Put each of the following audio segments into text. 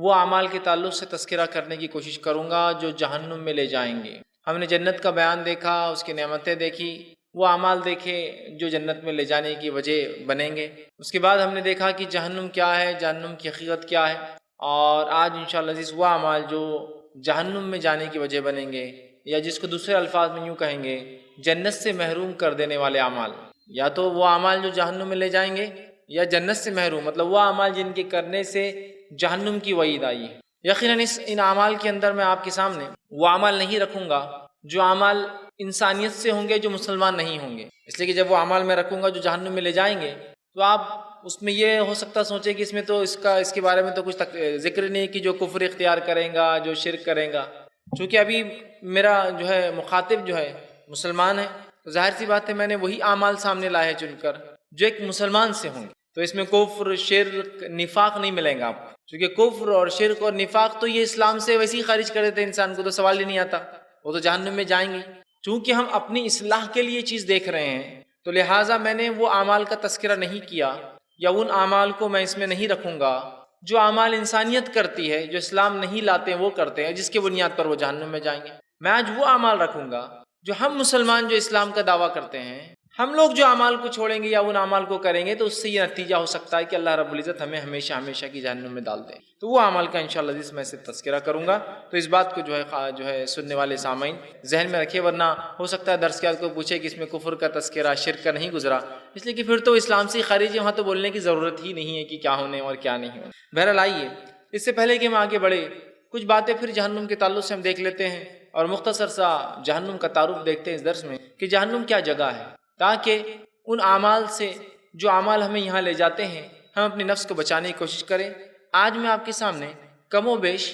وہ اعمال کے تعلق سے تذکرہ کرنے کی کوشش کروں گا جو جہنم میں لے جائیں گے۔ ہم نے جنت کا بیان دیکھا، اس کی نعمتیں دیکھی، وہ اعمال دیکھے جو جنت میں لے جانے کی وجہ بنیں گے۔ اس کے بعد ہم نے دیکھا کہ جہنم کیا ہے، جہنم کی حقیقت کیا ہے، اور آج انشاءاللہ عزیز وہ اعمال جو جہنم میں جانے کی وجہ بنیں گے، یا جس کو دوسرے الفاظ میں یوں کہیں گے جنت سے محروم کر دینے والے اعمال، یا تو وہ اعمال جو جہنم میں لے جائیں گے، یا جنت سے محروم مطلب وہ اعمال جن کے کرنے سے جہنم کی وعید آئی ہے۔ یقیناً ان اعمال کے اندر میں آپ کے سامنے وہ اعمال نہیں رکھوں گا جو اعمال انسانیت سے ہوں گے، جو مسلمان نہیں ہوں گے، اس لیے کہ جب وہ اعمال میں رکھوں گا جو جہنم میں لے جائیں گے تو آپ اس میں یہ ہو سکتا سوچیں کہ اس میں تو اس کے بارے میں تو کچھ ذکر نہیں کہ جو کفر اختیار کریں گا، جو شرک کریں گا۔ چونکہ ابھی میرا جو ہے مخاطب جو ہے مسلمان ہے، تو ظاہر سی بات ہے میں نے وہی اعمال سامنے لائے چن کر جو ایک مسلمان سے ہوں گے، تو اس میں کفر، شرک، نفاق نہیں ملیں گا آپ کو، کیونکہ کفر اور شرک اور نفاق تو یہ اسلام سے ویسے ہی خارج کر دیتے، انسان کو تو سوال ہی نہیں آتا، وہ تو جہنم میں جائیں گے۔ چونکہ ہم اپنی اصلاح کے لیے چیز دیکھ رہے ہیں تو لہٰذا میں نے وہ اعمال کا تذکرہ نہیں کیا، یا ان اعمال کو میں اس میں نہیں رکھوں گا جو اعمال انسانیت کرتی ہے، جو اسلام نہیں لاتے وہ کرتے ہیں، جس کے بنیاد پر وہ جہنم میں جائیں گے۔ میں آج وہ اعمال رکھوں گا جو ہم مسلمان جو اسلام کا دعویٰ کرتے ہیں، ہم لوگ جو اعمال کو چھوڑیں گے یا ان اعمال کو کریں گے تو اس سے یہ نتیجہ ہو سکتا ہے کہ اللہ رب العزت ہمیں ہمیشہ ہمیشہ کی جہنم میں ڈال دے۔ تو وہ اعمال کا انشاءاللہ جس میں سے تذکرہ کروں گا، تو اس بات کو جو ہے سننے والے سامعین ذہن میں رکھے، ورنہ ہو سکتا ہے درس کے بعد کو پوچھے کہ اس میں کفر کا تذکرہ، شرک کا نہیں گزرا، اس لیے کہ پھر تو اسلام سے خارج ہے، وہاں تو بولنے کی ضرورت ہی نہیں ہے کہ کیا ہونے اور کیا نہیں ہونے۔ بہرحال آئیے اس سے پہلے کہ ہم آگے بڑھے کچھ باتیں پھر جہنم کے تعلق سے ہم دیکھ لیتے ہیں، اور مختصر سا جہنم کا تعارف دیکھتے ہیں اس درس میں کہ جہنم کیا جگہ ہے، تاکہ ان اعمال سے جو اعمال ہمیں یہاں لے جاتے ہیں ہم اپنے نفس کو بچانے کی کوشش کریں۔ آج میں آپ کے سامنے کم و بیش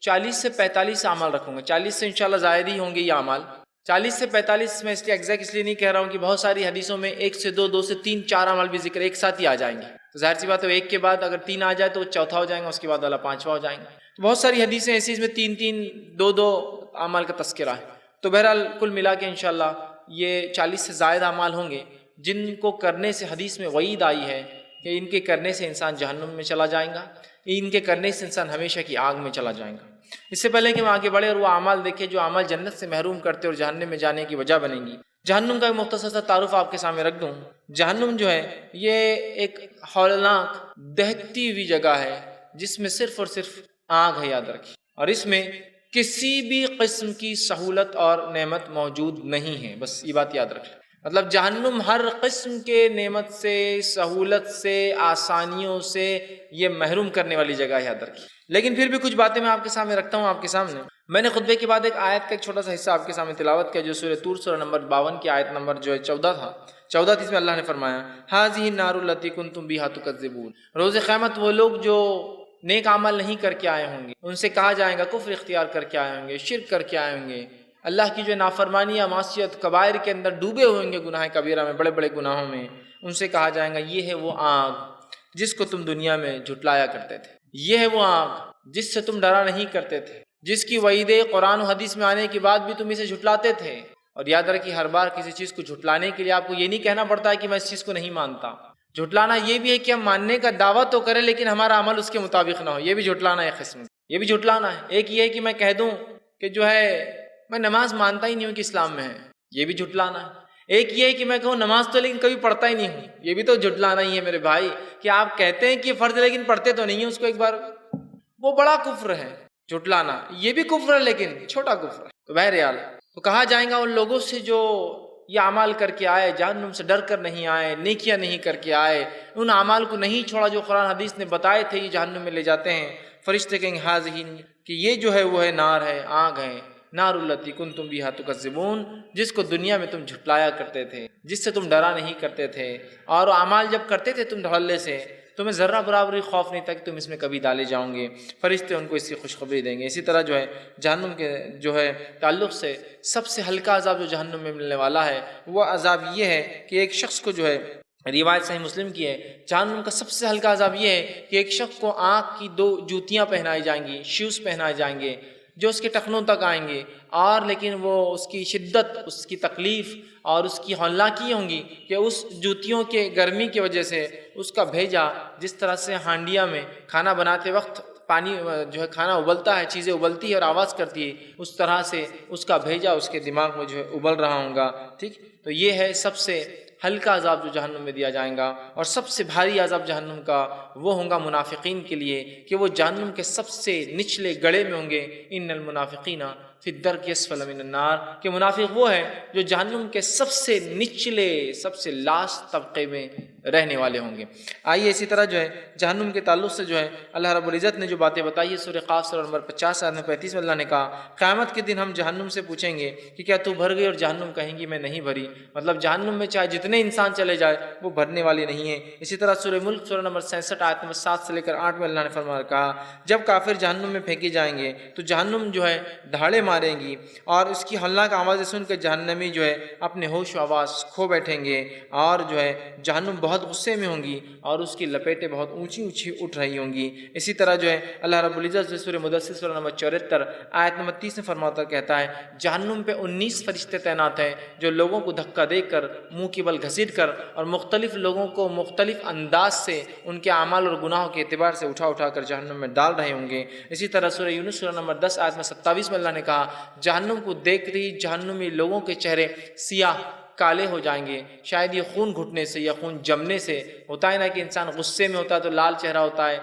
40 سے 45 اعمال رکھوں گا، 40 سے انشاءاللہ زائد ہی ہوں گے یہ اعمال، 40 سے 45 میں اس لیے ایگزیکٹ اس لیے نہیں کہہ رہا ہوں کہ بہت ساری حدیثوں میں 1 سے 2، 2 سے 3، 4 اعمال بھی ذکر ایک ساتھ ہی آ جائیں گے، تو ظاہر سی بات ہے ایک کے بعد اگر 3 آ جائے تو وہ چوتھا ہو جائیں گا، اس کے بعد والا 5واں ہو جائیں گا۔ تو بہت ساری حدیثیں ایسی اس میں 3 3، 2 2 اعمال کا تذکرہ ہے۔ تو بہرحال کل ملا کے انشاءاللہ یہ 40 سے زائد اعمال ہوں گے جن کو کرنے سے حدیث میں وعید آئی ہے کہ ان کے کرنے سے انسان جہنم میں چلا جائے گا، ان کے کرنے سے انسان ہمیشہ کی آگ میں چلا جائے گا۔ اس سے پہلے کہ ہم آگے بڑھے اور وہ اعمال دیکھیں جو اعمال جنت سے محروم کرتے اور جہنم میں جانے کی وجہ بنیں گی، جہنم کا ایک مختصر سا تعارف آپ کے سامنے رکھ دوں۔ جہنم جو ہے یہ ایک ہولناک دہتی ہوئی جگہ ہے جس میں صرف اور صرف آگ ہے، یاد رکھیں، اور اس میں کسی بھی قسم کی سہولت اور نعمت موجود نہیں ہے، بس یہ بات یاد رکھیں۔ مطلب جہنم ہر قسم کے نعمت سے، سہولت سے، آسانیوں سے یہ محروم کرنے والی جگہ ہے، یاد رکھیں۔ لیکن پھر بھی کچھ باتیں میں آپ کے سامنے رکھتا ہوں۔ آپ کے سامنے میں نے خطبے کے بعد ایک آیت کا ایک چھوٹا سا حصہ آپ کے سامنے تلاوت کیا جو سورہ طور سورہ نمبر 52 کی آیت نمبر جو ہے 14 تھا، 14 تھی، اس میں اللہ نے فرمایا ہٰذِهِ النَّارُ الَّتِي كُنتُم بِهَا تُكَذِّبُونَ۔ روز قیامت وہ لوگ جو نیک عمل نہیں کر کے آئے ہوں گے ان سے کہا جائے گا کفر اختیار کر کے آئے ہوں گے، شرک کر کے آئے ہوں گے، اللہ کی جو نافرمانی یا معصیت کبائر کے اندر ڈوبے ہوئیں گے، گناہ کبیرہ میں، بڑے بڑے گناہوں میں، ان سے کہا جائے گا یہ ہے وہ آگ جس کو تم دنیا میں جھٹلایا کرتے تھے، یہ ہے وہ آگ جس سے تم ڈرا نہیں کرتے تھے، جس کی وعیدیں قرآن و حدیث میں آنے کے بعد بھی تم اسے جھٹلاتے تھے۔ اور یاد رکھیے ہر بار کسی چیز کو جھٹلانے کے لیے آپ کو یہ نہیں کہنا پڑتا ہے کہ میں اس چیز کو نہیں مانتا۔ جھٹلانا یہ بھی ہے کہ ہم ماننے کا دعویٰ تو کریں لیکن ہمارا عمل اس کے مطابق نہ ہو، یہ بھی جھٹلانا ہے قسم، یہ بھی جھٹلانا ہے۔ ایک یہ ہے کہ میں کہہ دوں کہ جو ہے میں نماز مانتا ہی نہیں ہوں کہ اسلام میں ہے، یہ بھی جھٹلانا ہے۔ ایک یہ ہے کہ میں کہوں نماز تو لیکن کبھی پڑھتا ہی نہیں ہوں، یہ بھی تو جھٹلانا ہی ہے میرے بھائی، کہ آپ کہتے ہیں کہ یہ فرض ہے لیکن پڑھتے تو نہیں ہیں اس کو ایک بار، وہ بڑا کفر ہے جھٹلانا، یہ بھی کفر ہے لیکن چھوٹا کفر ہے۔ تو بہرحال تو کہا جائے گا ان لوگوں سے جو یہ اعمال کر کے آئے، جہنم سے ڈر کر نہیں آئے، نیکیاں نہیں کر کے آئے، ان اعمال کو نہیں چھوڑا جو قرآن حدیث نے بتائے تھے یہ جہنم میں لے جاتے ہیں۔ فرشتے کہیں گے ہٰذِهِ، کہ یہ جو ہے وہ ہے نار ہے، آگ ہے، نار التی کنتم بہا تکذبون، جس کو دنیا میں تم جھٹلایا کرتے تھے، جس سے تم ڈرا نہیں کرتے تھے، اور اعمال جب کرتے تھے تم دھڑلے سے تمہیں ذرہ برابری خوف نہیں تھا کہ تم اس میں کبھی ڈالے جاؤ گے۔ فرشتے ان کو اس کی خوشخبری دیں گے۔ اسی طرح جو ہے جہنم کے جو ہے تعلق سے سب سے ہلکا عذاب جو جہنم میں ملنے والا ہے وہ عذاب یہ ہے کہ ایک شخص کو جو ہے، روایت صحیح مسلم کی ہے، جہنم کا سب سے ہلکا عذاب یہ ہے کہ ایک شخص کو آنکھ کی 2 جوتیاں پہنائی جائیں گی، شوز پہنائے جائیں گے جو اس کے ٹخنوں تک آئیں گے، اور لیکن وہ اس کی شدت، اس کی تکلیف اور اس کی ہولناکی ہوں گی کہ اس جوتیوں کے گرمی کی وجہ سے اس کا بھیجا جس طرح سے ہانڈیا میں کھانا بناتے وقت پانی جو ہے کھانا ابلتا ہے، چیزیں ابلتی ہے اور آواز کرتی ہے، اس طرح سے اس کا بھیجا اس کے دماغ میں جو ہے ابل رہا ہوں گا. ٹھیک، تو یہ ہے سب سے ہلکا عذاب جو جہنم میں دیا جائے گا. اور سب سے بھاری عذاب جہنم کا وہ ہوں گا منافقین کے لیے کہ وہ جہنم کے سب سے نچلے گڑھے میں ہوں گے. ان المنافقین فی الدرک اسفل من النار، کہ منافق وہ ہے جو جہنم کے سب سے نچلے، سب سے لاسٹ طبقے میں رہنے والے ہوں گے. آئیے اسی طرح جو ہے جہنم کے تعلق سے جو ہے اللہ رب العزت نے جو باتیں بتائی ہے سورہ قاف سورہ نمبر 50 آیت 35 میں اللہ نے کہا قیامت کے دن ہم جہنم سے پوچھیں گے کہ کیا تو بھر گئی، اور جہنم کہیں گی میں نہیں بھری. مطلب جہنم میں چاہے جتنے انسان چلے جائے وہ بھرنے والی نہیں ہے. اسی طرح سورہ ملک سورہ نمبر 66 آیت نمبر 7 سے لے کر 8 میں اللہ نے فرمایا کہا جب کافر جہنم میں پھینکے جائیں گے تو جہنم جو ہے دھاڑے ماریں گی، اور اس کی ہولناک آوازیں سن کے جہنمی جو ہے اپنے ہوش و آواز کھو بیٹھیں گے، اور جو ہے جہنم بہت غصے میں ہوں گی اور اس کی لپیٹیں بہت اونچی اونچی اٹھ رہی ہوں گی. اسی طرح جو ہے اللہ رب العزت سے سورہ مدثر سورہ نمبر 74 آیت نمبر 30 میں فرماتا کہتا ہے جہنم پہ 19 فرشتے تعینات ہیں جو لوگوں کو دھکا دے کر، منہ کی بل گھسیٹ کر اور مختلف لوگوں کو مختلف انداز سے ان کے اعمال اور گناہوں کے اعتبار سے اٹھا اٹھا کر جہنم میں ڈال رہے ہوں گے. اسی طرح سورہ یونس سورہ نمبر 10 آیت میں 27 میں اللہ نے کہا جہنم کو دیکھ رہی جہنمی لوگوں کے چہرے سیاہ کالے ہو جائیں گے. شاید یہ خون گھٹنے سے یا خون جمنے سے ہوتا ہے نا، کہ انسان غصے میں ہوتا ہے تو لال چہرہ ہوتا ہے،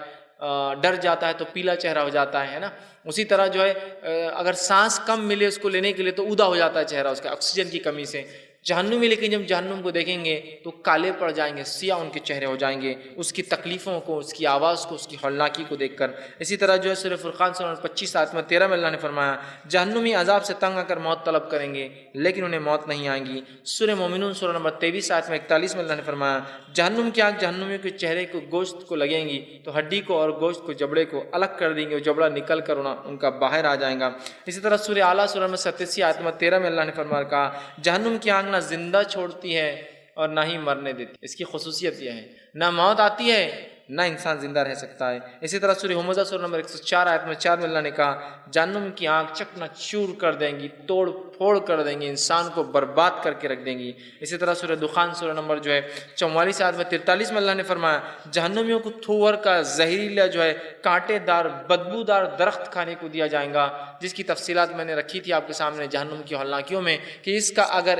ڈر جاتا ہے تو پیلا چہرہ ہو جاتا ہے نا. اسی طرح جو ہے اگر سانس کم ملے اس کو لینے کے لیے تو اودا ہو جاتا ہے چہرہ اس کا آکسیجن کی کمی سے. جہنمی لیکن جب جہنم کو دیکھیں گے تو کالے پڑ جائیں گے، سیاہ ان کے چہرے ہو جائیں گے اس کی تکلیفوں کو، اس کی آواز کو، اس کی ہولناکی کو دیکھ کر. اسی طرح جو ہے سورہ فرقان سورہ 25 آیت میں 13 میں اللہ نے فرمایا جہنمی عذاب سے تنگ آ کر موت طلب کریں گے لیکن انہیں موت نہیں آئیں گی. سورہ مومنون سورہ نمبر 23 آیت میں 41 میں اللہ نے فرمایا جہنم کی آگ جہنمیوں کے چہرے کو گوشت کو لگیں گی تو ہڈی کو اور گوشت کو جبڑے کو الگ کر دیں گے، اور جبڑا نکل کر ان کا باہر آ جائے گا. اسی طرح سورہ اعلیٰ سورہ نمبر 87 آیت میں 13 میں اللہ نے فرمایا کہا جہنم کی آگ نہ زندہ چھوڑتی ہے اور نہ ہی مرنے دیتی. اس کی خصوصیت یہ ہے نہ موت آتی ہے نہ انسان زندہ رہ سکتا ہے. اسی طرح سورہ ہمزہ سورہ نمبر 104 آیت میں 4 میں اللہ نے کہا جہنم کی آنکھ چکنا چور کر دیں گی، توڑ پھوڑ کر دیں گی، انسان کو برباد کر کے رکھ دیں گی. اسی طرح سورہ دخان سورہ نمبر جو ہے 44 آیت میں 43 میں اللہ نے فرمایا جہنمیوں کو تھور کا زہریلا جو ہے کانٹے دار بدبودار درخت کھانے کو دیا جائے گا، جس کی تفصیلات میں نے رکھی تھی آپ کے سامنے جہنم کی ہولناکیوں میں، کہ اس کا اگر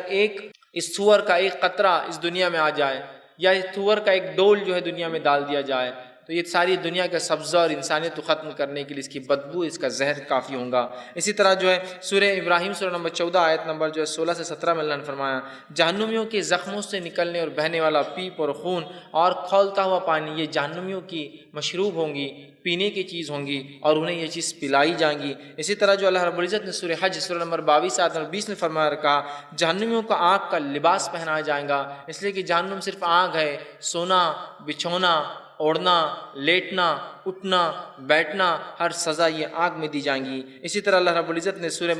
اس سور کا ایک قطرہ اس دنیا میں آ جائے یا اس سور کا ایک ڈول جو ہے دنیا میں ڈال دیا جائے تو یہ ساری دنیا کا سبزہ اور انسانیت کو ختم کرنے کے لیے اس کی بدبو، اس کا زہر کافی ہوں گا. اسی طرح جو ہے سورہ ابراہیم سورہ نمبر 14 آیت نمبر جو ہے 16 سے 17 میں اللہ نے فرمایا جہنمیوں کے زخموں سے نکلنے اور بہنے والا پیپ اور خون اور کھولتا ہوا پانی یہ جہنمیوں کی مشروب ہوں گی، پینے کی چیز ہوں گی اور انہیں یہ چیز پلائی جائیں گی. اسی طرح جو اللہ رب العزت نے سورہ حج سورہ نمبر 22 آیت نمبر 20 میں فرمایا رکھا جہنمیوں کو آگ کا لباس پہنایا جائے گا، اس لیے کہ جہنم صرف آگ ہے، سونا، بچھونا، اوڑھنا، لیٹنا، اٹھنا، بیٹھنا، ہر سزا یہ آگ میں دی جائیں گی. اسی طرح اللہ رب العزت نے سورہ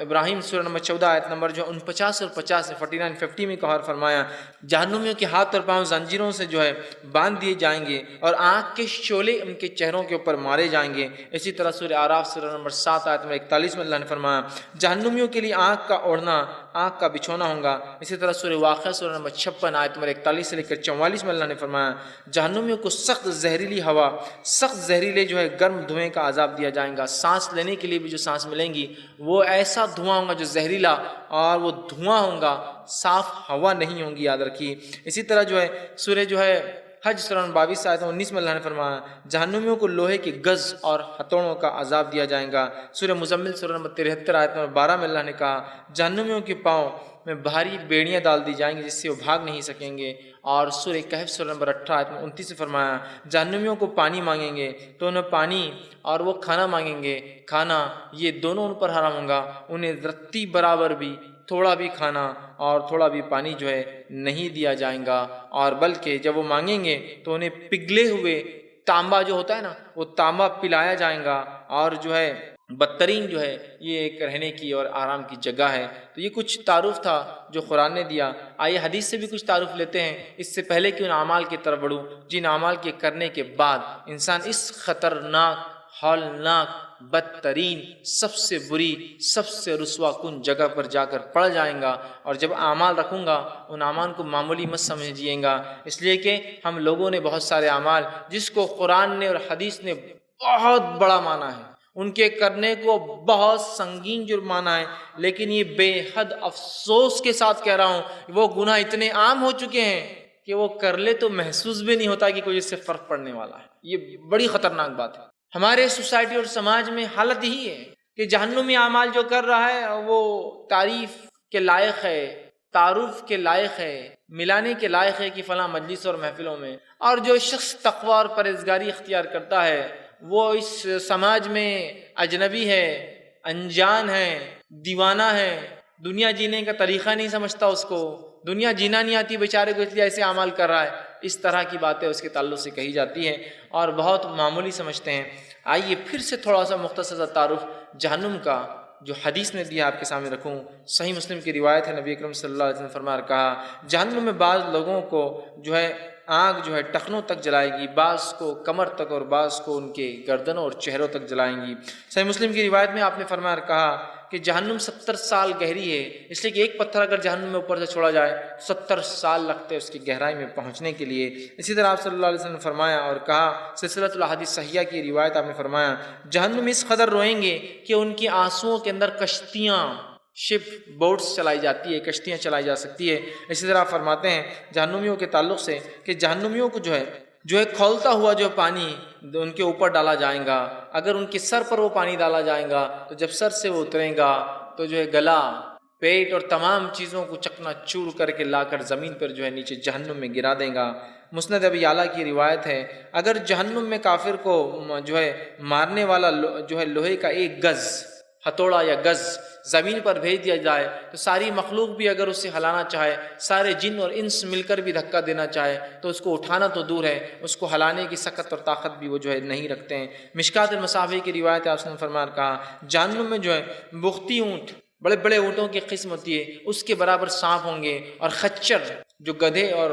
ابراہیم سورہ نمبر 14 آیت نمبر جو 49 اور 50 49 50 میں کہا اور فرمایا جہنمیوں کے ہاتھ اور پاؤں زنجیروں سے جو ہے باندھ دیے جائیں گے اور آگ کے شعلے ان کے چہروں کے اوپر مارے جائیں گے. اسی طرح سورہ اعراف سورہ نمبر 7 آیت نمبر 41 میں اللہ نے فرمایا جہنمیوں کے لیے آگ کا اوڑھنا، آگ کا بچھونا ہوگا. اسی طرح سورہ واقعہ سورہ نمبر 56 آیت نمبر 41 سے لے کر 44 میں اللہ نے فرمایا جہنمیوں کو سخت زہریلی ہوا، سخت زہریلے جو ہے گرم دھوئیں کا عذاب دیا جائے گا. سانس لینے کے لیے بھی جو سانس ملیں گی وہ ایسا دھواں ہوگا جو زہریلا، اور وہ دھواں ہوگا، صاف ہوا نہیں ہوں گی، یاد رکھیے. اسی طرح جو ہے سورہ جو ہے حج سورہ 22 آیت 19 میں اللہ نے فرمایا جہنمیوں کو لوہے کے گز اور ہتھوڑوں کا عذاب دیا جائے گا. سورہ مزمل سورہ نمبر 73 آیت نمبر 12 میں اللہ نے کہا جہنمیوں کے پاؤں میں بھاری بیڑیاں ڈال دی جائیں گی جس سے وہ بھاگ نہیں سکیں گے. اور سورہ کہف سورہ نمبر 18 آیت 29 سے فرمایا جہنمیوں کو پانی مانگیں گے تو انہیں پانی، اور وہ کھانا مانگیں گے کھانا، یہ دونوں ان پر حرام ہوں گا. انہیں رتی برابر بھی تھوڑا بھی کھانا اور تھوڑا بھی پانی جو ہے نہیں دیا جائیں گا، اور بلکہ جب وہ مانگیں گے تو انہیں پگھلے ہوئے تانبا جو ہوتا ہے نا وہ تانبا پلایا جائیں گا. اور جو ہے بدترین جو ہے یہ ایک رہنے کی اور آرام کی جگہ ہے. تو یہ کچھ تعارف تھا جو قرآن نے دیا. آئیے حدیث سے بھی کچھ تعارف لیتے ہیں اس سے پہلے کہ ان اعمال کی طرف بڑھوں جن اعمال کے کرنے کے بعد انسان اس خطرناک، ہولناک، بدترین، سب سے بری، سب سے رسوا کن جگہ پر جا کر پڑ جائیں گا. اور جب اعمال رکھوں گا ان اعمال کو معمولی مت سمجھیے گا، اس لیے کہ ہم لوگوں نے بہت سارے اعمال جس کو قرآن نے اور حدیث نے بہت بڑا معنی ہے، ان کے کرنے کو بہت سنگین جرمانہ ہے، لیکن یہ بے حد افسوس کے ساتھ کہہ رہا ہوں، وہ گناہ اتنے عام ہو چکے ہیں کہ وہ کر لے تو محسوس بھی نہیں ہوتا کہ کوئی اس سے فرق پڑنے والا ہے۔ یہ بڑی خطرناک بات ہے۔ ہمارے سوسائٹی اور سماج میں حالت یہی ہے کہ جہنمی اعمال جو کر رہا ہے وہ تعریف کے لائق ہے، تعارف کے لائق ہے، ملانے کے لائق ہے کہ فلاں مجلس اور محفلوں میں، اور جو شخص تقوی اور پرہیزگاری اختیار کرتا ہے وہ اس سماج میں اجنبی ہے، انجان ہے، دیوانہ ہے، دنیا جینے کا طریقہ نہیں سمجھتا، اس کو دنیا جینا نہیں آتی بیچارے کو، اس لیے ایسے اعمال کر رہا ہے۔ اس طرح کی باتیں اس کے تعلق سے کہی جاتی ہیں اور بہت معمولی سمجھتے ہیں۔ آئیے پھر سے تھوڑا سا مختصر سا تعارف جہنم کا جو حدیث نے دیا آپ کے سامنے رکھوں۔ صحیح مسلم کی روایت ہے، نبی اکرم صلی اللہ علیہ وسلم فرمایا، کہا جہنم میں بعض لوگوں کو جو ہے آگ جو ہے ٹخنوں تک جلائے گی، بعض کو کمر تک اور بعض کو ان کے گردنوں اور چہروں تک جلائیں گی۔ صحیح مسلم کی روایت میں آپ نے فرمایا کہا کہ جہنم 70 سال گہری ہے، اس لیے کہ ایک پتھر اگر جہنم میں اوپر سے چھوڑا جائے 70 سال لگتے ہیں اس کی گہرائی میں پہنچنے کے لیے۔ اسی طرح آپ صلی اللہ علیہ وسلم نے فرمایا اور کہا، سلسلۃ الاحادیث صحیحہ کی روایت آپ نے فرمایا، جہنم اس قدر روئیں گے کہ ان کی آنسوؤں کے اندر کشتیاں، شپ بوٹس چلائی جاتی ہے، کشتیاں چلائی جا سکتی ہے۔ اسی طرح فرماتے ہیں جہنمیوں کے تعلق سے کہ جہنمیوں کو جو ہے کھولتا ہوا جو پانی ان کے اوپر ڈالا جائے گا، اگر ان کے سر پر وہ پانی ڈالا جائے گا تو جب سر سے وہ اترے گا تو جو ہے گلا، پیٹ اور تمام چیزوں کو چکنا چور کر کے لا کر زمین پر جو ہے نیچے جہنم میں گرا دے گا۔ مسند ابی اعلیٰ کی روایت ہے، اگر جہنم میں کافر کو جو ہے مارنے والا جو ہے لوہے کا ایک گز، ہتھوڑا یا گز زمین پر بھیج دیا جائے تو ساری مخلوق بھی اگر اسے ہلانا چاہے، سارے جن اور انس مل کر بھی دھکا دینا چاہے تو اس کو اٹھانا تو دور ہے، اس کو ہلانے کی سکت اور طاقت بھی وہ جو ہے نہیں رکھتے ہیں۔ مشکات المصابیح کی روایت آپ نے فرمایا کہا جہنم میں جو ہے بختی اونٹ، بڑے بڑے اونٹوں کی قسم ہوتی ہے، اس کے برابر سانپ ہوں گے، اور خچر جو گدھے اور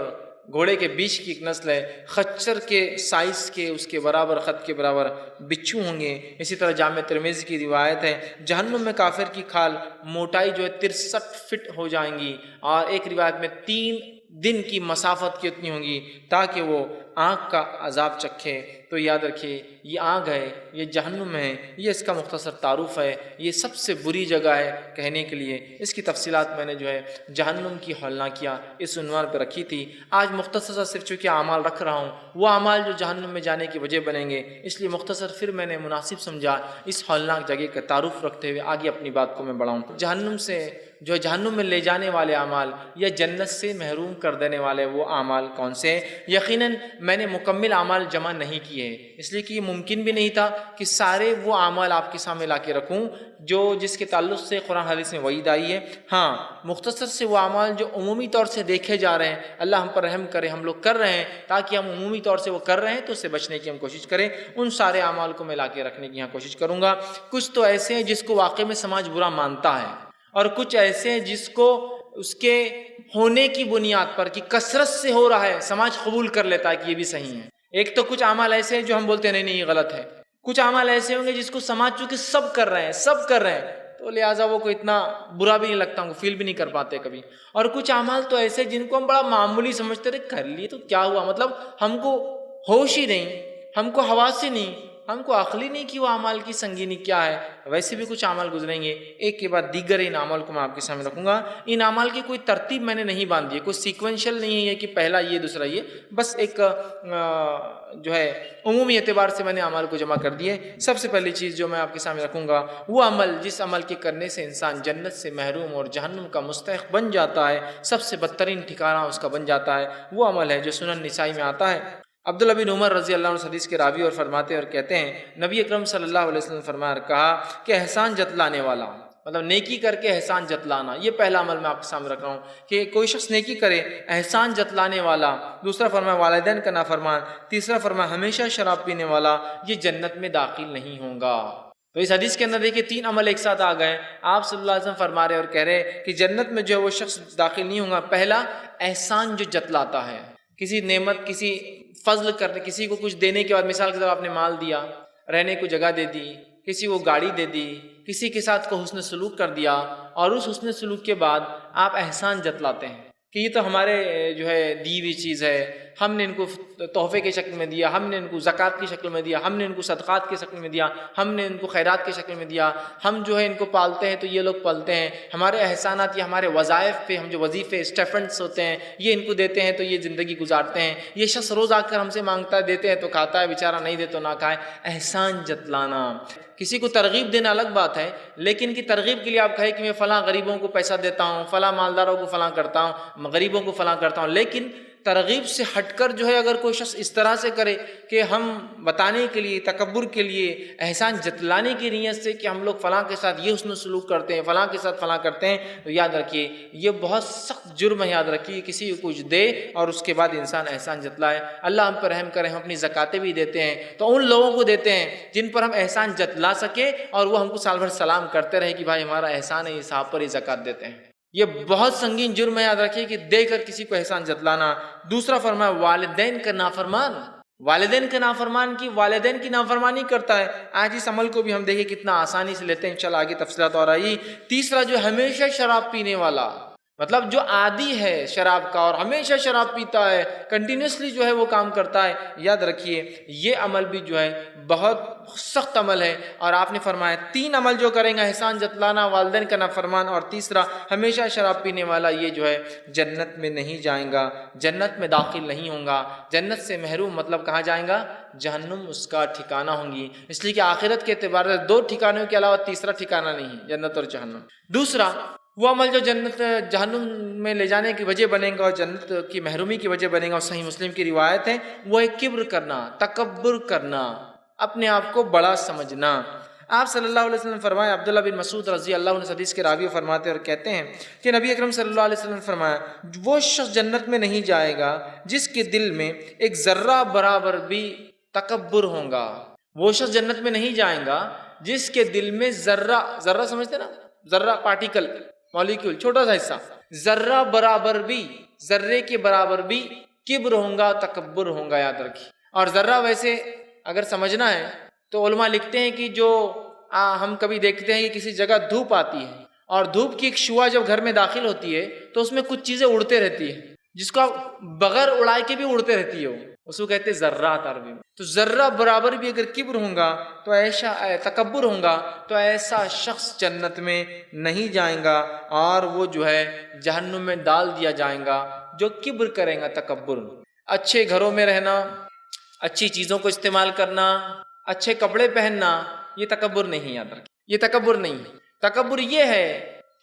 گھوڑے کے بیچ کی ایک نسل ہے، خچر کے سائز کے اس کے برابر، خط کے برابر بچھو ہوں گے۔ اسی طرح جامع ترمذی کی روایت ہے جہنم میں کافر کی کھال موٹائی جو ہے 63 فٹ ہو جائیں گی، اور ایک روایت میں 3 دن کی مسافت کی اتنی ہوں گی تاکہ وہ آگ کا عذاب چکھے۔ تو یاد رکھیے یہ آگ ہے، یہ جہنم ہے، یہ اس کا مختصر تعارف ہے، یہ سب سے بری جگہ ہے کہنے کے لیے۔ اس کی تفصیلات میں نے جو ہے جہنم کی ہولناکیاں اس عنوان پہ رکھی تھی۔ آج مختصر سا صرف چونکہ اعمال رکھ رہا ہوں، وہ اعمال جو جہنم میں جانے کی وجہ بنیں گے، اس لیے مختصر پھر میں نے مناسب سمجھا اس ہولناک جگہ کا تعارف رکھتے ہوئے آگے اپنی بات کو میں بڑھاؤں۔ جہنم سے جو جہنم میں لے جانے والے اعمال یا جنت سے محروم کر دینے والے وہ اعمال کون سے ہیں؟ یقیناً میں نے مکمل اعمال جمع نہیں کیے ہیں، اس لیے کہ یہ ممکن بھی نہیں تھا کہ سارے وہ اعمال آپ کے سامنے لا کے رکھوں جو جس کے تعلق سے قرآن حدیث میں وعید آئی ہے۔ ہاں، مختصر سے وہ اعمال جو عمومی طور سے دیکھے جا رہے ہیں، اللہ ہم پر رحم کرے، ہم لوگ کر رہے ہیں، تاکہ ہم عمومی طور سے وہ کر رہے ہیں تو اس سے بچنے کی ہم کوشش کریں، ان سارے اعمال کو میں لا کے رکھنے کی یہاں کوشش کروں گا۔ کچھ تو ایسے ہیں جس کو واقعی میں سماج برا مانتا ہے، اور کچھ ایسے ہیں جس کو اس کے ہونے کی بنیاد پر کہ کثرت سے ہو رہا ہے سماج قبول کر لیتا ہے کہ یہ بھی صحیح ہے۔ ایک تو کچھ اعمال ایسے ہیں جو ہم بولتے ہیں نہیں یہ غلط ہے، کچھ اعمال ایسے ہوں گے جس کو سماج چونکہ سب کر رہے ہیں تو لہٰذا وہ کو اتنا برا بھی نہیں لگتا، ہم کو فیل بھی نہیں کر پاتے کبھی۔ اور کچھ اعمال تو ایسے جن کو ہم بڑا معمولی سمجھتے رہے، کر لیے تو کیا ہوا، مطلب ہم کو ہوش ہی نہیں، ہم کو حواس ہی نہیں، ہم کو عقل ہی نہیں کہ وہ اعمال کی سنگینی کیا ہے۔ ویسے بھی کچھ اعمال گزریں گے، ایک کے بعد دیگر ان اعمال کو میں آپ کے سامنے رکھوں گا۔ ان اعمال کی کوئی ترتیب میں نے نہیں باندھی ہے، کوئی سیکوینشل نہیں ہے کہ پہلا یہ دوسرا یہ، بس ایک جو ہے عمومی اعتبار سے میں نے اعمال کو جمع کر دیے۔ سب سے پہلی چیز جو میں آپ کے سامنے رکھوں گا وہ عمل جس عمل کے کرنے سے انسان جنت سے محروم اور جہنم کا مستحق بن جاتا ہے، سب سے بدترین ٹھکانہ اس کا بن جاتا ہے، وہ عمل ہے جو سنن نسائی میں آتا ہے۔ عبداللہ بن عمر رضی اللہ عنہ حدیث کے راوی اور فرماتے اور کہتے ہیں نبی اکرم صلی اللہ علیہ وسلم فرمایا کہا کہ احسان جتلانے والا، مطلب نیکی کر کے احسان جتلانا، یہ پہلا عمل میں آپ کے سامنے رکھ رہا ہوں کہ کوئی شخص نیکی کرے احسان جتلانے والا، دوسرا فرمایا والدین کا نافرمان، تیسرا فرمایا ہمیشہ شراب پینے والا، یہ جنت میں داخل نہیں ہوں گا۔ تو اس حدیث کے اندر دیکھیں 3 عمل ایک ساتھ آ گئے، آپ صلی اللہ علیہ وسلم فرما رہے اور کہہ رہے کہ جنت میں جو ہے وہ شخص داخل نہیں ہوگا۔ پہلا احسان جو جتلاتا ہے، کسی نعمت، کسی فضل کرنے، کسی کو کچھ دینے کے بعد، مثال کے طور آپ نے مال دیا، رہنے کو جگہ دے دی، کسی کو گاڑی دے دی، کسی کے ساتھ کو حسن سلوک کر دیا، اور اس حسن سلوک کے بعد آپ احسان جتلاتے ہیں کہ یہ تو ہمارے جو ہے دی ہوئی چیز ہے، ہم نے ان کو تحفے کی شکل میں دیا، ہم نے ان کو زکوٰۃ کی شکل میں دیا، ہم نے ان کو صدقات کی شکل میں دیا، ہم نے ان کو خیرات کی شکل میں دیا، ہم جو ہے ان کو پالتے ہیں تو یہ لوگ پالتے ہیں، ہمارے احسانات یا ہمارے وظائف پہ ہم جو وظیفے اسٹیفنڈس ہوتے ہیں یہ ان کو دیتے ہیں تو یہ زندگی گزارتے ہیں۔ یہ شخص روز آ کر ہم سے مانگتا ہے، دیتے ہیں تو کھاتا ہے، بیچارہ نہیں دے تو نہ کھائے۔ احسان جتلانا، کسی کو ترغیب دینا الگ بات ہے، لیکن کی ترغیب کے لیے آپ کہیں کہ میں فلاں غریبوں کو پیسہ دیتا ہوں، فلاں مالداروں کو فلاں کرتا ہوں، غریبوں کو فلاں کرتا ہوں، لیکن ترغیب سے ہٹ کر جو ہے اگر کوئی شخص اس طرح سے کرے کہ ہم بتانے کے لیے، تکبر کے لیے، احسان جتلانے کی نیت سے کہ ہم لوگ فلاں کے ساتھ یہ حسن سلوک کرتے ہیں، فلاں کے ساتھ فلاں کرتے ہیں، تو یاد رکھیے یہ بہت سخت جرم ہے۔ یاد رکھیے کسی کو کچھ دے اور اس کے بعد انسان احسان جتلائے، اللہ ہم پر رحم کرے۔ ہم اپنی زکاتیں بھی دیتے ہیں تو ان لوگوں کو دیتے ہیں جن پر ہم احسان جتلا سکے اور وہ ہم کو سال بھر سلام کرتے رہے کہ بھائی ہمارا احسان ہے، اس صاحب پر یہ زکات دیتے ہیں۔ یہ بہت سنگین جرم ہے، یاد رکھیے کہ دے کر کسی کو احسان جتلانا۔ دوسرا فرمایا والدین کا نافرمان، والدین کا نافرمان کی والدین کی نافرمانی کرتا ہے۔ آج اس عمل کو بھی ہم دیکھیں کتنا آسانی سے لیتے ہیں، انشاءاللہ آگے تفصیلات اور آئی۔ تیسرا جو ہمیشہ شراب پینے والا، مطلب جو عادی ہے شراب کا اور ہمیشہ شراب پیتا ہے، کنٹینیوسلی جو ہے وہ کام کرتا ہے، یاد رکھیے یہ عمل بھی جو ہے بہت سخت عمل ہے۔ اور آپ نے فرمایا 3 عمل جو کریں گا، احسان جتلانا، والدین کا نافرمان اور تیسرا ہمیشہ شراب پینے والا، یہ جو ہے جنت میں نہیں جائیں گا، جنت میں داخل نہیں ہوں گا، جنت سے محروم، مطلب کہاں جائیں گا؟ جہنم اس کا ٹھکانہ ہوں گی۔ اس لیے کہ آخرت کے اعتبار سے 2 ٹھکانوں کے علاوہ تیسرا ٹھکانہ نہیں، جنت اور جہنم۔ دوسرا وہ عمل جو جنت جہنم میں لے جانے کی وجہ بنے گا اور جنت کی محرومی کی وجہ بنے گا، اور صحیح مسلم کی روایت ہے، وہ ہے کبر کرنا، تکبر کرنا، اپنے آپ کو بڑا سمجھنا۔ آپ صلی اللہ علیہ وسلم فرمایا، عبداللہ بن مسعود رضی اللہ عنہ حدیث کے راوی فرماتے اور کہتے ہیں کہ نبی اکرم صلی اللہ علیہ وسلم نے فرمایا وہ شخص جنت میں نہیں جائے گا جس کے دل میں ایک ذرہ برابر بھی تکبر ہوگا۔ وہ شخص جنت میں نہیں جائے گا جس کے دل میں ذرہ سمجھتے نا، ذرہ پارٹیکل، مالیکول، چھوٹا سا حصہ، ذرہ برابر بھی، ذرے کے برابر بھی کبر ہوگا، تکبر ہوگا، یاد رکھیے۔ اور ذرہ ویسے اگر سمجھنا ہے تو علماء لکھتے ہیں کہ جو ہم کبھی دیکھتے ہیں کہ کسی جگہ دھوپ آتی ہے اور دھوپ کی ایک شعاع جب گھر میں داخل ہوتی ہے تو اس میں کچھ چیزیں اڑتے رہتی ہیں، جس کو بغیر اڑائے کے بھی اڑتے رہتی ہے، اس کو کہتے ہیں ذرات عربی میں۔ تو ذرہ برابر بھی اگر کبر ہوگا تو ایسا تکبر ہوگا تو ایسا شخص جنت میں نہیں جائیں گا اور وہ جو ہے جہنم میں ڈال دیا جائیں گا جو کبر کریں گا، تکبر۔ اچھے گھروں میں رہنا، اچھی چیزوں کو استعمال کرنا، اچھے کپڑے پہننا، یہ تکبر نہیں، یاد رکھیں یہ تکبر نہیں۔ تکبر یہ ہے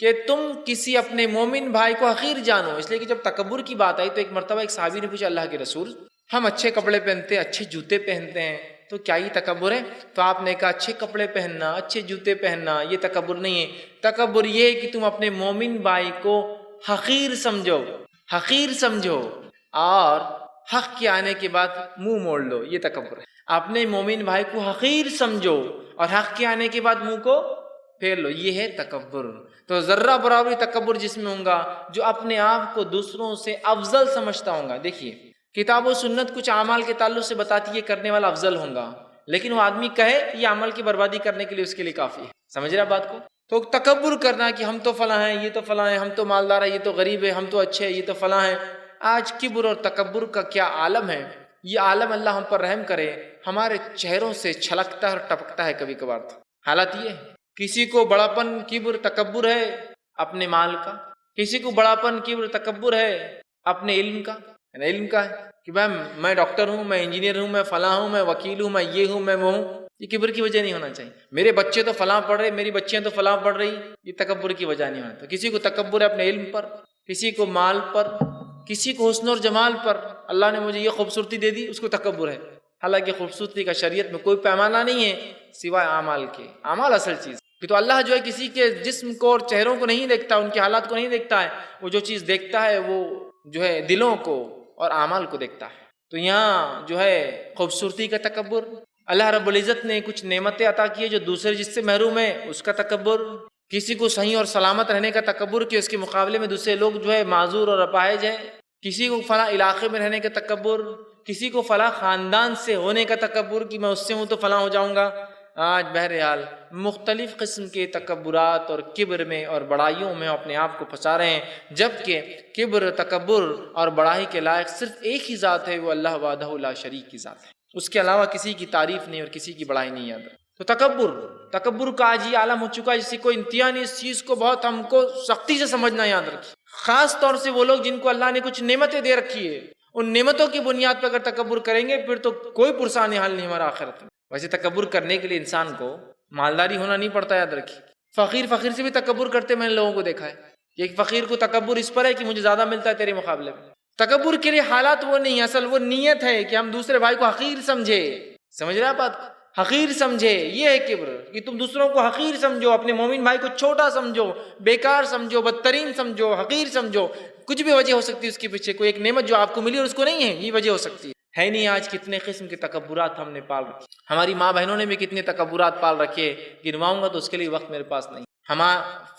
کہ تم کسی اپنے مومن بھائی کو حقیر جانو۔ اس لیے کہ جب تکبر کی بات آئی تو ایک مرتبہ ایک صحابی نے پوچھا، اللہ کے رسول ہم اچھے کپڑے پہنتے ہیں، اچھے جوتے پہنتے ہیں، تو کیا یہ تکبر ہے؟ تو آپ نے کہا اچھے کپڑے پہننا، اچھے جوتے پہننا یہ تکبر نہیں ہے۔ تکبر یہ ہے کہ تم اپنے مومن بھائی کو حقیر سمجھو، حقیر سمجھو اور حق کے آنے کے بعد منہ موڑ لو، یہ تکبر ہے۔ اپنے مومن بھائی کو حقیر سمجھو اور حق کے آنے کے بعد منہ کو پھیر لو، یہ ہے تکبر۔ تو ذرہ برابر تکبر جس میں ہوگا جو اپنے آپ کو دوسروں سے افضل سمجھتا ہوگا۔ دیکھیے کتاب و سنت کچھ اعمال کے تعلق سے بتاتی ہے کرنے والا افضل ہوگا، لیکن وہ آدمی کہے یہ عمل کی بربادی کرنے کے لیے اس کے لیے کافی ہے۔ سمجھ رہا بات کو؟ تو تکبر کرنا کہ ہم تو فلاں ہیں، یہ تو فلاں ہیں، ہم تو مالدار ہیں، یہ تو غریب ہے، ہم تو اچھے ہیں، یہ تو فلاں ہیں۔ آج کبر اور تکبر کا کیا عالم ہے، یہ عالم اللہ ہم پر رحم کرے ہمارے چہروں سے چھلکتا ہے اور ٹپکتا ہے کبھی کبھار۔ تو حالت یہ ہے کسی کو بڑاپن کبر تکبر ہے اپنے مال کا، کسی کو بڑاپن کبر تکبر ہے اپنے علم کا، علم کا ہے کہ بھائی میں ڈاکٹر ہوں، میں انجینئر ہوں، میں فلاں ہوں، میں وکیل ہوں، میں یہ ہوں، میں وہ ہوں۔ یہ کبر کی وجہ نہیں ہونا چاہیے۔ میرے بچے تو فلاں پڑھ رہے، میری بچیاں تو فلاں پڑھ رہی، یہ تکبر کی وجہ نہیں ہونا۔ تو کسی کو تکبر ہے اپنے علم پر، کسی کو مال پر، کسی کو حسن اور جمال پر، اللہ نے مجھے یہ خوبصورتی دے دی، اس کو تکبر ہے۔ حالانکہ خوبصورتی کا شریعت میں کوئی پیمانہ نہیں ہے سوائے اعمال کے۔ اعمال اصل چیز کہ تو اللہ جو ہے کسی کے جسم کو اور چہروں کو نہیں دیکھتا، ان کے حالات کو نہیں دیکھتا ہے، وہ جو چیز دیکھتا ہے وہ جو ہے دلوں کو اور اعمال کو دیکھتا ہے۔ تو یہاں جو ہے خوبصورتی کا تکبر، اللہ رب العزت نے کچھ نعمتیں عطا کی ہے جو دوسرے جس سے محروم ہے اس کا تکبر، کسی کو صحیح اور سلامت رہنے کا تکبر کہ اس کے مقابلے میں دوسرے لوگ جو ہے معذور اور اپاہج ہیں، کسی کو فلاں علاقے میں رہنے کا تکبر، کسی کو فلاں خاندان سے ہونے کا تکبر کہ میں اس سے ہوں تو فلاں ہو جاؤں گا۔ آج بہرحال مختلف قسم کے تکبرات اور کبر میں اور بڑائیوں میں اپنے آپ کو پھنسا رہے ہیں، جبکہ کبر، تکبر اور بڑائی کے لائق صرف ایک ہی ذات ہے، وہ اللہ وحدہ لا شریک کی ذات ہے، اس کے علاوہ کسی کی تعریف نہیں اور کسی کی بڑائی نہیں ہے۔ تو تکبر کا آج یہ عالم ہو چکا ہے جس کی کوئی انتہا نہیں۔ اس چیز کو بہت ہم کو سختی سے سمجھنا یاد رکھیے، خاص طور سے وہ لوگ جن کو اللہ نے کچھ نعمتیں دے رکھی ہے، ان نعمتوں کی بنیاد پر اگر تکبر کریں گے پھر تو کوئی پرسان حال نہیں ہمارا آخرت میں۔ ویسے تکبر کرنے کے لیے انسان کو مالداری ہونا نہیں پڑتا، یاد رکھیے۔ فقیر سے بھی تکبر کرتے میں نے لوگوں کو دیکھا ہے کہ ایک فقیر کو تکبر اس پر ہے کہ مجھے زیادہ ملتا ہے تیرے مقابلے میں۔ تکبر کے لیے حالات وہ نہیں، اصل وہ نیت ہے کہ ہم دوسرے بھائی کو حقیر سمجھے۔ سمجھ رہے آپ بات کو؟ حقیر سمجھے، یہ ہے کبر، کہ تم دوسروں کو حقیر سمجھو، اپنے مومن بھائی کو چھوٹا سمجھو، بیکار سمجھو، بدترین سمجھو، حقیر سمجھو۔ کچھ بھی وجہ ہو سکتی ہے اس کے پیچھے، کوئی ایک نعمت جو آپ کو ملی اور اس کو نہیں ہے، یہ وجہ ہو سکتی ہے نہیں۔ آج کتنے قسم کے تکبرات ہم نے پال رکھے، ہماری ماں بہنوں نے بھی کتنے تکبرات پال رکھے، گنواؤں گا تو اس کے لیے وقت میرے پاس نہیں۔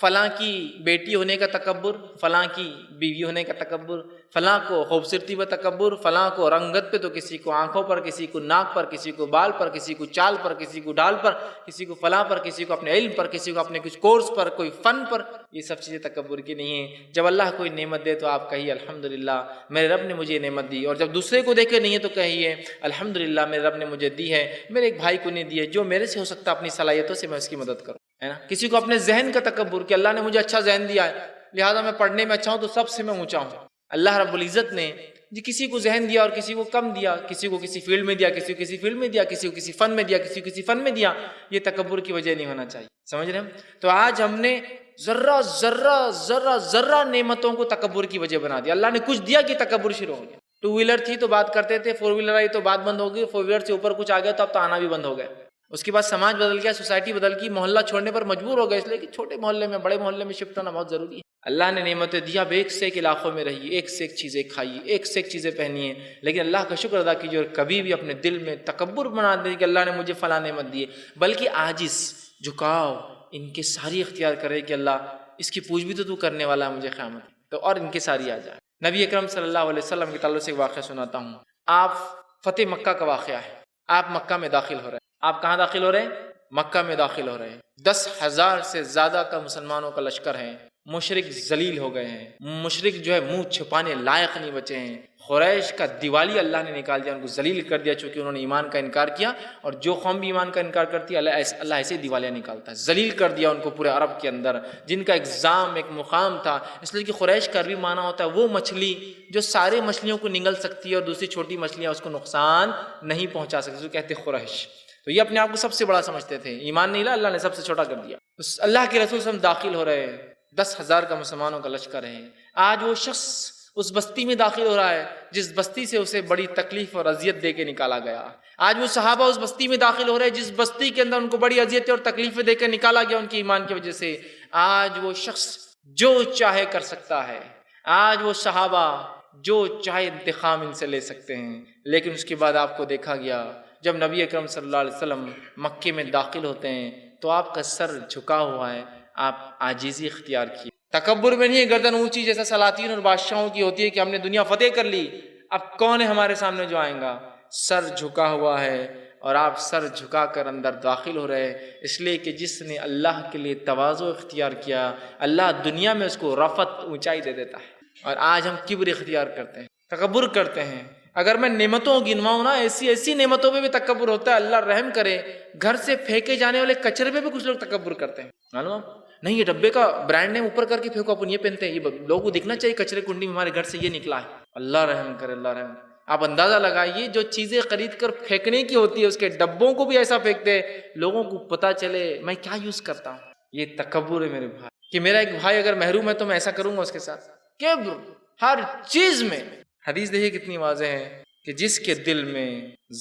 فلاں کی بیٹی ہونے کا تکبر، فلاں کی بیوی ہونے کا تکبر، فلاں کو خوبصورتی پر تکبر، فلاں کو رنگت پہ، تو کسی کو آنکھوں پر، کسی کو ناک پر، کسی کو بال پر، کسی کو چال پر، کسی کو ڈال پر، کسی کو فلاں پر، کسی کو اپنے علم پر، کسی کو اپنے کچھ کورس پر، کوئی فن پر۔ یہ سب چیزیں تکبر کی نہیں ہیں۔ جب اللہ کوئی نعمت دے تو آپ کہیے الحمدللہ میرے رب نے مجھے یہ نعمت دی، اور جب دوسرے کو دیکھے نہیں ہے تو کہیے الحمدللہ میرے رب نے مجھے دی ہے، میرے ایک بھائی کو نہیں دی ہے، جو میرے سے ہو سکتا اپنی صلاحیتوں سے میں اس کی مدد کروں، ہے نا۔ کسی کو اپنے ذہن کا تکبر کہ اللہ نے مجھے اچھا ذہن دیا ہے لہٰذا میں پڑھنے میں اچھا ہوں تو سب سے میں اونچا ہوں۔ اللہ رب العزت نے کسی کو ذہن دیا اور کسی کو کم دیا، کسی کو کسی فیلڈ میں دیا، کسی کو کسی فیلڈ میں دیا، کسی کو کسی فن میں دیا، کسی کو کسی فن میں دیا، یہ تکبر کی وجہ نہیں ہونا چاہیے۔ سمجھ رہے ہم؟ تو آج ہم نے ذرہ نعمتوں کو تکبر کی وجہ بنا دیا۔ اللہ نے کچھ دیا کہ تکبر شروع ہو گیا۔ 2 ویلر تھی تو بات کرتے تھے، 4 ویلر آئی تو بات بند ہو گئی، 4 ویلر سے اوپر کچھ آ گیا تو اب تو آنا بھی بند ہو گیا۔ اس کے بعد سماج بدل گیا، سوسائٹی بدل گئی، محلہ چھوڑنے پر مجبور ہو گئے، اس لیے کہ چھوٹے محلے میں بڑے محلے میں شفٹ ہونا بہت ضروری ہے۔ اللہ نے نعمتیں دیا، اب ایک سے ایک علاقوں میں رہیے، ایک سے ایک چیزیں کھائیے، ایک سے ایک چیزیں پہنیے، لیکن اللہ کا شکر ادا کیجیے اور کبھی بھی اپنے دل میں تکبر بنا دیں کہ اللہ نے مجھے فلاں نعمت دی ہے، بلکہ عاجز، جھکاؤ، ان کے ساری اختیار کرے کہ اللہ اس کی پوچھ بھی تو کرنے والا ہے مجھے قیامت تو، اور ان کے ساری آ جائے۔ نبی اکرم صلی اللہ علیہ وسلم کے تعلق سے ایک واقعہ سناتا ہوں۔ آپ فتح مکہ کا واقعہ ہے، آپ مکہ میں داخل ہو رہے ہیں۔ آپ کہاں داخل ہو رہے ہیں؟ مکہ میں داخل ہو رہے ہیں۔ 10,000 سے زیادہ کا مسلمانوں کا لشکر ہے، مشرک ذلیل ہو گئے ہیں، مشرک جو ہے منہ چھپانے لائق نہیں بچے ہیں۔ قریش کا دیوالی اللہ نے نکال دیا، ان کو ذلیل کر دیا چونکہ انہوں نے ایمان کا انکار کیا، اور جو قوم بھی ایمان کا انکار کرتی ہے اللہ ایسے دیوالیاں نکالتا ہے، ذلیل کر دیا ان کو پورے عرب کے اندر، جن کا ایگزام ایک مقام تھا۔ اس لیے کہ قریش کا عربی معنی ہوتا ہے وہ مچھلی جو سارے مچھلیوں کو نگل سکتی ہے اور دوسری چھوٹی مچھلیاں اس کو نقصان نہیں پہنچا سکتی، جو کہتے قریش۔ تو یہ اپنے آپ کو سب سے بڑا سمجھتے تھے، ایمان نہیں لا، اللہ نے سب سے چھوٹا کر دیا۔ اللہ کے رسول سے ہم داخل ہو رہے ہیں، 10,000 کا مسلمانوں کا لشکر ہے۔ آج وہ شخص اس بستی میں داخل ہو رہا ہے جس بستی سے اسے بڑی تکلیف اور اذیت دے کے نکالا گیا۔ آج وہ صحابہ اس بستی میں داخل ہو رہے ہیں جس بستی کے اندر ان کو بڑی اذیتیں اور تکلیفیں دے کے نکالا گیا ان کے ایمان کی وجہ سے۔ آج وہ شخص جو چاہے کر سکتا ہے، آج وہ صحابہ جو چاہے انتقام ان سے لے سکتے ہیں، لیکن اس کے بعد آپ کو دیکھا گیا جب نبی اکرم صلی اللہ علیہ وسلم مکے میں داخل ہوتے ہیں تو آپ کا سر جھکا ہوا ہے، آپ عاجزی اختیار کی۔ تکبر میں نہیں ہے گردن اونچی جیسا سلاطین اور بادشاہوں کی ہوتی ہے کہ ہم نے دنیا فتح کر لی، اب کون ہے ہمارے سامنے جو آئیں گا۔ سر جھکا ہوا ہے اور آپ سر جھکا کر اندر داخل ہو رہے، اس لیے کہ جس نے اللہ کے لیے تواضع اختیار کیا اللہ دنیا میں اس کو رفعت اونچائی دے دیتا ہے۔ اور آج ہم کبر اختیار کرتے ہیں، تکبر کرتے ہیں۔ اگر میں نعمتوں گنواؤں نا، ایسی نعمتوں پہ بھی تکبر ہوتا ہے، اللہ رحم کرے۔ گھر سے پھینکے جانے والے کچرے پہ بھی کچھ لوگ تکبر کرتے ہیں، معلوم نہیں یہ ڈبے کا برانڈ نیم اوپر کر کے پھینکو، اپن یہ پہنتے ہیں، یہ لوگوں کو دکھنا چاہیے کچرے کنڈی میں ہمارے گھر سے یہ نکلا ہے۔ اللہ رحم کرے، اللہ رحم۔ آپ اندازہ لگائیے جو چیزیں خرید کر پھینکنے کی ہوتی ہے اس کے ڈبوں کو بھی ایسا پھینکتے ہیں لوگوں کو پتہ چلے میں کیا یوز کرتا ہوں۔ یہ تکبر ہے میرے بھائی، کہ میرا ایک بھائی اگر محروم ہے تو میں ایسا کروں گا اس کے ساتھ۔ کبر ہر چیز میں۔ حدیث دیکھیے کتنی واضح ہے کہ جس کے دل میں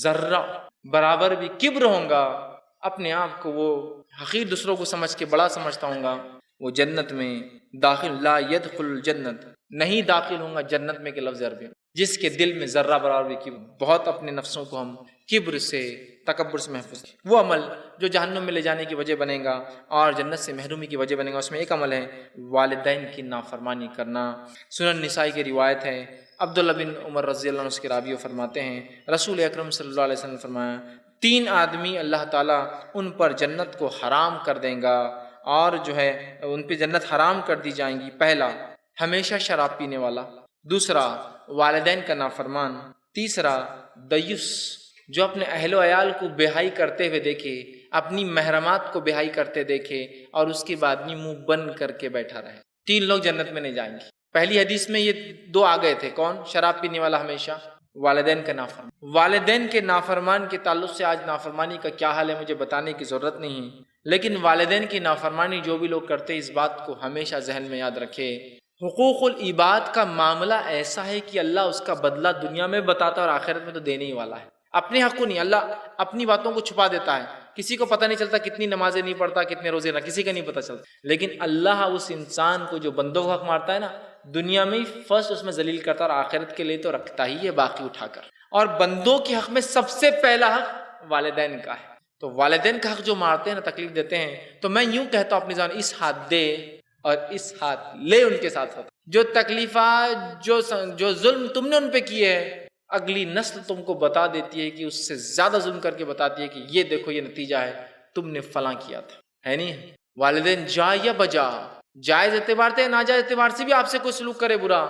ذرہ برابر بھی کبر ہوگا، اپنے آپ کو وہ حقیر دوسروں کو سمجھ کے بڑا سمجھتا ہوں گا، وہ جنت میں داخل لا يدخل الجنت، نہیں داخل ہوں گا جنت میں کے لفظ عربی۔ جس کے دل میں ذرہ برابر بھی کبر، بہت اپنے نفسوں کو ہم کبر سے تکبر سے محفوظ ہے۔ وہ عمل جو جہنم میں لے جانے کی وجہ بنے گا اور جنت سے محرومی کی وجہ بنے گا، اس میں ایک عمل ہے والدین کی نافرمانی کرنا۔ سنن نسائی کی روایت ہے، عبداللہ بن عمر رضی اللہ عنہ سے راوی فرماتے ہیں رسول اکرم صلی اللہ علیہ وسلم نے فرمایا 3 آدمی اللہ تعالیٰ ان پر جنت کو حرام کر دیں گا، اور جو ہے ان پہ جنت حرام کر دی جائیں گی۔ پہلا ہمیشہ شراب پینے والا، دوسرا والدین کا نافرمان، تیسرا دیوس جو اپنے اہل و عیال کو بے-حیائی کرتے ہوئے دیکھے، اپنی محرمات کو بے-حیائی کرتے دیکھے اور اس کے بعد منہ بند کر کے بیٹھا رہے۔ 3 لوگ جنت میں نہیں جائیں گے۔ پہلی حدیث میں یہ 2 آ گئے تھے، کون؟ شراب پینے والا ہمیشہ، والدین کا نافرمان۔ والدین کے نافرمان کے تعلق سے آج نافرمانی کا کیا حال ہے مجھے بتانے کی ضرورت نہیں ہے، لیکن والدین کی نافرمانی جو بھی لوگ کرتے ہیں اس بات کو ہمیشہ ذہن میں یاد رکھے۔ حقوق العباد کا معاملہ ایسا ہے کہ اللہ اس کا بدلہ دنیا میں بتاتا ہے اور آخرت میں تو دینے ہی والا ہے۔ اپنے حق کو نہیں، اللہ اپنی باتوں کو چھپا دیتا ہے، کسی کو پتہ نہیں چلتا کتنی نمازیں نہیں پڑھتا، کتنے روزے نہ، کسی کا نہیں پتہ چلتا، لیکن اللہ اس انسان کو جو بندوں کو حق مارتا ہے نا، دنیا میں فرسٹ اس میں ذلیل کرتا ہے اور آخرت کے لیے تو رکھتا ہی ہے باقی اٹھا کر۔ اور بندوں کے حق میں سب سے پہلا حق والدین کا ہے، تو والدین کا حق جو مارتے ہیں نا، تکلیف دیتے ہیں، تو میں یوں کہتا ہوں اپنی زبان، اس ہاتھ دے اور اس ہاتھ لے ان کے ساتھ ہوتا۔ جو تکلیفات جو ظلم تم نے ان پہ کیے ہیں، اگلی نسل تم کو بتا دیتی ہے کہ اس سے زیادہ ظلم کر کے بتاتی ہے کہ یہ دیکھو یہ نتیجہ ہے، تم نے فلاں کیا تھا، ہے نہیں؟ والدین جائے یا بجا، جائز اعتبار سے ناجائز اعتبار سے بھی آپ سے کوئی سلوک کرے برا،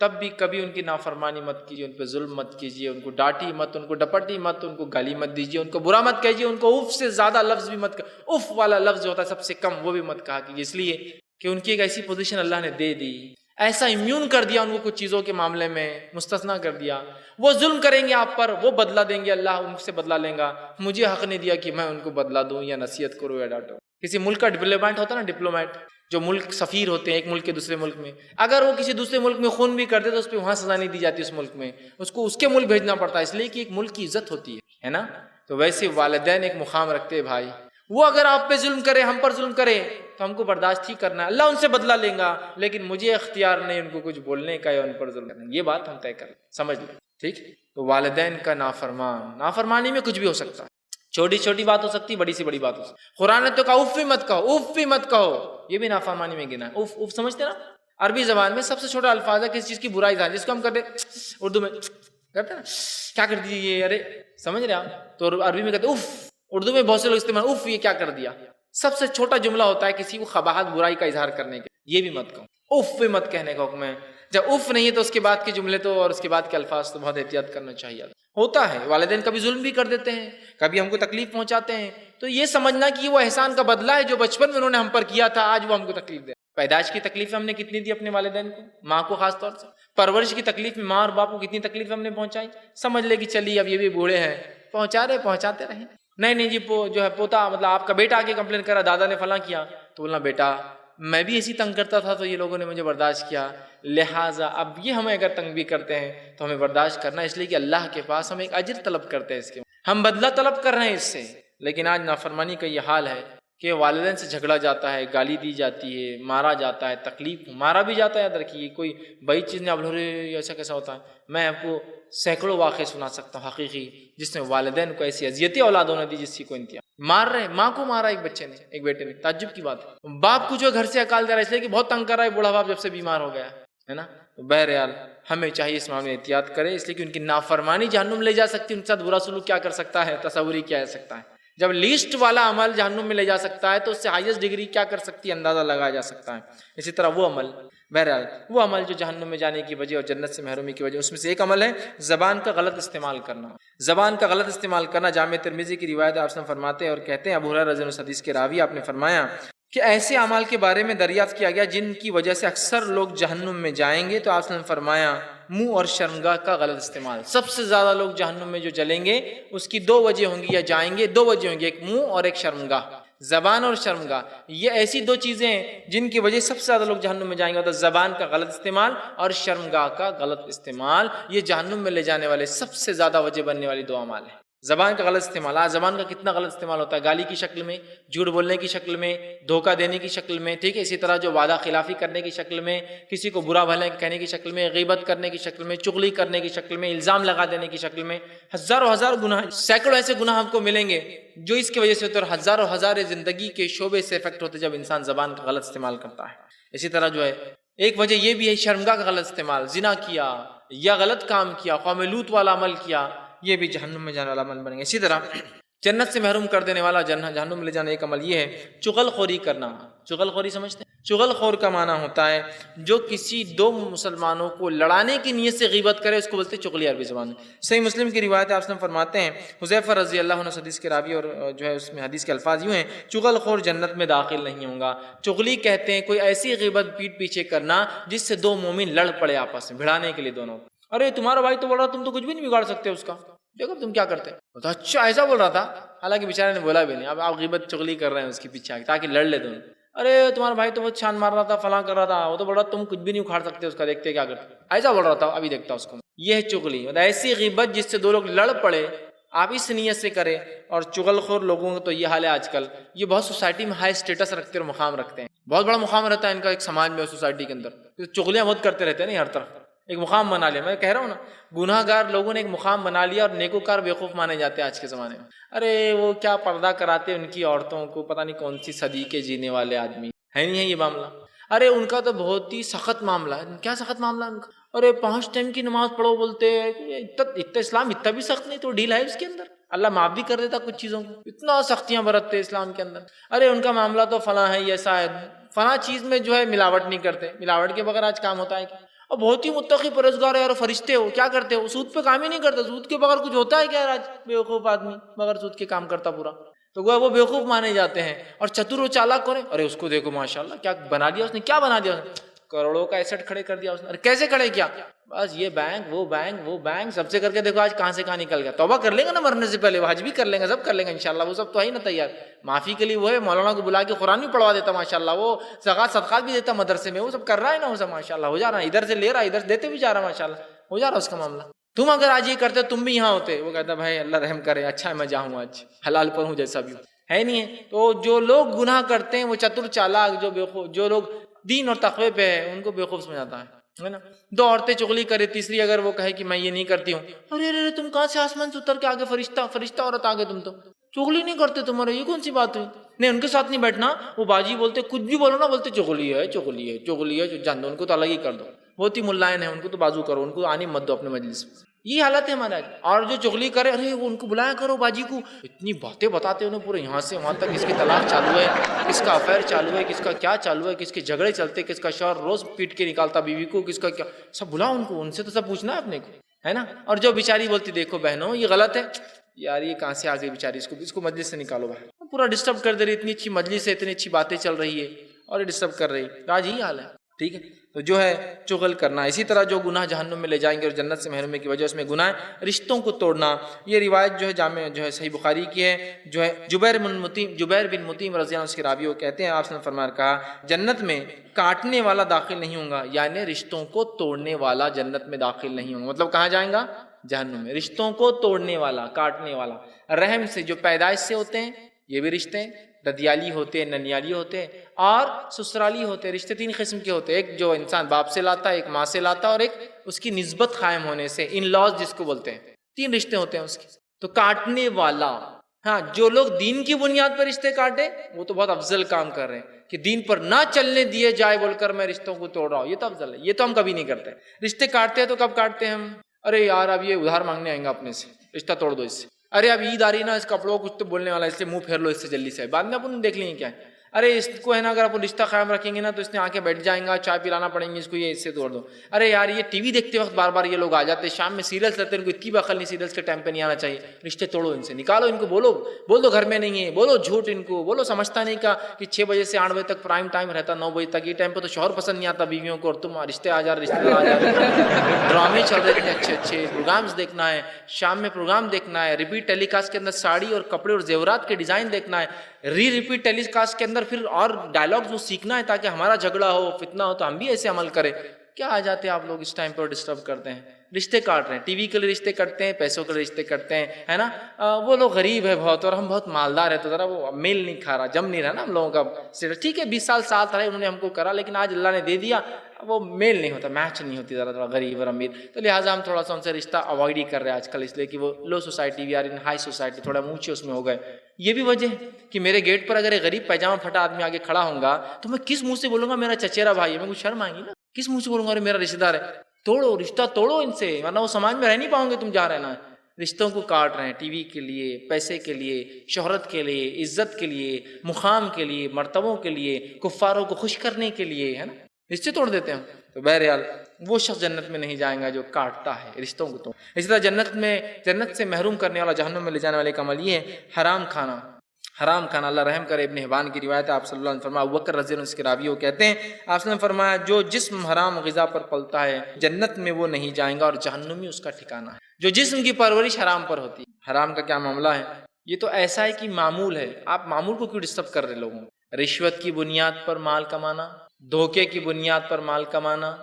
تب بھی کبھی ان کی نافرمانی مت کیجیے، ان پہ ظلم مت کیجیے، ان کو ڈانٹی مت، ان کو ڈپٹی مت، ان کو گالی مت دیجیے، ان کو برا مت کہیے، ان کو اف سے زیادہ لفظ بھی مت اف والا لفظ جو ہوتا ہے سب سے کم وہ بھی مت کہا کیجیے، اس لیے کہ ان کی ایک ایسی پوزیشن اللہ نے دے دی، ایسا امیون کر دیا ان کو کچھ چیزوں کے معاملے میں، مستثنا کر دیا۔ وہ ظلم کریں گے آپ پر، وہ بدلہ دیں گے، اللہ ان سے بدلہ لیں گا۔ مجھے حق نہیں دیا کہ میں ان کو بدلہ دوں یا نصیحت کروں یا ڈانٹوں۔ کسی ملک کا ڈپلومیٹ ہوتا ہے نا، ڈپلومیٹ جو ملک سفیر ہوتے ہیں ایک ملک کے دوسرے ملک میں، اگر وہ کسی دوسرے ملک میں خون بھی کرتے تو اس پہ وہاں سزا نہیں دی جاتی، اس ملک میں اس کو اس کے ملک بھیجنا پڑتا ہے، اس لیے کہ ایک ملک کی عزت ہوتی ہے نا۔ تو ویسے والدین ایک مقام رکھتے ہیں بھائی، وہ اگر آپ پہ ظلم کرے، ہم پر ظلم کرے تو ہم کو برداشت ہی کرنا ہے، اللہ ان سے بدلہ لیں گا، لیکن مجھے اختیار نہیں ان کو کچھ بولنے کا یا ان پر ظلم کرنے، یہ بات ہم طے کریں، سمجھ لیں، ٹھیک؟ تو والدین کا نافرمانی میں کچھ بھی ہو سکتا ہے، چھوٹی چھوٹی بات ہو سکتی، بڑی سی بڑی بات ہو سکتی۔ قرآن نے تو کہا اف بھی مت کہو، اف بھی مت کہو، یہ بھی نافرمانی میں گنا ہے۔ اف اف سمجھتے نا، عربی زبان میں سب سے چھوٹا الفاظ ہے کسی چیز کی برائی ظاہر، جس کو ہم کرتے اردو میں کرتے نا، کیا کر دی یہ، ارے سمجھ رہے آپ، تو عربی میں کہتے اف، اردو میں بہت سے لوگ استعمال اف یہ کیا کر دیا، سب سے چھوٹا جملہ ہوتا ہے کسی کو قباحت برائی کا اظہار کرنے کے، یہ بھی مت کہو، اف بھی مت کہنے کا حکم ہے۔ جب اف نہیں ہے تو اس کے بعد کے جملے تو اور اس کے بعد کے الفاظ تو بہت احتیاط کرنا چاہیے۔ ہوتا ہے والدین کبھی ظلم بھی کر دیتے ہیں، کبھی ہم کو تکلیف پہنچاتے ہیں، تو یہ سمجھنا کہ وہ احسان کا بدلہ ہے جو بچپن میں انہوں نے ہم پر کیا تھا، آج وہ ہم کو تکلیف دے۔ پیدائش کی تکلیف ہم نے کتنی دی اپنے والدین کو، ماں کو خاص طور سے، پرورش کی تکلیف میں ماں اور باپ کو کتنی تکلیف ہم نے پہنچائی، سمجھ لے کہ چلیے اب یہ بھی بوڑھے ہیں، پہنچاتے رہیں۔ نہیں جی جو ہے پوتا مطلب آپ کا بیٹا آ کے کمپلین کرا دادا نے فلاں کیا، تو بولنا بیٹا میں بھی ایسی تنگ کرتا تھا تو یہ لوگوں نے مجھے برداشت کیا، لہٰذا اب یہ ہمیں اگر تنگ بھی کرتے ہیں تو ہمیں برداشت کرنا ہے، اس لیے کہ اللہ کے پاس ہم ایک اجر طلب کرتے ہیں، اس کے ہم بدلہ طلب کر رہے ہیں اس سے۔ لیکن آج نافرمانی کا یہ حال ہے کہ والدین سے جھگڑا جاتا ہے، گالی دی جاتی ہے، مارا جاتا ہے، تکلیف مارا بھی جاتا ہے، یاد رکھیے کوئی بڑی چیز نہیں، آپ لوگ ایسا کیسا ہوتا ہے، میں آپ کو سینکڑوں واقعے سنا سکتا ہوں حقیقی، جس میں والدین کو ایسی اذیتیں اولادوں نے دی جس کی کوئی انتہا۔ مار رہے، ماں کو مارا ایک بچے نے، ایک بیٹے نے، تعجب کی بات ہے۔ باپ کو جو گھر سے اکال دے رہا ہے اس لیے کہ بہت تنگ کر رہا ہے، بوڑھا باپ جب سے بیمار ہو گیا ہے نا۔ تو بہرحال ہمیں چاہیے اس معاملے میں احتیاط کرے، اس لیے کہ ان کی نافرمانی جہنم لے جا سکتی ہے، ان کے ساتھ برا سلوک کیا کر سکتا ہے، تصور ہی کیا ہو سکتا ہے۔ جب لیسٹ والا عمل جہنم میں لے جا سکتا ہے تو اس سے ہائیسٹ ڈگری کیا کر سکتی ہے اندازہ لگایا جا سکتا ہے۔ اسی طرح وہ عمل، بہرحال وہ عمل جو جہنم میں جانے کی وجہ اور جنت سے محرومی کی وجہ، اس میں سے ایک عمل ہے زبان کا غلط استعمال کرنا۔ زبان کا غلط استعمال کرنا، جامع ترمذی کی روایت آپ سے فرماتے ہیں اور کہتے ہیں، ابو ہریرہ رضی اللہ عنہ حدیث کے راوی، آپ نے فرمایا کہ ایسے اعمال کے بارے میں دریافت کیا گیا جن کی وجہ سے اکثر لوگ جہنم میں جائیں گے، تو آپ نے فرمایا منہ اور شرمگاہ کا غلط استعمال۔ سب سے زیادہ لوگ جہنم میں جو جلیں گے اس کی 2 وجہ ہوں گی، یا جائیں گے 2 وجہ ہوں گی، ایک منہ اور ایک شرمگاہ۔ زبان اور شرمگاہ یہ ایسی 2 چیزیں ہیں جن کی وجہ سب سے زیادہ لوگ جہنم میں جائیں گے، تو زبان کا غلط استعمال اور شرمگاہ کا غلط استعمال، یہ جہنم میں لے جانے والے سب سے زیادہ وجہ بننے والی 2 اعمال ہیں۔ زبان کا غلط استعمال، آج زبان کا کتنا غلط استعمال ہوتا ہے، گالی کی شکل میں، جھوٹ بولنے کی شکل میں، دھوکہ دینے کی شکل میں، ٹھیک ہے، اسی طرح جو وعدہ خلافی کرنے کی شکل میں، کسی کو برا بھلا کہنے کی شکل میں، غیبت کرنے کی شکل میں، چغلی کرنے کی شکل میں، الزام لگا دینے کی شکل میں، ہزاروں ہزار گناہ، سینکڑوں ایسے گناہ ہم کو ملیں گے جو اس کی وجہ سے ہوتے ہیں، اور ہزاروں ہزار زندگی کے شعبے سے افیکٹ ہوتے جب انسان زبان کا غلط استعمال کرتا ہے۔ اسی طرح جو ہے ایک وجہ یہ بھی ہے شرمگاہ کا غلط استعمال، زنا کیا یا غلط کام کیا، قوم لوط والا عمل کیا، یہ بھی جہنم میں جانے والا عمل بنے گا۔ اسی طرح جنت سے محروم کر دینے والا جہنم میں لے جانے ایک عمل یہ ہے چغل خوری کرنا۔ چغل خوری سمجھتے ہیں؟ چغل خور کا معنی ہوتا ہے جو کسی دو مسلمانوں کو لڑانے کی نیت سے غیبت کرے، اس کو بولتے ہیں چغلی عربی زبان میں۔ صحیح مسلم کی روایت ہے، آپ سے فرماتے ہیں حذیفہ رضی اللہ عنہ حدیث کے راوی، اور جو ہے اس میں حدیث کے الفاظ یوں ہیں چغل خور جنت میں داخل نہیں ہوں گا۔ چغلی کہتے ہیں کوئی ایسی غیبت پیٹ پیچھے کرنا جس سے دو مومن لڑ پڑے آپس میں، بھڑانے کے لیے دونوں، ارے تمہارا بھائی تو بول رہا تم تو کچھ بھی نہیں بگاڑ سکتے اس کا، دیکھو تم کیا کرتے، تو اچھا ایسا بول رہا تھا، حالانکہ بیچارے نے بولا بھی نہیں، اب آپ غیبت چغلی کر رہے ہیں اس کے پیچھے تاکہ لڑ لے دونوں، ارے تمہارا بھائی تو بہت چھان مار رہا تھا، فلاں کر رہا تھا، وہ تو بول رہا تم کچھ بھی نہیں اکھاڑ سکتے اس کا، دیکھتے کیا کرتے، ایسا بول رہا تھا ابھی دیکھتا اس کو۔ یہ ہے چغلی، ایسی غیبت جس سے دو لوگ لڑ پڑے، آپ اس نیت سے کریں۔ اور چغل خور لوگوں کا تو یہ حال ہے آج کل، یہ بہت سوسائٹی میں ہائی اسٹیٹس رکھتے اور مقام رکھتے ہیں، بہت بڑا مقام رہتا ہے ان کا ایک سماج میں اور سوسائٹی کے اندر، چغلیاں بہت کرتے رہتے ہیں نا ہر طرف، ایک مقام بنا لیا۔ میں کہہ رہا ہوں نا، گناہ گار لوگوں نے ایک مقام بنا لیا اور نیکوکار بیوقوف مانے جاتے ہیں آج کے زمانے میں۔ ارے وہ کیا پردہ کراتے ان کی عورتوں کو، پتہ نہیں کون سی صدی کے جینے والے آدمی ہے، نہیں ہے یہ معاملہ؟ ارے ان کا تو بہت ہی سخت معاملہ ہے۔ کیا سخت معاملہ ان کا؟ ارے 5 ٹائم کی نماز پڑھو بولتے ہیں، اتنا اسلام اتنا بھی سخت نہیں، تو ڈھیل ہے اس کے اندر، اللہ معاف بھی کر دیتا کچھ چیزوں کو، اتنا سختیاں برتتے اسلام کے اندر۔ ارے ان کا معاملہ تو فلاں ہے، یہ ایسا ہے، فلاں چیز میں جو ہے ملاوٹ نہیں کرتے، ملاوٹ کے بغیر آج کام ہوتا ہے کیا؟ اور بہت ہی متقی پرہیزگار ہے یار، فرشتے ہو، کیا کرتے ہو؟ سود پہ کام ہی نہیں کرتے، سود کے بغیر کچھ ہوتا ہے کیا آج؟ بیوقوف آدمی بغیر سود کے کام کرتا پورا، تو وہ بیوقوف مانے جاتے ہیں۔ اور چتر و چالاک کرے، ارے اس کو دیکھو ماشاءاللہ کیا بنا دیا اس نے، کیا بنا دیا اس نے، کروڑوں کا ایسٹ کھڑے کر دیا اس نے۔ ارے کیسے کھڑے کیا؟ بس یہ بینک وہ بینک وہ بینک سب سے کر کے دیکھو آج کہاں سے کہاں نکل گیا۔ توبہ کر لیں گے نا مرنے سے پہلے، وہ حج بھی کر لیں گے، سب کر لیں گے انشاءاللہ، وہ سب تو ہے ہی نا تیار۔ معافی کے لیے وہ ہے، مولانا کو بلا کے قرآن بھی پڑھوا دیتا ماشاءاللہ، وہ زکات صدقات بھی دیتا مدرسے میں، وہ سب کر رہا ہے نا، وہ سب ماشاءاللہ ہو جا رہا ہے، ادھر سے لے رہا ہے ادھر سے دیتے بھی جا رہا ہے، ماشاءاللہ ہو جا رہا ہے اس کا معاملہ۔ تم اگر آج یہ کرتے تم بھی یہاں ہوتے، وہ کہتا بھائی اللہ رحم کرے، اچھا ہے میں جاؤں آج، حلال پر ہوں جیسا بھی ہے نہیں ہے۔ تو جو لوگ گناہ کرتے ہیں وہ چتر چالاک، جو بیوقوف، جو لوگ دین اور تقوی پہ ہے ان کو بیوقوف سمجھاتا ہے نا۔ 2 عورتیں چغلی کرے، تیسری اگر وہ کہے کہ میں یہ نہیں کرتی ہوں، ارے ارے تم کہاں سے آسمان سے اتر کے آگے فرشتہ عورت آگے، تم تو چغلی نہیں کرتے تمہارے، یہ کون سی بات ہوئی؟ نہیں ان کے ساتھ نہیں بیٹھنا، وہ باجی بولتے کچھ بھی بولو نا، بولتے چغلی ہے چغلی ہے چغلی ہے، جان دو ان کو تو الگ ہی کر دو، بہت ہی ملائن ہے، ان کو تو بازو کرو، ان کو آنے مت دو اپنے مجلس میں۔ یہ حالت ہے ہمارا۔ اور جو چغلی کرے، ارے وہ ان کو بلایا کرو باجی کو، اتنی باتیں بتاتے انہیں پورے یہاں سے وہاں تک، کس کی طلاق چالو ہے، کس کا افیئر چالو ہے، کس کا کیا چالو ہے، کس کے جھگڑے چلتے، کس کا شوہر روز پیٹ کے نکالتا بیوی کو، کس کا کیا، سب بلاؤ ان کو، ان سے تو سب پوچھنا ہے اپنے کو، ہے نا۔ اور جو بیچاری بولتی دیکھو بہنوں یہ غلط ہے، یار یہ کہاں سے آ گئی بیچاری، اس کو مجلس سے نکالو باہر، پورا ڈسٹرب کر دے رہی، اتنی اچھی مجلس ہے، اتنی اچھی باتیں چل رہی ہے اور یہ ڈسٹرب کر رہی ہے، آج یہی حال ہے، ٹھیک ہے۔ تو جو ہے چغل کرنا، اسی طرح جو گناہ جہنم میں لے جائیں گے اور جنت سے محرومی کی وجہ اس میں گناہ ہے رشتوں کو توڑنا۔ یہ روایت جو ہے جامع جو ہے صحیح بخاری کی ہے، جو ہے جبیر بن مطیم رضی اللہ عنہ کے راوی وہ کہتے ہیں آپ نے فرمایا کہا جنت میں کاٹنے والا داخل نہیں ہوں گا، یعنی رشتوں کو توڑنے والا جنت میں داخل نہیں ہوں گا، مطلب کہاں جائیں گا؟ جہنم میں۔ رشتوں کو توڑنے والا، کاٹنے والا، رحم سے جو پیدائش سے ہوتے ہیں یہ بھی رشتے، ددیالی ہوتے ہیں، ننیالی ہوتے ہیں اور سسرالی ہوتے ہیں۔ رشتے 3 قسم کے ہوتے ہیں، ایک جو انسان باپ سے لاتا ہے، ایک ماں سے لاتا ہے، اور ایک اس کی نسبت قائم ہونے سے، ان لاز جس کو بولتے ہیں، 3 رشتے ہوتے ہیں اس کے۔ تو کاٹنے والا، ہاں جو لوگ دین کی بنیاد پر رشتے کاٹے وہ تو بہت افضل کام کر رہے ہیں کہ دین پر نہ چلنے دیے جائے بول کر میں رشتوں کو توڑ رہا ہوں، یہ تو افضل ہے، یہ تو ہم کبھی نہیں کرتے۔ رشتے کاٹتے ہیں تو کب کاٹتے ہیں ہم؟ ارے یار اب یہ ادھار مانگنے آئیں گا اپنے سے، رشتہ توڑ دو اس سے، ارے اب عید آ رہی نا، اس کپڑوں کو کچھ تو بولنے والا ہے، اس سے منہ پھیر لو اس سے جلدی سے، بعد میں اپن دیکھ لیں گے کیا ہے۔ ارے اس کو ہے نا اگر اپن رشتہ قائم رکھیں گے نا تو اس نے آ کے بیٹھ جائیں گا، چائے پلانا پڑیں گے اس کو، یہ اس سے توڑ دو۔ ارے یار یہ ٹی وی دیکھتے وقت بار بار یہ لوگ آ جاتے ہیں، شام میں سیریلس رہتے ہیں، ان کو اتنی عقل نہیں، سیریلس کے ٹائم پہ نہیں آنا چاہیے، رشتے توڑو ان سے، نکالو ان کو، بول دو گھر میں نہیں ہے، بولو جھوٹ ان کو، بولو سمجھتا نہیں کا کہ 6 بجے سے 8 بجے تک پرائم ٹائم رہتا، 9 بجے تک، یہ ٹائم پہ تو شوہر پسند نہیں آتا بیویوں کو، اور تم رشتے آ جا رہے، رشتے دار آ جا رہے، ڈرامے چل رہے اتنے اچھے پروگرامز دیکھنا ہے، شام میں پروگرام دیکھنا ہے، ریپیٹ ٹیلی کاسٹ کے اندر ساڑی اور کپڑے اور زیورات کے ڈیزائن دیکھنا ہے، ریپیٹ ٹیلی کاسٹ کے اندر پھر اور ڈائلاگز وہ سیکھنا ہے تاکہ ہمارا جھگڑا ہو، فتنہ ہو تو ہم بھی ایسے عمل کریں۔ کیا آ جاتے ہیں آپ لوگ اس ٹائم پر ڈسٹرب کرتے ہیں، رشتے کاٹ رہے ہیں، ٹی وی کے لیے رشتے کرتے ہیں، پیسوں کے لیے رشتے کرتے ہیں، ہے نا. وہ لوگ غریب ہے بہت اور ہم بہت مالدار ہے، تو ذرا وہ میل نہیں کھا رہا، جم نہیں رہا نا ہم لوگوں کا. ٹھیک ہے 20 سال ساتھ رہے، انہوں نے ہم کو کرا، لیکن آج اللہ نے دے دیا، وہ میل نہیں ہوتا، میچ نہیں ہوتی ذرا تھوڑا غریب اور امیر. تو لہٰذا ہم تھوڑا سا ان سے رشتہ اوائڈ ہی کر رہے ہیں آج کل، اس لیے کہ وہ low society, we are in high society, تھوڑا اونچے اس میں ہو گئے. یہ بھی وجہ ہے کہ میرے گیٹ پر اگر ایک غریب پیجامہ پھٹا آدمی آگے کھڑا ہوں گا تو میں کس منہ سے بولوں گا میرا چچیرا بھائی ہے، میں کچھ شرم آئیں گی نا. کس منہ سے بولوں گا ارے میرا رشتہ دار ہے. توڑو رشتہ، توڑو ان سے، ورنہ وہ سماج میں رہ نہیں پاؤں گے تم جہاں رہنا ہے. رشتوں کو کاٹ رہے ہیں ٹی وی کے لیے، پیسے کے لیے، شہرت کے لیے، عزت کے لیے، مقام کے لیے، مرتبوں کے لیے، کفاروں کو خوش کرنے کے لیے، ہے نا، رشتے توڑ دیتے ہیں. تو بہرحال وہ شخص جنت میں نہیں جائیں گا جو کاٹتا ہے رشتوں کو. تو اسی طرح جنت سے محروم کرنے والا، جہنم میں لے جانے والے کا عمل یہ ہے حرام کھانا. حرام کھانا، اللہ رحم کرے، ابن حبان کی روایت ہے، آپ صلی اللہ علیہ وسلم فرمایا، ابوبکر رضی اللہ عنہ اس کے راوی وہ کہتے ہیں آپ صلی اللہ علیہ وسلم فرمایا جو جسم حرام غذا پر پلتا ہے جنت میں وہ نہیں جائیں گا اور جہنم میں اس کا ٹھکانہ ہے. جو جسم کی پرورش حرام پر ہوتی ہے. حرام کا کیا معاملہ ہے؟ یہ تو ایسا ہے کہ معمول ہے، آپ معمول کو کیوں ڈسٹرب کر رہے لوگوں؟ رشوت کی بنیاد پر مال کمانا، دھوکے کی بنیاد پر مال کمانا،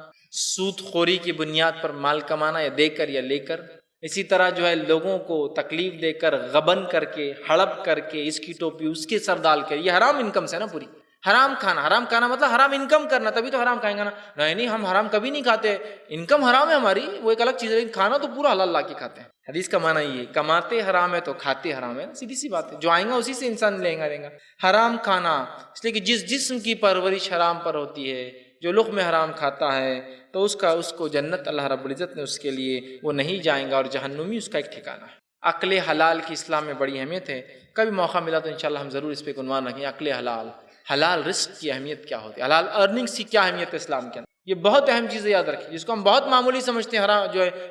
سود خوری کی بنیاد پر مال کمانا، یا دے کر یا لے کر. اسی طرح جو ہے لوگوں کو تکلیف دے کر، غبن کر کے، ہڑپ کر کے، اس کی ٹوپی اس کے سر ڈال کے، یہ حرام انکم سے نا پوری. حرام کھانا مطلب حرام انکم کرنا، تبھی تو حرام کھائیں گا نا. نہیں ہم حرام کبھی نہیں کھاتے، انکم حرام ہے ہماری، وہ ایک الگ چیز ہے، لیکن کھانا تو پورا حلال لا کے کھاتے ہیں. حدیث کا معنی یہ، کماتے حرام ہے تو کھاتے حرام ہے، سیدھی سی بات ہے. جو آئیں گا اسی سے انسان لیں گا. حرام کھانا اس لیے کہ جس جسم کی پرورش حرام پر ہوتی ہے، جو لقمہ حرام کھاتا ہے تو اس کو جنت اللہ رب العزت نے اس کے لیے وہ نہیں جائیں گا اور جہنمی اس کا ایک ٹھکانہ ہے. عقل حلال کی اسلام میں بڑی اہمیت ہے. کبھی موقع ملا تو انشاءاللہ ہم ضرور اس پہ عنوان رکھیں. عقل حلال رزق کی اہمیت کیا ہوتی ہے، حلال ارننگس کی کیا اہمیت ہے اسلام کے اندر. یہ بہت اہم چیز یاد رکھیں، جس کو ہم بہت معمولی سمجھتے ہیں.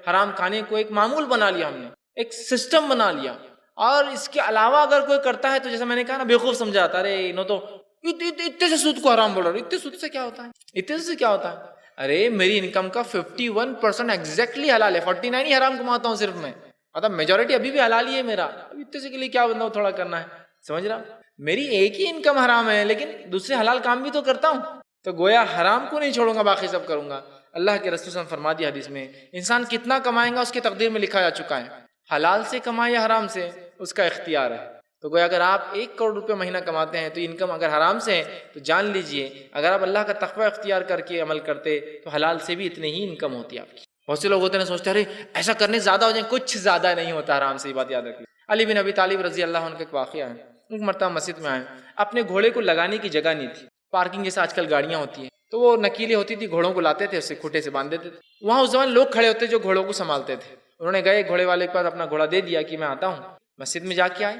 حرام کھانے کو ایک معمول بنا لیا ہم نے، ایک سسٹم بنا لیا، اور اس کے علاوہ اگر کوئی کرتا ہے تو جیسا میں نے کہا نا بیوقوف سمجھا جاتا ہے. ارے تو اتنے سے سود کو حرام بول رہا ہے، اتنے سود سے کیا ہوتا ہے، اتنے سے کیا ہوتا ہے. ارے میری انکم کا 51% ایگزیکٹلی حلال ہے، 49 ہی حرام کماتا ہوں صرف میں، مطلب میجورٹی ابھی بھی حلال ہی ہے میرا. اب اتنے سے کے لیے کیا بندہ تھوڑا کرنا ہے، سمجھ رہا. میری ایک ہی انکم حرام ہے لیکن دوسرے حلال کام بھی تو کرتا ہوں، تو گویا حرام کو نہیں چھوڑوں گا، باقی سب کروں گا. اللہ کے رسول صلی اللہ علیہ وسلم فرما دیا حدیث میں، انسان کتنا کمائے گا اس کی تقدیر میں لکھا جا چکا ہے. حلال سے کمائے یا حرام سے اس کا اختیار ہے. تو گویا اگر آپ 1 کروڑ روپے مہینہ کماتے ہیں تو انکم اگر حرام سے ہے تو جان لیجئے اگر آپ اللہ کا تقوی اختیار کر کے عمل کرتے تو حلال سے بھی اتنی ہی انکم ہوتی ہے آپ کی. بہت سے لوگ ہوتے ہیں سوچتے ہیں ارے ایسا کرنے زیادہ ہو جائیں، کچھ زیادہ نہیں ہوتا حرام سے، یہ بات یاد رکھیے. علی بن ابی طالب رضی اللہ عنہ کا ایک واقعہ ہے. ایک مرتبہ مسجد میں آئے، اپنے گھوڑے کو لگانے کی جگہ نہیں تھی. پارکنگ جیسے آج کل گاڑیاں ہوتی ہیں تو وہ نکیلی ہوتی تھی، گھوڑوں کو لاتے تھے، اسے کھوٹے سے باندھ دیتے تھے. وہاں اس زمان لوگ کھڑے ہوتے جو گھوڑوں کو سنبھالتے تھے. انہوں نے گئے گھوڑے والے کے پاس اپنا گھوڑا دے دیا کہ میں آتا ہوں. مسجد میں جا کے آئے،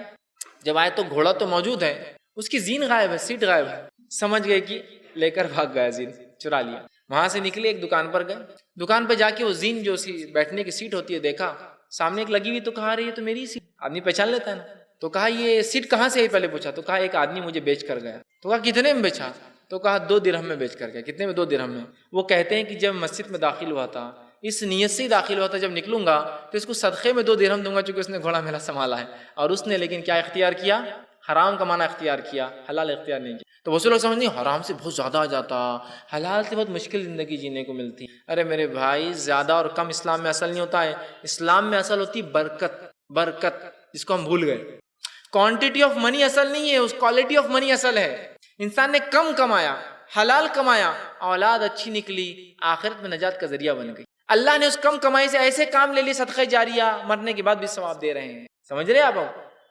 جب آئے تو گھوڑا تو موجود ہے، اس کی زین غائب ہے، سیٹ غائب ہے. سمجھ گئے کہ لے کر بھاگ گیا، زین چرا لیا. وہاں سے نکلے ایک دکان پر گئے، دکان پہ جا کے وہ زین جو بیٹھنے کی سیٹ ہوتی ہے دیکھا، سامنے ایک لگی ہوئی، تو کہا یہ تو میری سیٹ. آدمی پہچان لیتا ہے نا. تو کہا یہ سیٹ کہاں سے ہے، پہلے پوچھا. تو کہا ایک آدمی مجھے بیچ کر گیا. تو کہا کتنے میں بیچا؟ تو کہا 2 درہم میں بیچ کر گیا. کتنے میں؟ 2 درہم میں. وہ کہتے ہیں کہ جب مسجد میں داخل ہوا تھا اس نیت سے ہی داخل ہوا تھا جب نکلوں گا تو اس کو صدقے میں 2 درہم دوں گا، چونکہ اس نے گھوڑا میرا سنبھالا ہے. اور اس نے لیکن کیا اختیار کیا؟ حرام کمانا اختیار کیا، حلال اختیار نہیں کیا. تو بہت سے لوگ سمجھتے ہیں حرام سے بہت زیادہ آ جاتا، حلال سے بہت مشکل زندگی جینے کو ملتی. ارے میرے بھائی، زیادہ اور کم اسلام میں اصل نہیں ہوتا ہے. اسلام میں اصل ہوتی برکت، جس کو ہم بھول گئے. کوانٹٹی آف منی اصل نہیں ہے، اس کوالٹی آف منی اصل ہے. انسان نے کم کمایا، حلال کمایا، اولاد اچھی نکلی، آخرت میں نجات کا ذریعہ بن گئی. اللہ نے اس کم کمائی سے ایسے کام لے لیے صدقہ جاریہ، مرنے کے بعد بھی ثواب دے رہے ہیں. سمجھ رہے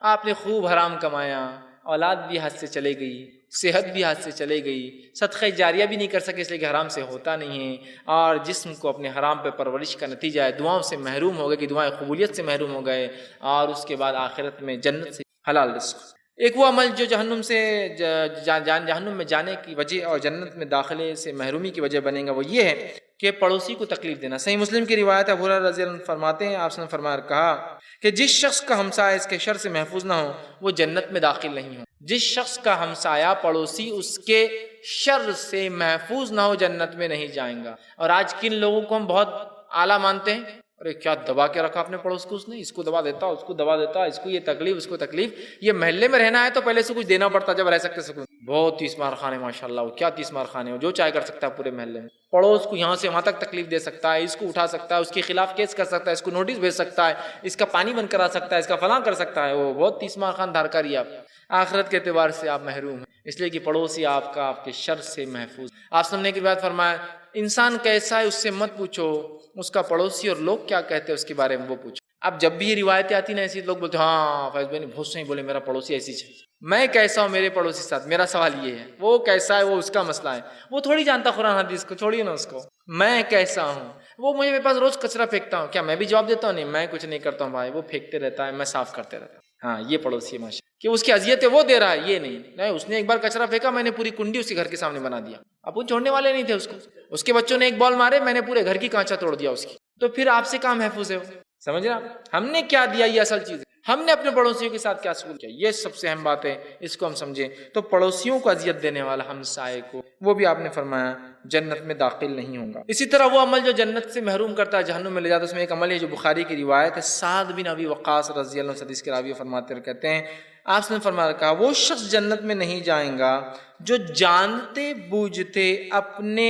آپ نے خوب حرام کمایا، اولاد بھی ہاتھ سے چلے گئی، صحت بھی ہاتھ سے چلے گئی، صدقہ جاریہ بھی نہیں کر سکے اس لیے کہ حرام سے ہوتا نہیں ہے، اور جسم کو اپنے حرام پہ پرورش کا نتیجہ ہے دعاؤں سے محروم ہو گئے، کہ دعائیں قبولیت سے محروم ہو گئے، اور اس کے بعد آخرت میں جنت سے حلال رزق. ایک وہ عمل جو جہنم سے جہنم میں جانے کی وجہ اور جنت میں داخلے سے محرومی کی وجہ بنے گا، وہ یہ ہے کہ پڑوسی کو تکلیف دینا. صحیح مسلم کی روایت ہے، ابو ہریرہ رضی اللہ عنہ فرماتے ہیں آپ نے فرمایا کہا کہ جس شخص کا ہمسایہ اس کے شر سے محفوظ نہ ہو وہ جنت میں داخل نہیں ہو. جس شخص کا ہمسایہ پڑوسی اس کے شر سے محفوظ نہ ہو جنت میں نہیں جائیں گا. اور آج کن لوگوں کو ہم بہت اعلیٰ مانتے ہیں، ارے کیا دبا کے رکھا اپنے پڑوس کو، اس نے اس کو دبا دیتا، اس کو دبا دیتا، اس کو یہ تکلیف، اس کو تکلیف. یہ محلے میں رہنا ہے تو پہلے سے کچھ دینا پڑتا جب رہ سکتے سکون. بہت تیس مار خان ہے ماشاءاللہ، وہ کیا تیس مار خان ہے، وہ جو چاہے کر سکتا ہے پورے محلے میں، پڑوس کو یہاں سے وہاں تک تکلیف دے سکتا ہے، اس کو اٹھا سکتا ہے، اس کے خلاف کیس کر سکتا ہے، اس کو نوٹس بھیج سکتا ہے، اس کا پانی بند کرا سکتا ہے، اس کا فلاں کر سکتا ہے، وہ بہت تیس مار خان دھارکاری آپ، آخرت کے اعتبار سے آپ محروم ہیں، اس لیے کہ پڑوسی آپ کا آپ کے شر سے محفوظ۔ آپ سامنے کی بات فرمایا انسان کیسا ہے اس سے مت پوچھو، اس کا پڑوسی اور لوگ کیا کہتے ہیں اس کے بارے میں وہ پوچھو۔ اب جب بھی یہ روایتیں آتی نا ایسی، لوگ بولتے ہیں ہاں فیض بھائی نے بہت صحیح بولے، میرا پڑوسی ایسی ہے، میں کیسا ہوں میرے پڑوسی ساتھ، میرا سوال یہ ہے، وہ کیسا ہے وہ اس کا مسئلہ ہے، وہ تھوڑی جانتا قرآن حدیث کو، چھوڑیے نا اس کو، میں کیسا ہوں، وہ مجھے میرے پاس روز کچرا پھینکتا ہوں، کیا میں بھی جواب دیتا ہوں؟ نہیں، میں کچھ نہیں کرتا ہوں بھائی، وہ پھینکتے رہتا ہے، میں صاف کرتے رہتا ہوں۔ ہاں یہ پڑوسی ہے ماشاء کہ اس کی اذیت ہے وہ دے رہا ہے، یہ نہیں اس نے ایک بار کچرا پھینکا، میں نے پوری کنڈی اس کے گھر کے سامنے بنا دیا، اب وہ چھوڑنے والے نہیں تھے اس کو، اس کے بچوں نے ایک بال مارے، میں نے پورے گھر کی کانچا توڑ دیا اس کی، تو پھر آپ سے کہاں محفوظ ہے وہ؟ سمجھ رہے آپ، ہم نے کیا دیا، یہ اصل چیز ہے، ہم نے اپنے پڑوسیوں کے ساتھ کیا سلوک کیا، یہ سب سے اہم بات ہے، اس کو ہم سمجھیں۔ تو پڑوسیوں کو اذیت دینے والا ہمسائے کو، وہ بھی آپ نے فرمایا جنت میں داخل نہیں ہوگا۔ اسی طرح وہ عمل جو جنت سے محروم کرتا ہے جہنم میں لے جاتا ہے، اس میں ایک عمل ہے جو بخاری کی روایت ہے، سعد بن ابی وقاص رضی اللہ عنہ حدیث کے راوی فرماتے ہیں، کہتے ہیں آپ نے فرمایا کہا وہ شخص جنت میں نہیں جائیں گا جو جانتے بوجھتے اپنے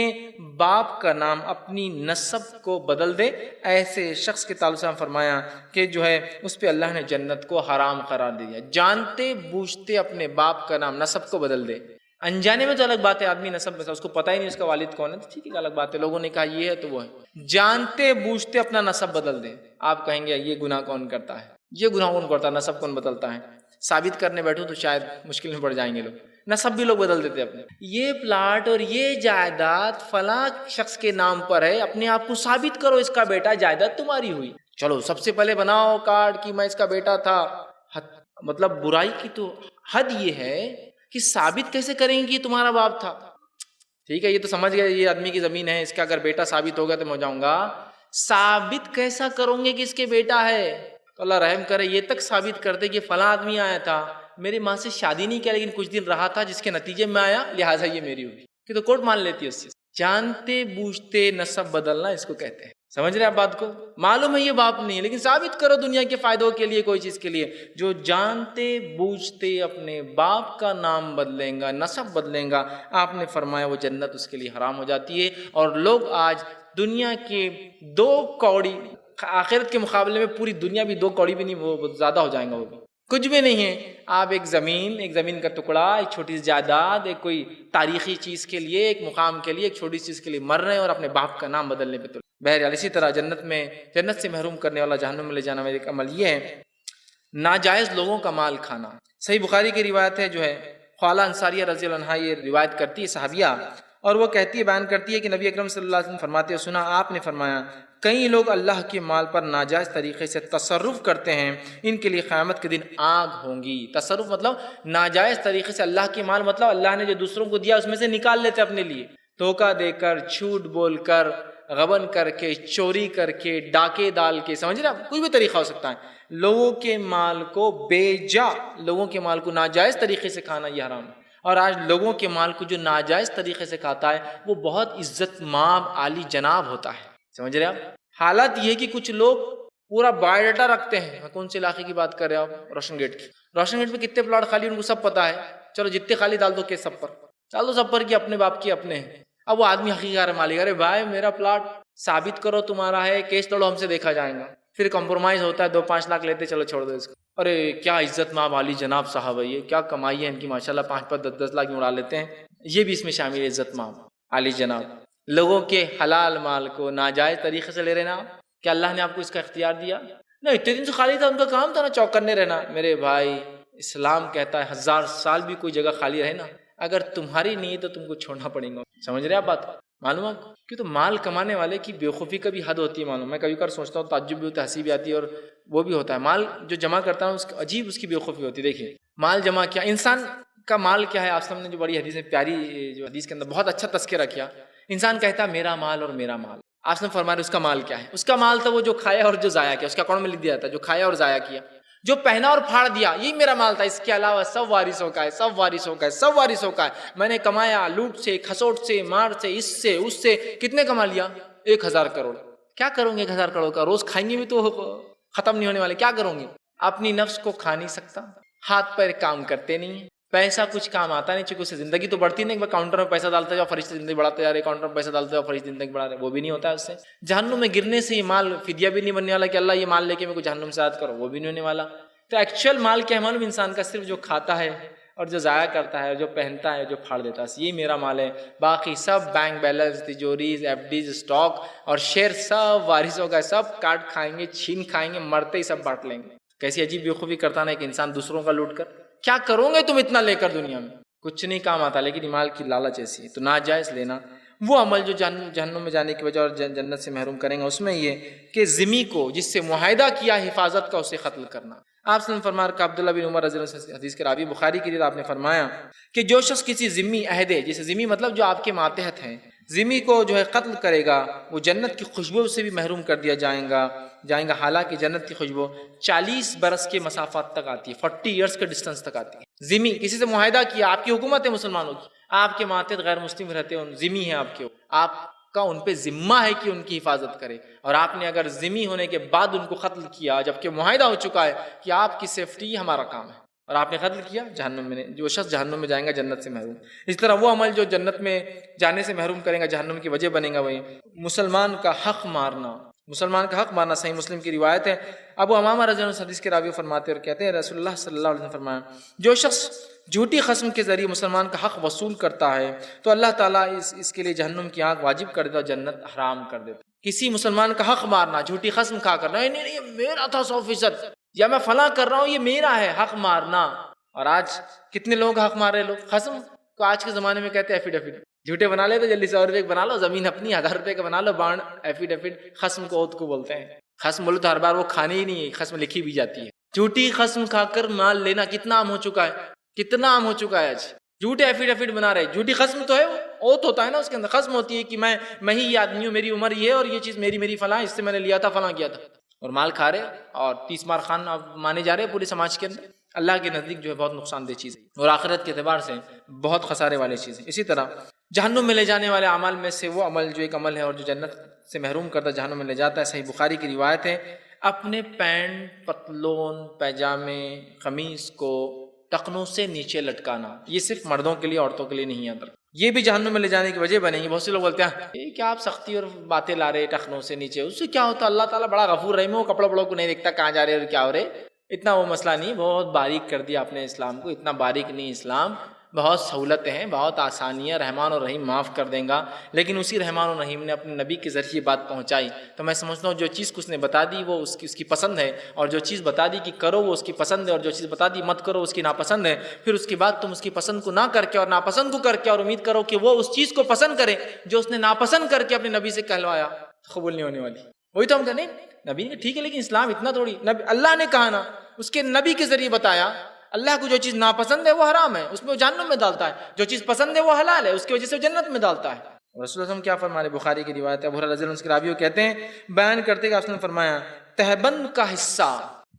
باپ کا نام اپنی نسب کو بدل دے، ایسے شخص کے تعلق سے فرمایا کہ جو ہے اس پہ اللہ نے جنت کو حرام قرار دیا۔ جانتے بوجھتے اپنے باپ کا نام نسب کو بدل دے، انجانے میں تو الگ بات ہے، آدمی نسب میں اس کو پتہ ہی نہیں اس کا والد کون ہے تو ٹھیک ہے الگ بات ہے، لوگوں نے کہا یہ ہے تو وہ ہے، جانتے بوجھتے اپنا نسب بدل دے۔ آپ کہیں گے یہ گناہ کون کرتا ہے، یہ گناہ کون کرتا ہے، نسب کون بدلتا ہے؟ ثابت کرنے بیٹھوں تو شاید مشکل میں پڑ جائیں گے لوگ، نسب بھی لوگ بدل دیتے اپنے، یہ پلاٹ اور یہ جائیداد فلاں شخص کے نام پر ہے، اپنے آپ کو ثابت کرو اس کا بیٹا، جائیداد تمہاری ہوئی، چلو سب سے پہلے بناؤ کارڈ کہ میں اس کا بیٹا تھا۔ مطلب برائی کی تو حد یہ ہے کہ ثابت کیسے کریں گے یہ تمہارا باپ تھا، ٹھیک ہے یہ تو سمجھ گئے یہ آدمی کی زمین ہے، اس کا اگر بیٹا ثابت ہوگا تو میں ہو جاؤں گا، ثابت کیسا کروں گے کہ اس کے بیٹا ہے؟ تو اللہ رحم کرے یہ تک ثابت کرتے کہ فلاں آدمی آیا تھا، میری ماں سے شادی نہیں کیا لیکن کچھ دن رہا تھا جس کے نتیجے میں آیا، لہٰذا یہ میری ہوگی، کہ تو کورٹ مان لیتی ہے اس سے۔ جانتے بوجھتے نسب بدلنا اس کو کہتے ہیں، سمجھ رہے آپ بات کو؟ معلوم ہے یہ باپ نہیں ہے لیکن ثابت کرو دنیا کے فائدوں کے لیے، کوئی چیز کے لیے، جو جانتے بوجھتے اپنے باپ کا نام بدلیں گا، نسب بدلیں گا، آپ نے فرمایا وہ جنت اس کے لیے حرام ہو جاتی ہے۔ اور لوگ آج دنیا کے 2 کوڑی، آخرت کے مقابلے میں پوری دنیا بھی 2 کوڑی بھی نہیں، وہ زیادہ ہو جائیں گا، وہ بھی کچھ بھی نہیں ہے۔ آپ ایک زمین کا ٹکڑا، ایک چھوٹی سی جائیداد، ایک کوئی تاریخی چیز کے لیے، ایک مقام کے لیے، ایک چھوٹی چیز کے لیے مر رہے ہیں اور اپنے باپ کا نام بدلنے پہ۔ بہرحال اسی طرح جنت سے محروم کرنے والا جہنم میں لے جانا والا ایک عمل یہ ہے ناجائز لوگوں کا مال کھانا۔ صحیح بخاری کی روایت ہے جو ہے خولہ انصاریہ رضی اللہ عنہا یہ روایت کرتی ہے صحابیہ، اور وہ کہتی ہے، بیان کرتی ہے کہ نبی اکرم صلی اللہ علیہ وسلم فرماتے ہیں، سنا آپ نے فرمایا کئی لوگ اللہ کے مال پر ناجائز طریقے سے تصرف کرتے ہیں، ان کے لیے قیامت کے دن آگ ہوں گی۔ تصرف مطلب ناجائز طریقے سے اللہ کے مال، مطلب اللہ نے جو دوسروں کو دیا اس میں سے نکال لیتے اپنے لیے، دھوکہ دے کر، جھوٹ بول کر، غبن کر کے، چوری کر کے، ڈاکے ڈال کے، سمجھ رہے آپ، کوئی بھی طریقہ ہو سکتا ہے، لوگوں کے مال کو بیجا، لوگوں کے مال کو ناجائز طریقے سے کھانا یہ حرام ہے۔ اور آج لوگوں کے مال کو جو ناجائز طریقے سے کھاتا ہے وہ بہت عزت مآب عالی جناب ہوتا ہے، سمجھ رہے آپ؟ حالت یہ کہ کچھ لوگ پورا بایو ڈاٹا رکھتے ہیں، کون سے علاقے کی بات کر رہے ہیں آپ؟ روشن گیٹ کی، روشن گیٹ پہ کتنے پلاٹ خالی ان کو سب پتا ہے، چلو جتنے خالی ڈال دو کیس سب پر، ڈال دو سب پر کہ اپنے باپ کی اپنے ہیں۔ اب وہ آدمی حقیقت مالک، ارے بھائی میرا پلاٹ ثابت کرو تمہارا ہے، کیس لڑو ہم سے دیکھا جائے گا، پھر کمپرومائز ہوتا ہے، 2-5 لاکھ لیتے، چلو چھوڑ دو اس کو۔ ارے کیا عزت مآب عالی جناب صاحب ہے، یہ کیا کمائی ہے ان کی ماشاءاللہ، 5-10 لاکھ اڑا لیتے ہیں، یہ بھی اس میں شامل ہے، عزت مآب عالی جناب۔ لوگوں کے حلال مال کو ناجائز طریقے سے لے رہے نا، کیا اللہ نے آپ کو اس کا اختیار دیا؟ نہیں، اتنے دن سے خالی تھا، ان کا کام تھا نا چوکنے رہنا۔ میرے بھائی اسلام کہتا ہے 1000 سال بھی کوئی جگہ خالی رہے نا، اگر تمہاری نہیں ہے تو تم کو چھوڑنا پڑے گا، سمجھ رہے آپ بات؟ معلوم ہے کہ تو مال کمانے والے کی بیوقوفی کا بھی حد ہوتی ہے، معلوم ہے، کبھی کبھار سوچتا ہوں تعجب بھی ہوتا ہے، ہنسی بھی آتی ہے، اور وہ بھی ہوتا ہے، مال جو جمع کرتا ہے اس کا عجیب اس کی بیوقوفی ہوتی ہے۔ دیکھیے مال جمع کیا، انسان کا مال کیا ہے، آپ سب نے جو بڑی حدیث ہے، پیاری جو حدیث کے اندر بہت اچھا تذکرہ کیا، انسان کہتا ہے میرا مال اور میرا مال، آپ نے فرمایا اس کا مال کیا ہے؟ اس کا مال تھا وہ جو کھایا اور جو ضائع کیا، اس کا اکاؤنٹ میں لکھ دیا تھا جو کھایا اور ضائع کیا، جو پہنا اور پھاڑ دیا یہی میرا مال تھا، اس کے علاوہ سب وارثوں کا ہے، سب وارثوں کا ہے، سب وارثوں کا ہے، میں نے کمایا لوٹ سے، کھسوٹ سے، مار سے، اس سے کتنے کما لیا؟ 1000 کروڑ۔ کیا کروں گے 1000 کروڑ کا؟ روز کھائیں گے بھی تو ختم نہیں ہونے والے، کیا کروں گے؟ اپنی نفس کو کھا نہیں سکتا، ہاتھ پیر کام کرتے نہیں ہیں، پیسہ کچھ کام آتا نہیں، چونکہ اس سے زندگی تو بڑھتی نہیں، ایک بار کاؤنٹر میں پیسہ ڈالتے جاؤ فرشتے زندگی بڑھاتے جا رہے، کاؤنٹر میں پیسہ ڈالتے جاؤ فرشتے زندگی بڑھا رہے، وہ بھی نہیں ہوتا ہے اس سے۔ جہنم میں گرنے سے یہ مال فدیہ بھی نہیں بننے والا کہ اللہ یہ مال لے کے میرے کو جہنم سے آزاد کرو، وہ بھی نہیں ہونے والا۔ تو ایکچوئل مال کیا ہے معلوم انسان کا؟ صرف جو کھاتا ہے اور جو ضائع کرتا ہے، جو پہنتا ہے، جو پھاڑ دیتا ہے، یہ میرا مال ہے۔ باقی سب بینک بیلنس، تجوریز، ایف ڈیز، اسٹاک اور شیئر سب وارثوں کا، سب کاٹ کھائیں گے، چھین کھائیں گے، مرتے ہی سب بانٹ لیں گے۔ کیسی عجیب بیوقوفی کرتا نا ایک انسان دوسروں کا لوٹ کر۔ کیا کرو گے تم اتنا لے کر دنیا میں؟ کچھ نہیں کام آتا، لیکن مال کی لالچ ایسی ہے۔ تو ناجائز لینا وہ عمل جو جہنم میں جانے کی وجہ اور جنت سے محروم کریں گا، اس میں یہ کہ ذمہ کو جس سے معاہدہ کیا حفاظت کا، اسے قتل کرنا۔ آپ صلی اللہ علیہ وسلم فرمایا کہ عبداللہ بن عمر رضی اللہ عنہ حدیث کے راوی، بخاری کی روایت، آپ نے فرمایا کہ جو شخص کسی ذمی عہدے، جسے ذمی مطلب جو آپ کے ماتحت ہیں، ذمی کو جو ہے قتل کرے گا، وہ جنت کی خوشبو سے بھی محروم کر دیا جائیں گا۔ حالانکہ جنت کی خوشبو 40 برس کے مسافات تک آتی ہے، 40 ایئرس کے ڈسٹینس تک آتی ہے۔ ذمی کسی سے معاہدہ کیا، آپ کی حکومت ہے مسلمانوں کی، آپ کے ماتحت غیر مسلم رہتے ہیں، ذمی ہیں آپ کے، آپ کا ان پہ ذمہ ہے کہ ان کی حفاظت کرے، اور آپ نے اگر ذمی ہونے کے بعد ان کو قتل کیا جبکہ معاہدہ ہو چکا ہے کہ آپ کی سیفٹی ہمارا کام ہے، اور آپ نے قتل کیا، جہنم میں، جو شخص جہنم میں جائیں گا جنت سے محروم۔ اس طرح وہ عمل جو جنت میں جانے سے محروم کریں گا، جہنم کی وجہ بنے گا، وہی مسلمان کا حق مارنا۔ مسلمان کا حق مارنا صحیح مسلم کی روایت ہے، ابو امامہ رضی اللہ عنہ حدیث کے راوی فرماتے اور کہتے ہیں رسول اللہ صلی اللہ علیہ وسلم فرمایا، جو شخص جھوٹی قسم کے ذریعے مسلمان کا حق وصول کرتا ہے تو اللہ تعالیٰ اس کے لیے جہنم کی آگ واجب کر دیتا اور جنت حرام کر دیتا۔ کسی مسلمان کا حق مارنا، جھوٹی قسم کھا کر، نہیں نہیں یہ میرا تھا 100%، یا میں فلاں کر رہا ہوں یہ میرا ہے، حق مارنا۔ اور آج کتنے لوگ حق مار رہے، لوگ قسم کو آج کے زمانے میں کہتے ہیں ایفیڈیوٹ، جھوٹے بنا لے تو جلدی 100 روپے بنا لو، زمین اپنی 1000 روپے کا بنا لو، بانڈ ایفیڈیوٹ، قسم کو عہد کو بولتے ہیں۔ قسم بولو تو ہر بار وہ کھانی ہی نہیں ہے، قسم لکھی بھی جاتی ہے۔ جھوٹی قسم کھا کر مال لینا کتنا عام ہو چکا ہے، کتنا عام ہو چکا ہے آج۔ جھوٹے ایفیڈیوٹ بنا رہے، جھوٹی قسم تو ہے، وہ اوت ہوتا ہے نا، اس کے اندر قسم ہوتی ہے کہ میں ہی یہ آدمی ہوں، میری عمر یہ اور یہ چیز میری فلاں، اس سے میں نے لیا تھا، فلاں کیا تھا، اور مال کھا رہے اور 30 مار خان مانے جا رہے پورے سماج کے اندر۔ اللہ کے نزدیک جو ہے بہت نقصان دہ چیز ہے، اور آخرت کے اعتبار سے بہت خسارے والی چیز ہے۔ اسی طرح جہنم میں لے جانے والے اعمال میں سے وہ عمل جو ایک عمل ہے اور جو جنت سے محروم کرتا جہنم میں لے جاتا ہے، صحیح بخاری کی روایت ہے، اپنے پینٹ، پتلون، پیجامے، قمیص کو ٹخنوں سے نیچے لٹکانا۔ یہ صرف مردوں کے لیے، عورتوں کے لیے نہیں ہے، یہ بھی جہنم میں لے جانے کی وجہ بنے گی۔ بہت سے لوگ بولتے ہیں یہ کیا آپ سختی اور باتیں لا رہے ٹخنوں سے نیچے، اس سے کیا ہوتا؟ اللہ تعالیٰ بڑا غفور رحیم ہے، وہ کپڑوں بڑوں کو نہیں دیکھتا کہاں جا رہے اور کیا ہو رہے، اتنا وہ مسئلہ نہیں، بہت باریک کر دیا آپ نے اسلام کو، اتنا باریک نہیں اسلام، بہت سہولتیں ہیں، بہت آسانیاں، رحمان اور رحیم معاف کر دیں گا۔ لیکن اسی رحمان اور رحیم نے اپنے نبی کے ذریعے بات پہنچائی، تو میں سمجھتا ہوں جو چیز کو اس نے بتا دی وہ اس کی پسند ہے، اور جو چیز بتا دی کہ کرو وہ اس کی پسند ہے، اور جو چیز بتا دی مت کرو اس کی ناپسند ہے۔ پھر اس کے بعد تم اس کی پسند کو نہ کر کے اور ناپسند کو کر کے اور امید کرو کہ وہ اس چیز کو پسند کرے جو اس نے ناپسند کر کے اپنے نبی سے کہلوایا، قبول نہیں ہونے والی۔ وہی تو ہم کہنے نبی نے ٹھیک ہے، لیکن اسلام اتنا تھوڑی، اللہ نے کہا نا، اس کے نبی کے ذریعے بتایا۔ اللہ کو جو چیز ناپسند ہے وہ حرام ہے، اس میں وہ جہنم میں ڈالتا ہے، جو چیز پسند ہے وہ حلال ہے، اس کی وجہ سے وہ جنت میں ڈالتا ہے۔ رسول اللہ صلی اللہ علیہ وسلم کیا فرمانے، بخاری کی روایت ہے، ابو ہریرہ رضی اللہ عنہ کے راوی کہتے ہیں، بیان کرتے کہ آپ نے فرمایا، تہبند کا حصہ،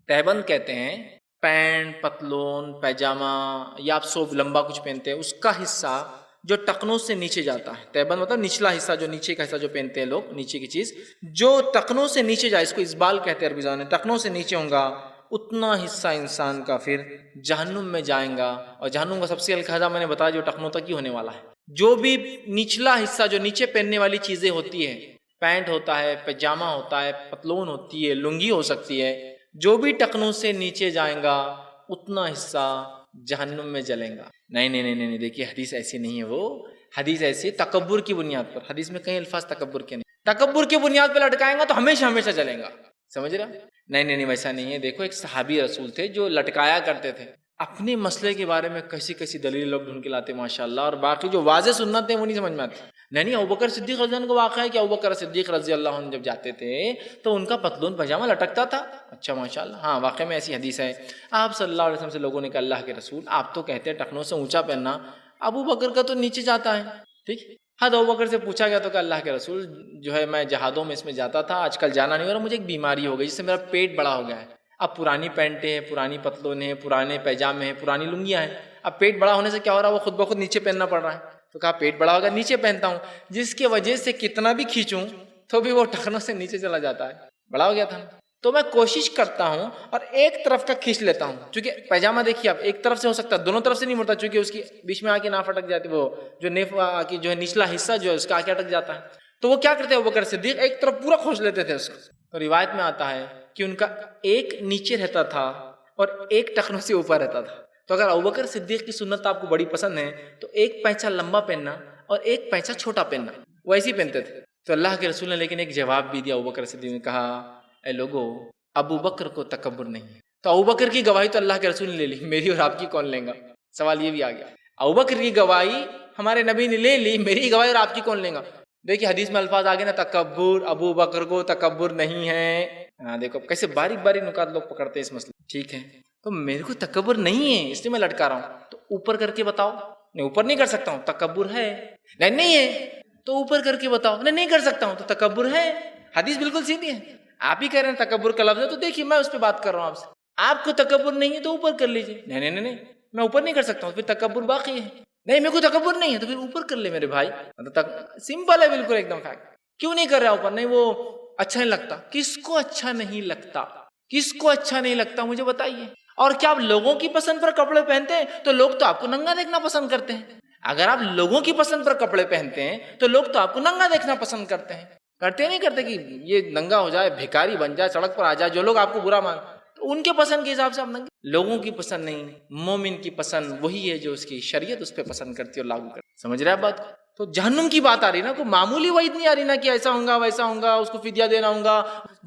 تہبند کہتے ہیں پینٹ، پتلون، پیجامہ، یا آپ سوب لمبا کچھ پہنتے ہیں، اس کا حصہ جو ٹخنوں سے نیچے جاتا ہے، تہبند مطلب نچلا حصہ، جو نیچے کا حصہ جو پہنتے ہیں لوگ، نیچے کی چیز جو ٹخنوں سے نیچے جائے، اس کو اسبال کہتے ہیں عربی زبان میں، ٹخنوں سے نیچے ہوں گا، اتنا حصہ انسان کا پھر جہنم میں جائیں گا۔ اور جہنم کا سب سے ہلکا حصہ میں نے بتایا جو ٹخنوں تک ہی ہونے والا ہے۔ جو بھی نچلا حصہ جو نیچے پہننے والی چیزیں ہوتی ہیں، پینٹ ہوتا ہے، پیجامہ ہوتا ہے، پتلون ہوتی ہے، لنگی ہو سکتی ہے، جو بھی ٹخنوں سے نیچے جائیں گا اتنا حصہ جہنم میں جلیں گا۔ نہیں، دیکھیے حدیث ایسی نہیں ہے، وہ حدیث ایسی تکبر کی بنیاد پر، حدیث میں کئی الفاظ تکبر کے نہیں، تکبر کی بنیاد پر لٹکائیں گا تو ہمیشہ ہمیشہ جلیں گا، سمجھ رہا؟ نہیں ویسا نہیں ہے۔ دیکھو ایک صحابی رسول تھے جو لٹکایا کرتے تھے، اپنے مسئلے کے بارے میں کیسی دلیل لوگ ڈھونڈ کے لاتے ماشاءاللہ، اور باقی جو واضح سنت ہے وہ نہیں سمجھ میں آتی۔ نہیں ابوبکر صدیق رضی اللہ عنہ کو واقعہ ہے کہ ابوبکر صدیق رضی اللہ عنہ جب جاتے تھے تو ان کا پتلون پاجامہ لٹکتا تھا۔ اچھا ماشاءاللہ، ہاں واقعہ میں ایسی حدیث ہے۔ آپ صلی اللہ علیہ وسلم سے لوگوں نے کہا اللہ کے رسول آپ تو کہتے ہیں ٹخنوں سے اونچا پہننا، ابوبکر کا تو نیچے جاتا ہے، ٹھیک۔ حد ابوبکر سے پوچھا گیا تو کہ اللہ کے رسول جو ہے میں جہادوں میں اس میں جاتا تھا، آج کل جانا نہیں ہو رہا، مجھے ایک بیماری ہو گئی جس سے میرا پیٹ بڑا ہو گیا ہے، اب پرانی پینٹیں ہیں، پرانی پتلون ہیں، پرانے پیجامے ہیں، پرانی لنگیاں ہیں، اب پیٹ بڑا ہونے سے کیا ہو رہا ہے، وہ خود بخود نیچے پہننا پڑ رہا ہے۔ تو کہا پیٹ بڑا ہوگا نیچے پہنتا ہوں، جس کی وجہ سے کتنا بھی کھینچوں تو بھی وہ ٹخنوں سے نیچے چلا جاتا ہے، بڑا ہو گیا تھا۔ تو میں کوشش کرتا ہوں اور ایک طرف کا کھینچ لیتا ہوں، چونکہ پیجامہ دیکھیے آپ ایک طرف سے ہو سکتا ہے، دونوں طرف سے نہیں مڑتا، چونکہ اس کی بیچ میں آ کے نہ پھٹک جاتی، وہ جو نیف کی جو ہے نچلا حصہ جو ہے اس کا آ کے اٹک جاتا ہے، تو وہ کیا کرتے ہیں ابوبکر صدیق ایک طرف پورا کھینچ لیتے تھے اس کو۔ تو روایت میں آتا ہے کہ ان کا ایک نیچے رہتا تھا اور ایک ٹخنوں سے اوپر رہتا تھا۔ تو اگر ابوبکر صدیق کی سنت آپ کو بڑی پسند ہے تو ایک پینچہ لمبا پہننا اور ایک پینچہ چھوٹا پہننا، وہ ایسے ہی پہنتے تھے۔ تو اللہ کے رسول نے لیکن ایک جواب بھی دیا ابوبکر صدیق نے، کہا اے لوگو ابو بکر کو تکبر نہیں ہے۔ تو ابو بکر کی گواہی تو اللہ کے رسول نے لے لی، میری اور آپ کی کون لیں گا؟ سوال یہ بھی آ گیا، ابو بکر کی گواہی ہمارے نبی نے لے لی، میری گواہی اور آپ کی کون لیں گا؟ دیکھیے حدیث میں الفاظ آگے نا، تکبر، ابو بکر کو تکبر نہیں ہے۔ دیکھو کیسے باریک باریک نکات لوگ پکڑتے ہیں اس مسئلے، ٹھیک ہے؟ تو میرے کو تکبر نہیں ہے اس لیے میں لٹکا رہا ہوں، تو اوپر کر کے بتاؤ۔ نہیں اوپر نہیں کر سکتا ہوں، تکبر ہے۔ نہیں ہے تو اوپر کر کے بتاؤ۔ نہیں کر سکتا ہوں تو تکبر ہے۔ حدیث بالکل سیدھی ہے، آپ ہی کہہ رہے ہیں تکبر کا لفظ ہے، تو دیکھیے میں اس پہ بات کر رہا ہوں آپ سے، آپ کو تکبر نہیں ہے تو اوپر کر لیجیے۔ نہیں میں اوپر نہیں کر سکتا ہوں، پھر تکبر باقی ہے۔ نہیں میرے کو تکبر نہیں ہے تو پھر اوپر کر لے میرے بھائی، سمپل ہے بالکل ایک دم فیکٹ۔ کیوں نہیں کر رہا اوپر؟ نہیں وہ اچھا نہیں لگتا۔ کس کو اچھا نہیں لگتا؟ کس کو اچھا نہیں لگتا مجھے بتائیے؟ اور کیا آپ لوگوں کی پسند پر کپڑے پہنتے ہیں تو لوگ تو آپ کو ننگا دیکھنا پسند کرتے ہیں۔ اگر آپ لوگوں کی پسند پر کپڑے پہنتے ہیں تو لوگ تو آپ کو ننگا دیکھنا پسند کرتے ہیں۔ کرتے نہیں کرتے کہ یہ ننگا ہو جائے، بھکاری بن جائے، سڑک پر آ جائے، جو لوگ آپ کو برا مان، تو ان کے پسند کے حساب سے آپ ننگے۔ لوگوں کی پسند نہیں، مومن کی پسند وہی ہے جو اس کی شریعت اس پہ پسند کرتی ہے اور لاگو کرتی ہے۔ سمجھ رہے آپ بات؟ تو جہنم کی بات آ رہی نا، کوئی معمولی وعید نہیں آ رہی نا کہ ایسا ہوں گا ویسا ہوں گا، اس کو فدیہ دینا ہوں گا،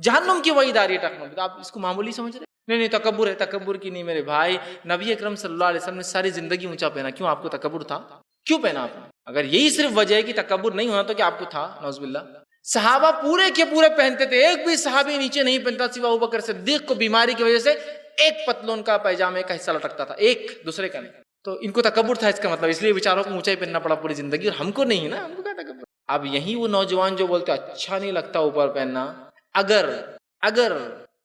جہنم کی وعید آ رہی ہے ٹکنا۔ آپ اس کو معمولی سمجھ رہے؟ نہیں تکبر ہے، تکبر کی نہیں میرے بھائی۔ نبی اکرم صلی اللہ علیہ وسلم نے ساری زندگی اونچا پہنا، کیوں آپ کو تکبر تھا؟ کیوں پہنا آپ نے؟ اگر یہی صرف وجہ ہے کہ تکبر نہیں ہونا تو کیا آپ کو تھا؟ نعوذ باللہ۔ صحابہ پورے کے پورے پہنتے تھے، ایک بھی صحابی نیچے نہیں پہنتا سوا ابوبکر صدیق کو بیماری کی وجہ سے ایک پتلون کا پیجامے کا حصہ لٹکتا تھا، ایک دوسرے کا نہیں۔ تو ان کو تکبر تھا اس کا مطلب، اس لیے بیچاروں کو اونچا ہی پہننا پڑا پوری زندگی، اور ہم کو نہیں نا، ہم کو کیا تکبر۔ اب یہی وہ نوجوان جو بولتے اچھا نہیں لگتا اوپر پہننا، اگر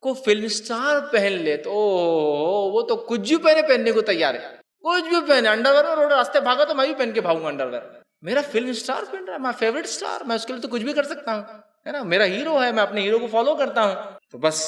کوئی فلم سٹار پہن لے تو وہ تو کچھ بھی پہننے کو تیار ہے، کچھ بھی پہنے، انڈر ویئر اور راستے بھاگا تو میں بھی پہن کے بھاگوں گا انڈر ویئر۔ میرا فلم سٹار پہن رہا ہے، میں فیوریٹ سٹار، میں اس کے لیے تو کچھ بھی کر سکتا ہوں، ہے نا، میرا ہیرو ہے، میں اپنے ہیرو کو فالو کرتا ہوں۔ تو بس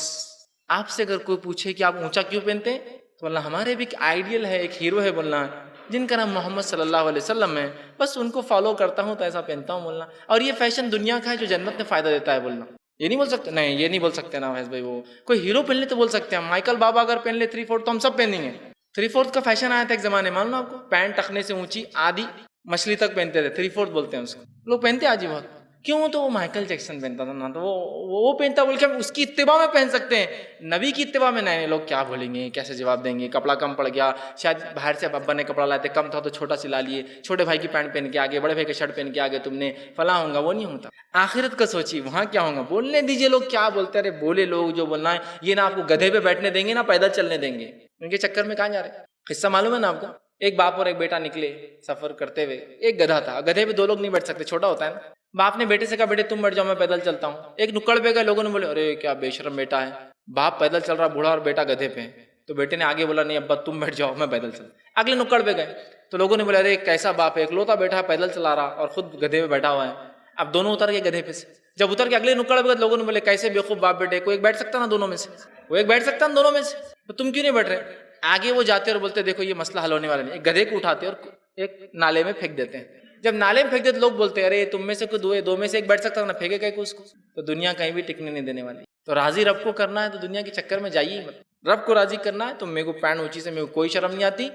آپ سے اگر کوئی پوچھے کہ آپ اونچا کیوں پہنتے ہیں تو بولنا ہمارے بھی ایک آئیڈیل ہے، ایک ہیرو ہے بولنا، جن کا نام محمد صلی اللہ علیہ وسلم ہے، بس ان کو فالو کرتا ہوں تو ایسا پہنتا ہوں بولنا۔ اور یہ فیشن دنیا کا ہے جو جنت میں فائدہ دیتا ہے بولنا۔ یہ نہیں بول سکتے، نہیں یہ نہیں بول سکتے نا ویس بھائی، وہ کوئی ہیرو پہن لے تو بول سکتے ہیں، مائیکل بابا اگر پہن لے 3/4 تو ہم سب پہنیں گے۔ 3/4 کا فیشن آیا تھا ایک زمانے، معلوم آپ کو، پینٹ ٹخنے سے اونچی آدھی مچھلی تک پہنتے تھے، 3/4 بولتے ہیں اس کو، لوگ پہنتے آج ہی بہت۔ کیوں؟ تو وہ مائیکل جیکسن پہنتا تھا نا، تو وہ پہنتا بول کے ہم اس کی اتباع میں پہن سکتے ہیں، نبی کی اتباع میں نہیں۔ لوگ کیا بولیں گے، کیسے جواب دیں گے، کپڑا کم پڑ گیا، شاید باہر سے ابا نے کپڑا لائے تھے، کم تھا تو چھوٹا سلا لیے، چھوٹے بھائی کی پینٹ پہن کے آگے، بڑے بھائی کی شرٹ پہن کے آگے، تم نے فلاں ہوگا، وہ نہیں ہوتا۔ آخرت کا سوچی وہاں کیا ہوگا، بولنے دیجیے، لوگ کیا بولتے رہے، بولے لوگ جو بولنا ہے۔ یہ نہ آپ کو گدھے پہ بیٹھنے دیں گے نہ پیدل چلنے دیں گے، ان کے چکر میں کہاں جا رہے ہیں۔ قصہ معلوم ہے نا آپ کو، ایک باپ اور ایک بیٹا نکلے سفر کرتے ہوئے، ایک گدھا تھا، گدھے پہ 2 لوگ نہیں بیٹھ سکتے، چھوٹا ہوتا ہے نا۔ باپ نے بیٹے سے کہا بیٹے تم بیٹھ جاؤ میں پیدل چلتا ہوں۔ ایک نکڑ پہ گئے، لوگوں نے بولے ارے کیا بے شرم بیٹا ہے، باپ پیدل چل رہا بوڑھا اور بیٹا گدھے پہ۔ تو بیٹے نے آگے بولا نہیں ابا تم بیٹھ جاؤ میں پیدل چل۔ اگلے نکڑ پہ گئے تو لوگوں نے بولا ارے کیسا باپ ہے، اکلوتا بیٹا ہے پیدل چلا رہا اور خود گدھے پہ بیٹھا ہوا ہے۔ اب دونوں اتر گئے گدھے پہ سے، جب اتر کے اگلے نکڑ پہ گئے لوگوں نے بولے کیسے بیوقوف باپ بیٹے، کوئی ایک بیٹھ سکتا نا دونوں میں سے، وہ ایک بیٹھ سکتا نا دونوں میں سے، تو تم کیوں نہیں بیٹھ رہے؟ آگے وہ جاتے اور بولتے دیکھو یہ مسئلہ حل ہونے والا نہیں، ایک گدھے کو اٹھاتے اور ایک نالے میں پھینک دیتے ہیں۔ جب نالے میں پھینک دیتے لوگ بولتے ہیں ارے تم میں سے کوئی 2 میں سے ایک بیٹھ سکتا نا، پھینکے گئے کو اس کو۔ تو دنیا کہیں بھی ٹکنے نہیں دینے والی۔ تو راضی رب کو کرنا ہے تو دنیا کے چکر میں جائیے مت، رب کو راضی کرنا ہے تو میرے کو پینٹ اونچی سے میرے کو کوئی شرم نہیں آتی،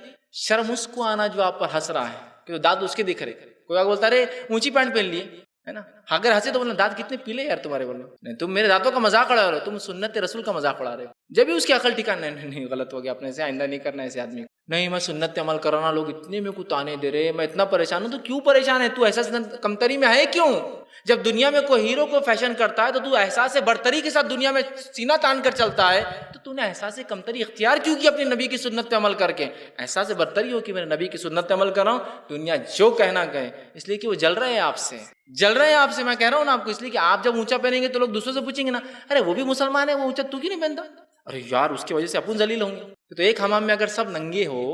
شرم اس کو آنا جو آپ پر ہنس رہا ہے کہ دانت اس کے دکھ رہے، کوئی آگے بولتا ارے اونچی پینٹ پہن لیے، ہے نا، اگر ہنسے تو بولنا دانت کتنے پیلے یار تمہارے، بولو نہیں تم میرے دانتوں کا مذاق اڑا رہے ہو، تم سنت رسول کا مذاق اڑا رہے ہو، جب بھی اس کی عقل ٹھکانا نہیں غلط ہو گیا، اپنے سے آئندہ نہیں کرنا ایسے آدمی کو۔ نہیں میں سنت پہ عمل کر رہا ہوں، لوگ اتنے میرے کو تانے دے رہے، میں اتنا پریشان ہوں۔ تو کیوں پریشان ہے؟ تو احساس کمتری میں ہے کیوں؟ جب دنیا میں کوئی ہیرو کو فیشن کرتا ہے تو احساس برتری کے ساتھ دنیا میں سینہ تان کر چلتا ہے، تو نے احساس کمتری اختیار کیوں کی اپنے نبی کی سنت پہ عمل کر کے؟ احساس برتری ہو کہ میرے نبی کی سنت پہ عمل کر رہا ہوں، دنیا جو کہنا کہے، اس لیے کہ وہ جل رہے ہیں آپ سے، میں کہہ رہا ہوں نا آپ کو، اس لیے کہ آپ جب اونچا پہنیں گے تو لوگ دوسروں سے پوچھیں گے نا ارے وہ بھی مسلمان ہے وہ اونچا تو کیوں نہیں پہنتا، ارے یار اس کی وجہ سے اپن ذلیل ہوں گے۔ تو ایک حمام میں اگر سب ننگے ہو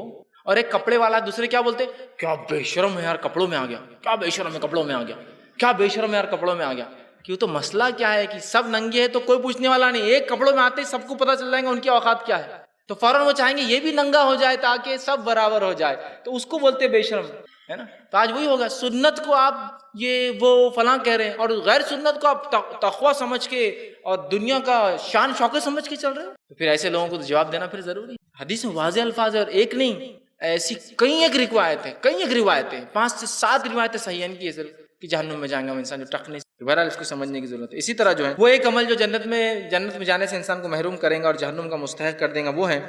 اور ایک کپڑے والا دوسرے کیا بولتے کیا بے شرم ہے یار کپڑوں میں آ گیا، کیا بے شرم ہے کپڑوں میں آ گیا، کیا بے شرم ہے یار کپڑوں میں آ گیا، کیوں تو مسئلہ کیا ہے کہ سب ننگے ہیں تو کوئی پوچھنے والا نہیں، ایک کپڑوں میں آتے سب کو پتہ چل جائے گا ان کی اوقات کیا ہے، تو فوراً وہ چاہیں گے یہ بھی ننگا ہو جائے تاکہ سب برابر ہو جائے، تو اس کو بولتے بے شرم ہے نا۔ تو آج وہی ہوگا، سنت کو آپ یہ وہ فلاں کہہ رہے ہیں اور غیر سنت کو آپ تقویٰ سمجھ کے اور دنیا کا شان شوکت سمجھ کے چل رہے ہو، تو پھر ایسے لوگوں کو تو جواب دینا پھر ضروری ہے۔ حدیث میں واضح الفاظ ہے، اور ایک نہیں، ایسی کئی ایک روایتیں 5 سے 7 روایتیں صحیح ہیں کی ہے صرف کہ جہنم میں جائیں گا وہ انسان جو ٹک نہیں۔ بہرحال اس کو سمجھنے کی ضرورت ہے۔ اسی طرح جو ہے وہ ایک عمل جو جنت میں جانے سے انسان کو محروم کرے گا اور جہنم کا مستحق کر دے گا، وہ ہے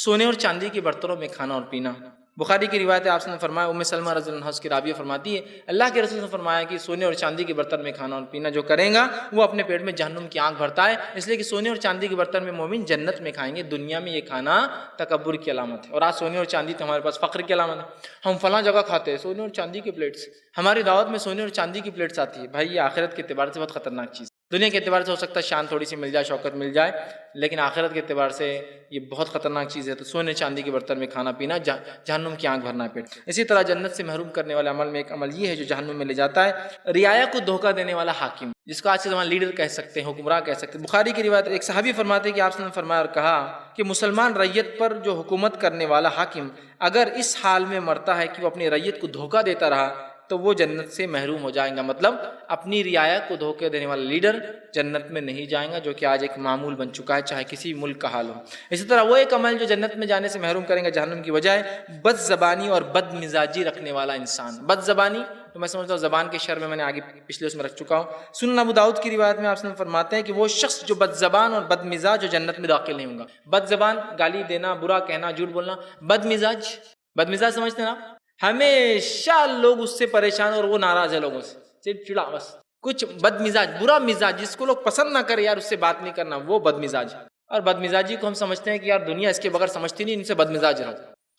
سونے اور چاندی کے برتنوں میں کھانا اور پینا۔ بخاری کی روایت ہے، آپ نے فرمایا، ام سلمہ رضی اللہ عنہا اس کی راویہ فرماتی ہے، اللہ کے رسول نے فرمایا کہ سونے اور چاندی کے برتن میں کھانا اور پینا جو کرے گا وہ اپنے پیٹ میں جہنم کی آنکھ بھرتا ہے، اس لیے کہ سونے اور چاندی کے برتن میں مومن جنت میں کھائیں گے، دنیا میں یہ کھانا تکبر کی علامت ہے۔ اور آج سونے اور چاندی تو ہمارے پاس فخر کی علامت ہے، ہم فلاں جگہ کھاتے ہیں سونے اور چاندی کی پلیٹس، ہماری دعوت میں سونے اور چاندی کی پلیٹس آتی ہے۔ بھائی یہ آخرت کے اعتبار سے بہت خطرناک چیز ہے۔ دنیا کے اعتبار سے ہو سکتا ہے شان تھوڑی سی مل جائے، شوکت مل جائے، لیکن آخرت کے اعتبار سے یہ بہت خطرناک چیز ہے۔ تو سونے چاندی کے برتن میں کھانا پینا، جہنم کی آنکھ بھرنا پیٹ۔ اسی طرح جنت سے محروم کرنے والے عمل میں ایک عمل یہ ہے جو جہنم میں لے جاتا ہے، رعایا کو دھوکہ دینے والا حاکم، جس کو آج کے زمانے لیڈر کہہ سکتے ہیں، حکمراں کہہ سکتے ہیں۔ بخاری کی روایت ایک صحابی فرماتے ہیں کہ آپ نے فرمایا اور کہا کہ مسلمان ریت پر جو حکومت کرنے والا حاکم اگر اس حال میں مرتا ہے کہ وہ اپنی ریت کو دھوکہ دیتا رہا تو وہ جنت سے محروم ہو جائیں گا، مطلب اپنی رعایا کو دھوکے دینے والا لیڈر جنت میں نہیں جائیں گا، جو کہ آج ایک معمول بن چکا ہے چاہے کسی بھی ملک کا حال ہو۔ اسی طرح وہ ایک عمل جو جنت میں جانے سے محروم کریں گا جہنم کی وجہ ہے بد زبانی اور بد مزاجی رکھنے والا انسان۔ بد زبانی تو میں سمجھتا ہوں زبان کے شر میں نے آگے پچھلے اس میں رکھ چکا ہوں۔ سنن ابو داؤد کی روایت میں آپ سے فرماتے ہیں کہ وہ شخص جو بد زبان اور بد مزاج جو جنت میں داخل نہیں ہوں گا۔ بد زبان گالی دینا، برا کہنا، جھوٹ بولنا۔ بد مزاج سمجھتے ہیں نا، ہمیشہ لوگ اس سے پریشان اور وہ ناراض ہے لوگوں سے، صرف چڑا بس کچھ بد مزاج، برا مزاج جس کو لوگ پسند نہ کرے، یار اس سے بات نہیں کرنا، وہ بد مزاج۔ اور بد مزاجی کو ہم سمجھتے ہیں کہ یار دنیا اس کے بغیر سمجھتی نہیں، ان سے بد مزاج رہو،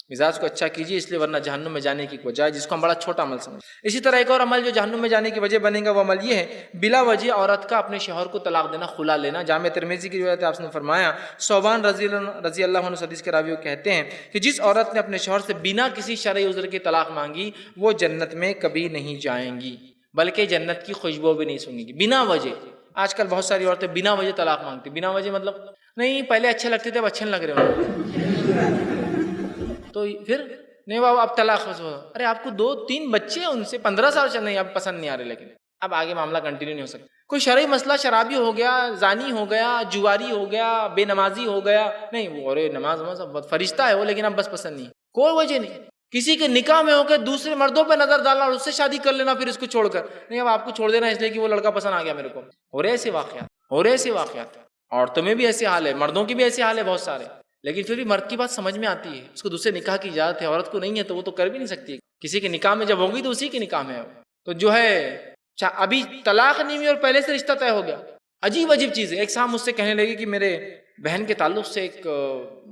مزاج کو اچھا کیجیے، اس لیے ورنہ جہنم میں جانے کی وجہ ہے، جس کو ہم بڑا چھوٹا عمل سمجھتے۔ اسی طرح ایک اور عمل جو جہنم میں جانے کی وجہ بنے گا وہ عمل یہ ہے بلا وجہ عورت کا اپنے شوہر کو طلاق دینا، خلا لینا۔ جامع ترمذی کی روایت ہے، آپ نے فرمایا صوبان رضی اللہ عنہ حدیث کے راوی کہتے ہیں کہ جس عورت نے اپنے شوہر سے بنا کسی شرعی عذر کے طلاق مانگی وہ جنت میں کبھی نہیں جائیں گی، بلکہ جنت کی خوشبو بھی نہیں سونگیں گی بنا وجہ۔ آج کل بہت ساری عورتیں بنا وجہ طلاق مانگتی، بنا وجہ مطلب نہیں پہلے اچھے لگتے تھے اب اچھے نہیں لگ رہے تو پھر نہیں بابا اب طلاق ہو۔ ارے آپ کو 2-3 بچے ہیں، ان سے 15 سال چل نہیں، اب پسند نہیں آ رہے، لیکن اب آگے معاملہ کنٹینیو نہیں ہو سکتا۔ کوئی شرعی مسئلہ، شرابی ہو گیا، زانی ہو گیا، جواری ہو گیا، بے نمازی ہو گیا، نہیں وہ ارے نماز فرشتہ ہے وہ، لیکن اب بس پسند نہیں، کوئی وجہ نہیں۔ کسی کے نکاح میں ہو کے دوسرے مردوں پہ نظر ڈالنا اور اس سے شادی کر لینا، پھر اس کو چھوڑ کر نہیں اب آپ کو چھوڑ دینا اس لیے کہ وہ لڑکا پسند آ گیا میرے کو۔ ہو رہے ایسے واقعات، عورتوں میں بھی ایسے حال ہے، مردوں کی بھی ایسے حال ہے بہت سارے، لیکن پھر بھی مرد کی بات سمجھ میں آتی ہے، اس کو دوسرے نکاح کی اجازت ہے، عورت کو نہیں ہے تو وہ تو کر بھی نہیں سکتی، کسی کے نکاح میں جب ہوگی تو اسی کے نکاح میں ہے۔ تو جو ہے ابھی طلاق نہیں ہوئی اور پہلے سے رشتہ طے ہو گیا، عجیب چیز ہے۔ ایک صاحب مجھ سے کہنے لگے کہ میرے بہن کے تعلق سے ایک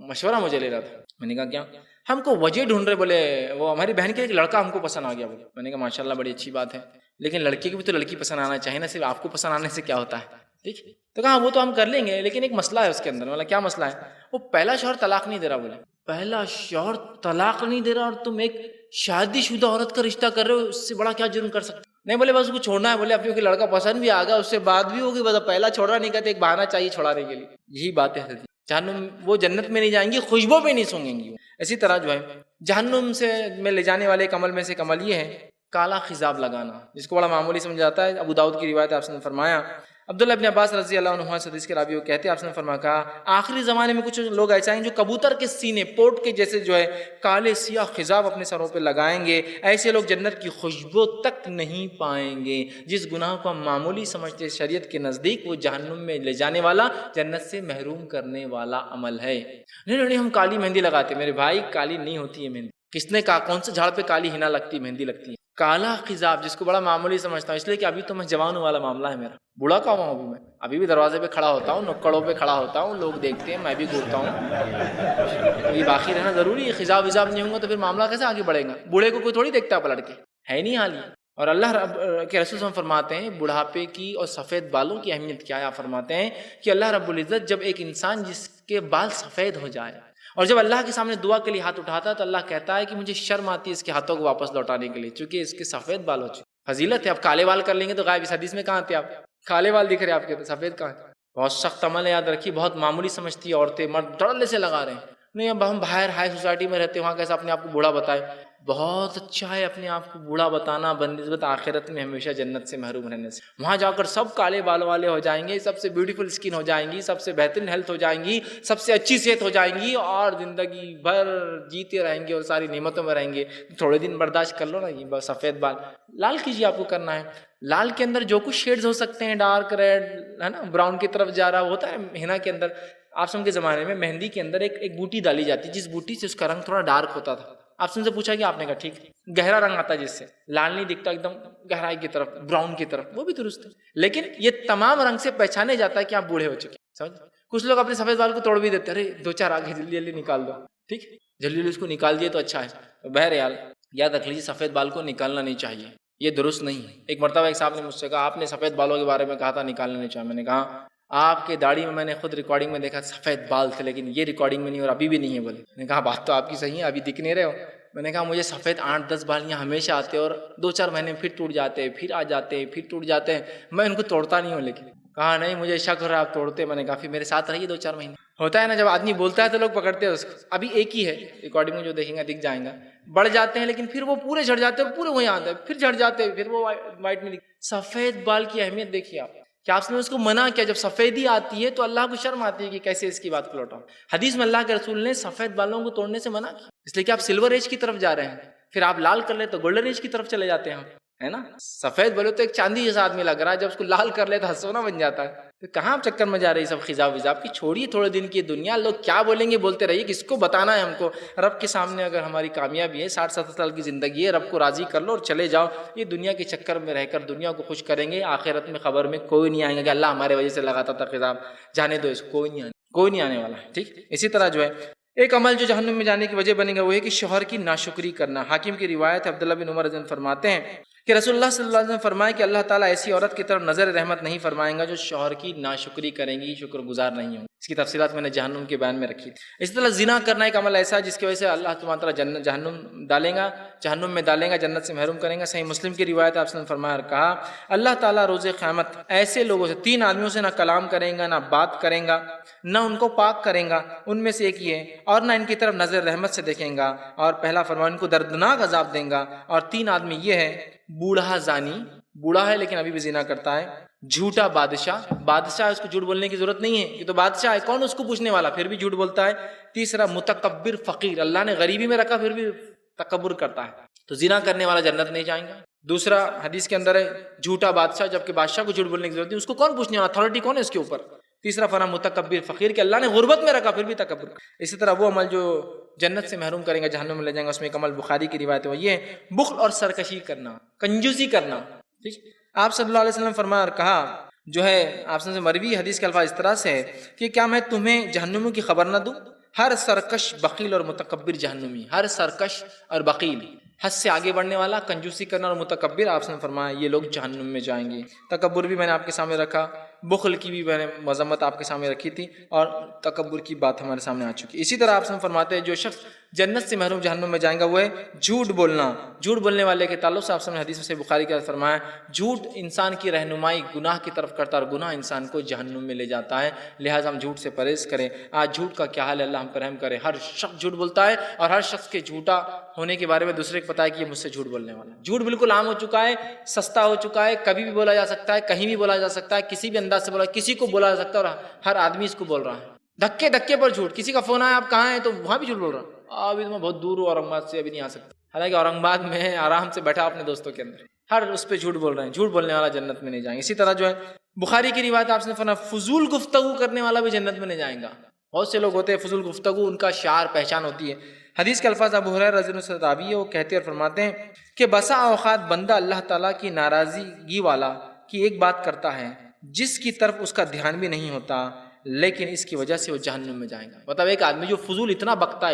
مشورہ مجھے لے رہا تھا۔ میں نے کہا کیا؟ ہم کو وجہ ڈھونڈ رہے، بولے وہ ہماری بہن کے ایک لڑکا ہم کو پسند آ گیا۔ بولے میں نے کہا ماشاءاللہ بڑی اچھی بات ہے، لیکن لڑکی کو بھی تو لڑکی پسند آنا چاہیے نا، صرف آپ کو پسند آنے سے کیا ہوتا ہے؟ ٹھیک، تو کہا وہ تو ہم کر لیں گے، لیکن ایک مسئلہ ہے اس کے اندر۔ کیا مسئلہ ہے؟ وہ پہلا شوہر طلاق نہیں دے رہا۔ بولے پہلا شوہر طلاق نہیں دے رہا اور تم ایک شادی شدہ عورت کا رشتہ کر رہے ہو، اس سے بڑا کیا جرم کر سکتے؟ نہیں بولے بس اس کو چھوڑنا ہے، بولے اب کیونکہ لڑکا پسند بھی آ گیا اس سے بات بھی ہوگی، بس پہلا چھوڑنا نہیں کہتے، ایک بہانہ چاہیے چھوڑانے کے لیے۔ یہی بات ہے، جہنم وہ جنت میں نہیں جائیں گی، خوشبو پہ نہیں سونگیں گی۔ اسی طرح جو ہے جہنم سے میں لے جانے والے ایک عمل میں سے ایک عمل یہ ہے کالا خضاب لگانا، جس کو بڑا معمولی سمجھ جاتا ہے۔ ابو داؤد کی روایت ہے، آپ نے فرمایا عبداللہ ابن عباس رضی اللہ عنہ حدیث کے راوی کہتے ہیں، آپ نے فرمایا کہا آخری زمانے میں کچھ لوگ ایسے ہیں جو کبوتر کے سینے پوٹ کے جیسے جو ہے کالے سیاہ خضاب اپنے سروں پہ لگائیں گے، ایسے لوگ جنت کی خوشبو تک نہیں پائیں گے۔ جس گناہ کو ہم معمولی سمجھتے شریعت کے نزدیک وہ جہنم میں لے جانے والا، جنت سے محروم کرنے والا عمل ہے۔ نہیں ہم کالی مہندی لگاتے، میرے بھائی کالی نہیں ہوتی ہے مہندی۔ کس نے کہا کون سے جھاڑ پہ کالی ہنا لگتی مہندی لگتی ہے؟ کالا خضاب جس کو بڑا معمولی سمجھتا ہوں، اس لیے کہ ابھی تو میں جوانوں والا معاملہ ہے میرا، بوڑھا کا ہوں ابھی بھی دروازے پہ کھڑا ہوتا ہوں، نکڑوں پہ کھڑا ہوتا ہوں، لوگ دیکھتے ہیں میں بھی گھورتا ہوں، یہ باقی رہنا ضروری ہے۔ خضاب وضاب نہیں ہوں گا تو پھر معاملہ کیسے آگے بڑھے گا؟ بوڑھے کو کوئی تھوڑی دیکھتا ہے پلٹ کے، ہے نہیں حال یہ۔ اور اللہ رب کے رسول ہم فرماتے ہیں بڑھاپے کی اور سفید بالوں کی اہمیت کیا ہے۔ آپ فرماتے ہیں کہ اللہ رب العزت جب ایک انسان جس کے بال سفید ہو جائے اور جب اللہ کے سامنے دعا کے لیے ہاتھ اٹھاتا ہے تو اللہ کہتا ہے کہ مجھے شرم آتی ہے اس کے ہاتھوں کو واپس لوٹانے کے لیے، چونکہ اس کے سفید بال ہو چکے۔ فضیلت ہے. آپ کالے بال کر لیں گے تو غائب. اس حدیث میں کہاں تھے آپ؟ کالے بال دکھ رہے آپ کے تو سفید کہاں؟ بہت سخت عمل ہے، یاد رکھیے. بہت معمولی سمجھتی ہے عورتیں، مرد ڈرلے سے لگا رہے ہیں. نہیں اب ہم باہر ہائی سوسائٹی میں رہتے ہیں، وہاں کیسا اپنے آپ کو بوڑھا بتائے. بہت اچھا ہے اپنے آپ کو بوڑھا بتانا بنسبت آخرت میں ہمیشہ جنت سے محروم رہنے سے. وہاں جا کر سب کالے بال والے ہو جائیں گے، سب سے بیوٹیفل اسکن ہو جائیں گی، سب سے بہترین ہیلتھ ہو جائیں گی، سب سے اچھی صحت ہو جائیں گی، اور زندگی بھر جیتے رہیں گے اور ساری نعمتوں میں رہیں گے. تھوڑے دن برداشت کر لو نا. یہ سفید بال لال کیجیے، آپ کو کرنا ہے. لال کے اندر جو کچھ شیڈز ہو سکتے ہیں، ڈارک ریڈ ہے نا، براؤن کی طرف جا رہا ہوتا ہے. ہینا کے اندر آسم کے زمانے میں مہندی کے اندر ایک بوٹی ڈالی جاتی، جس بوٹی سے اس کا رنگ تھوڑا ڈارک ہوتا تھا. آسم سے پوچھا کہ آپ نے کہا ٹھیک، گہرا رنگ آتا ہے جس سے لال نہیں دکھتا، ایک دم گہرائی کی طرف، براؤن کی طرف، وہ بھی درست ہے. لیکن یہ تمام رنگ سے پہچانے جاتا ہے کہ آپ بوڑھے ہو چکے. سمجھ؟ کچھ لوگ اپنے سفید بال کو توڑ بھی دیتے، ارے دو چار آگے جلدی جلدی نکال دو. ٹھیک، جلدی جلدی اس کو نکال دیے تو اچھا ہے. بہرحال یاد رکھ لیجیے سفید بال کو نکالنا نہیں چاہیے، یہ درست نہیں ہے. ایک مرتبہ ایک صاحب نے مجھ سے کہا آپ نے سفید بالوں کے بارے میں کہا تھا نکالنا نہیں چاہیے. میں نے کہا آپ کے داڑھی میں نے خود ریکارڈنگ میں دیکھا سفید بال تھے، لیکن یہ ریکارڈنگ میں نہیں اور ابھی بھی نہیں ہے. بولے میں نے کہا بات تو آپ کی صحیح ہے، ابھی دکھ نہیں رہے ہو. میں نے کہا مجھے سفید 8-10 بال یہاں ہمیشہ آتے ہیں اور 2-4 مہینے میں پھر ٹوٹ جاتے ہیں، پھر آ جاتے ہیں، پھر ٹوٹ جاتے ہیں. میں ان کو توڑتا نہیں ہوں. لیکن کہا نہیں مجھے شک ہو رہا آپ توڑتے. میں نے کہا پھر میرے ساتھ رہیے 2-4 مہینے. ہوتا ہے نا جب آدمی بولتا ہے تو لوگ پکڑتے ہیں اس کو. ابھی ایک ہی ہے ریکارڈنگ میں جو دیکھیں گا دکھ جائیں گا. بڑھ جاتے ہیں لیکن پھر وہ پورے جھڑ جاتے ہیں، پورے وہیں آتے ہیں، پھر جھڑ جاتے ہیں، پھر وہ وائٹ میں. سفید بال کی اہمیت دیکھیے آپ. کہ آپ نے اس کو منع کیا. جب سفیدی آتی ہے تو اللہ کو شرم آتی ہے کہ کیسے اس کی بات کو لوٹاؤں. حدیث میں اللہ کے رسول نے سفید بالوں کو توڑنے سے منع کیا، اس لیے کہ آپ سلور ایج کی طرف جا رہے ہیں. پھر آپ لال کر لیں تو گولڈن ایج کی طرف چلے جاتے ہیں، ہے نا. سفید بولے تو ایک چاندی جیسا آدمی لگ رہا ہے، جب اس کو لال کر لے تو سونا بن جاتا ہے. تو کہاں آپ چکر میں جا رہی سب خزاب وزاب کی. چھوڑیے تھوڑے دن کی دنیا، لوگ کیا بولیں گے بولتے رہیے. کس کو بتانا ہے ہم کو؟ رب کے سامنے اگر ہماری کامیابی ہے، 60-70 سال کی زندگی ہے، رب کو راضی کر لو اور چلے جاؤ. یہ دنیا کے چکر میں رہ کر دنیا کو خوش کریں گے، آخرت میں خبر میں کوئی نہیں آئے گا کہ اللہ ہمارے وجہ سے لگاتا تھا خزاب. جانے دو اس کو، کوئی نہیں آنے والا ہے. ٹھیک. اسی طرح جو ہے ایک عمل جو جہنم میں جانے کی وجہ بنے گا وہ ہے کہ شوہر کی ناشکری کرنا. حاکم کی روایت ہے، عبداللہ بن عمر رضی اللہ عنہ فرماتے ہیں کہ رسول اللہ صلی اللہ علیہ وسلم فرمائے کہ اللہ تعالیٰ ایسی عورت کی طرف نظر رحمت نہیں فرمائیں گا جو شوہر کی ناشکری کریں گی، شکر گزار نہیں ہوں. اس کی تفصیلات میں نے جہنم کے بیان میں رکھی تھی. اسی طرح زنا کرنا ایک عمل ایسا ہے جس کی وجہ سے اللہ تبارک و تعالیٰ جہنم میں ڈالیں گا، جنت سے محروم کریں گا. صحیح مسلم کی روایت آپ نے فرمایا اور کہا اللہ تعالیٰ روز قیامت ایسے لوگوں سے 3 آدمیوں سے نہ کلام کریں گا، نہ بات کریں گا، نہ ان کو پاک کریں گا. ان میں سے ایک یہ اور نہ ان کی طرف نظر رحمت سے دیکھیں گا. اور پہلا فرمان ان کو دردناک عذاب دیں گا. اور 3 آدمی یہ ہے بوڑھا زانی، بوڑھا ہے لیکن ابھی بھی زنا کرتا ہے. جھوٹا بادشاہ، بادشاہ اس کو جھوٹ بولنے کی ضرورت نہیں ہے، یہ تو بادشاہ ہے، کون اس کو پوچھنے والا، پھر بھی جھوٹ بولتا ہے. تیسرا متکبر فقیر، اللہ نے غریبی میں رکھا پھر بھی تکبر کرتا ہے، تو زنا کرنے والا جنت نہیں جائیں گا. دوسرا حدیث کے اندر ہے جھوٹا بادشاہ، جبکہ بادشاہ کو جھوٹ بولنے کی ضرورت نہیں، اس کو کون پوچھنے والا، اتھارٹی کون ہے اس کے اوپر. تیسرا فرمان متکبر فقیر کہ اللہ نے غربت میں رکھا پھر بھی تکبر. اسی طرح وہ عمل جو جنت سے محروم کریں گا، جہنم میں لے جائیں گا، اس میں ایک عمل بخاری کی روایت ہے وہ یہ ہے بخل اور سرکشی کرنا، کنجوسی کرنا. ٹھیک. آپ صلی اللہ علیہ وسلم فرمایا اور کہا جو ہے آپ سے مروی حدیث کے الفاظ اس طرح سے ہے کہ کیا میں تمہیں جہنموں کی خبر نہ دوں؟ ہر سرکش بخیل اور متکبر جہنمی. ہر سرکش اور بخیل، حد سے آگے بڑھنے والا، کنجوسی کرنا اور متکبر، آپ نے فرمایا یہ لوگ جہنم میں جائیں گے. تکبر بھی میں نے آپ کے سامنے رکھا، بخل کی بھی میں نے مذمت آپ کے سامنے رکھی تھی، اور تکبر کی بات ہمارے سامنے آ چکی. اسی طرح آپ سے فرماتے ہیں جو شخص جنت سے محروم جہنم میں جائیں گا وہ ہے جھوٹ بولنا. جھوٹ بولنے والے کے تعلق سے آپ سے حدیث سے بخاری کا فرمایا جھوٹ انسان کی رہنمائی گناہ کی طرف کرتا ہے اور گناہ انسان کو جہنم میں لے جاتا ہے. لہٰذا ہم جھوٹ سے پرہیز کریں. آج جھوٹ کا کیا حال ہے، اللہ ہم پر رحم کرے. ہر شخص جھوٹ بولتا ہے اور ہر شخص کے جھوٹا ہونے کے بارے میں دوسرے کو پتا ہے کہ یہ مجھ سے جھوٹ بولنے والا ہے. جھوٹ بالکل عام ہو چکا ہے، سستا ہو چکا ہے، کبھی بھی بولا جا سکتا ہے، کہیں بھی بولا جا سکتا ہے، کسی بھی انداز سے بولا، کسی کو بولا جا سکتا ہے، اور ہر آدمی اس کو بول رہا ہے. دھکے دھکے پر جھوٹ. کسی کا فون آیا آپ کہاں ہیں تو وہاں بھی جھوٹ بول رہا ہوں، ابھی تو میں بہت دور ہوں، اورنگ آباد سے ابھی نہیں آ سکتا. حالانکہ اورنگ آباد میں آرام سے بیٹھا اپنے دوستوں کے اندر. ہر اس پہ جھوٹ بول رہے ہیں. جھوٹ بولنے والا جنت میں نہیں جائیں گے. اسی طرح جو ہے بخاری کی روایت آپ نے فرمایا فضول گفتگو کرنے والا بھی جنت میں نہیں جائیں گا. بہت سے لوگ ہوتے ہیں فضول گفتگو ان کا شعار پہچان ہوتی ہے. حدیث کے الفاظ ابو ہریرہ رضی اللہ عنہ سے راوی ہے، وہ کہتے اور فرماتے ہیں کہ بسا اوقات بندہ اللہ تعالیٰ کی ناراضگی والا کی ایک بات کرتا ہے جس کی طرف اس کا دھیان بھی نہیں ہوتا، لیکن اس کی وجہ سے وہ جہنم میں جائیں گا. مطلب ایک آدمی جو فضول اتنا بکتا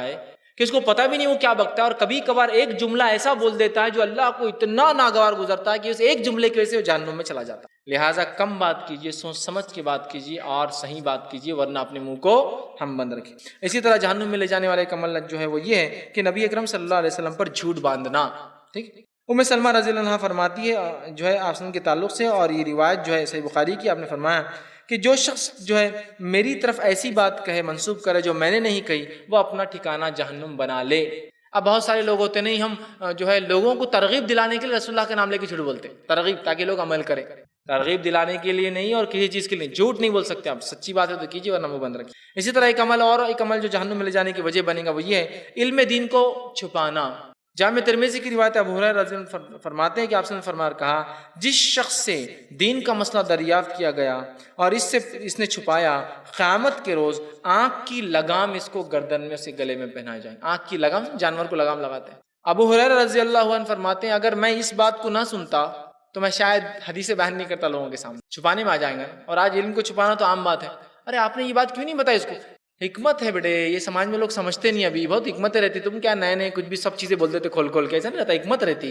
ہے کہ اس کو پتہ بھی نہیں وہ کیا بکتا ہے، اور کبھی کبھار ایک جملہ ایسا بول دیتا ہے جو اللہ کو اتنا ناگوار گزرتا ہے کہ اس ایک جملے کی وجہ سے وہ جہنم میں چلا جاتا ہے. لہٰذا کم بات کیجیے، سوچ سمجھ کے بات کیجیے اور صحیح بات کیجیے، ورنہ اپنے منہ کو ہم بند رکھیں. اسی طرح جہنم میں لے جانے والے ایک عمل جو ہے وہ یہ ہے کہ نبی اکرم صلی اللہ علیہ وسلم پر جھوٹ باندھنا. ٹھیک. ام سلمہ رضی اللہ عنہ فرماتی ہے جو ہے آپ کے تعلق سے، اور یہ روایت جو ہے صحیح بخاری کی، آپ نے فرمایا کہ جو شخص جو ہے میری طرف ایسی بات کہے، منسوب کرے جو میں نے نہیں کہی، وہ اپنا ٹھکانہ جہنم بنا لے۔ اب بہت سارے لوگ ہوتے نہیں، ہم جو ہے لوگوں کو ترغیب دلانے کے لیے رسول اللہ کے نام لے کے جھوٹ بولتے ہیں، ترغیب تاکہ لوگ عمل کریں، ترغیب دلانے کے لیے نہیں اور کسی چیز کے لیے جھوٹ نہیں بول سکتے آپ، سچی بات ہے تو کیجیے ورنہ منہ بند رکھیے۔ اسی طرح ایک عمل جو جہنم میں لے جانے کی وجہ بنے گا وہ یہ ہے علم دین کو چھپانا۔ جامع ترمذی کی روایت ابو ہریرہ رضی اللہ عنہ فرماتے ہیں کہ آپ نے فرمایا کہا، جس شخص سے دین کا مسئلہ دریافت کیا گیا اور اس نے چھپایا، قیامت کے روز آنکھ کی لگام اس کو گردن میں سے گلے میں پہنائے جائیں۔ آنکھ کی لگام، جانور کو لگام لگاتے ہیں۔ ابو ہریرہ رضی اللہ عنہ فرماتے ہیں اگر میں اس بات کو نہ سنتا تو میں شاید حدیث بیان نہیں کرتا لوگوں کے سامنے، چھپانے میں آ جائیں گے، اور آج علم کو چھپانا تو عام بات ہے۔ ارے آپ نے یہ بات کیوں نہیں بتائی اس کو؟ حکمت ہے بیٹے، یہ سماج میں لوگ سمجھتے نہیں، ابھی بہت حکمتیں رہتی، تم کیا نئے نئے کچھ بھی سب چیزیں بول دیتے کھول کھول کے، ایسا نہیں رہتا، حکمت رہتی،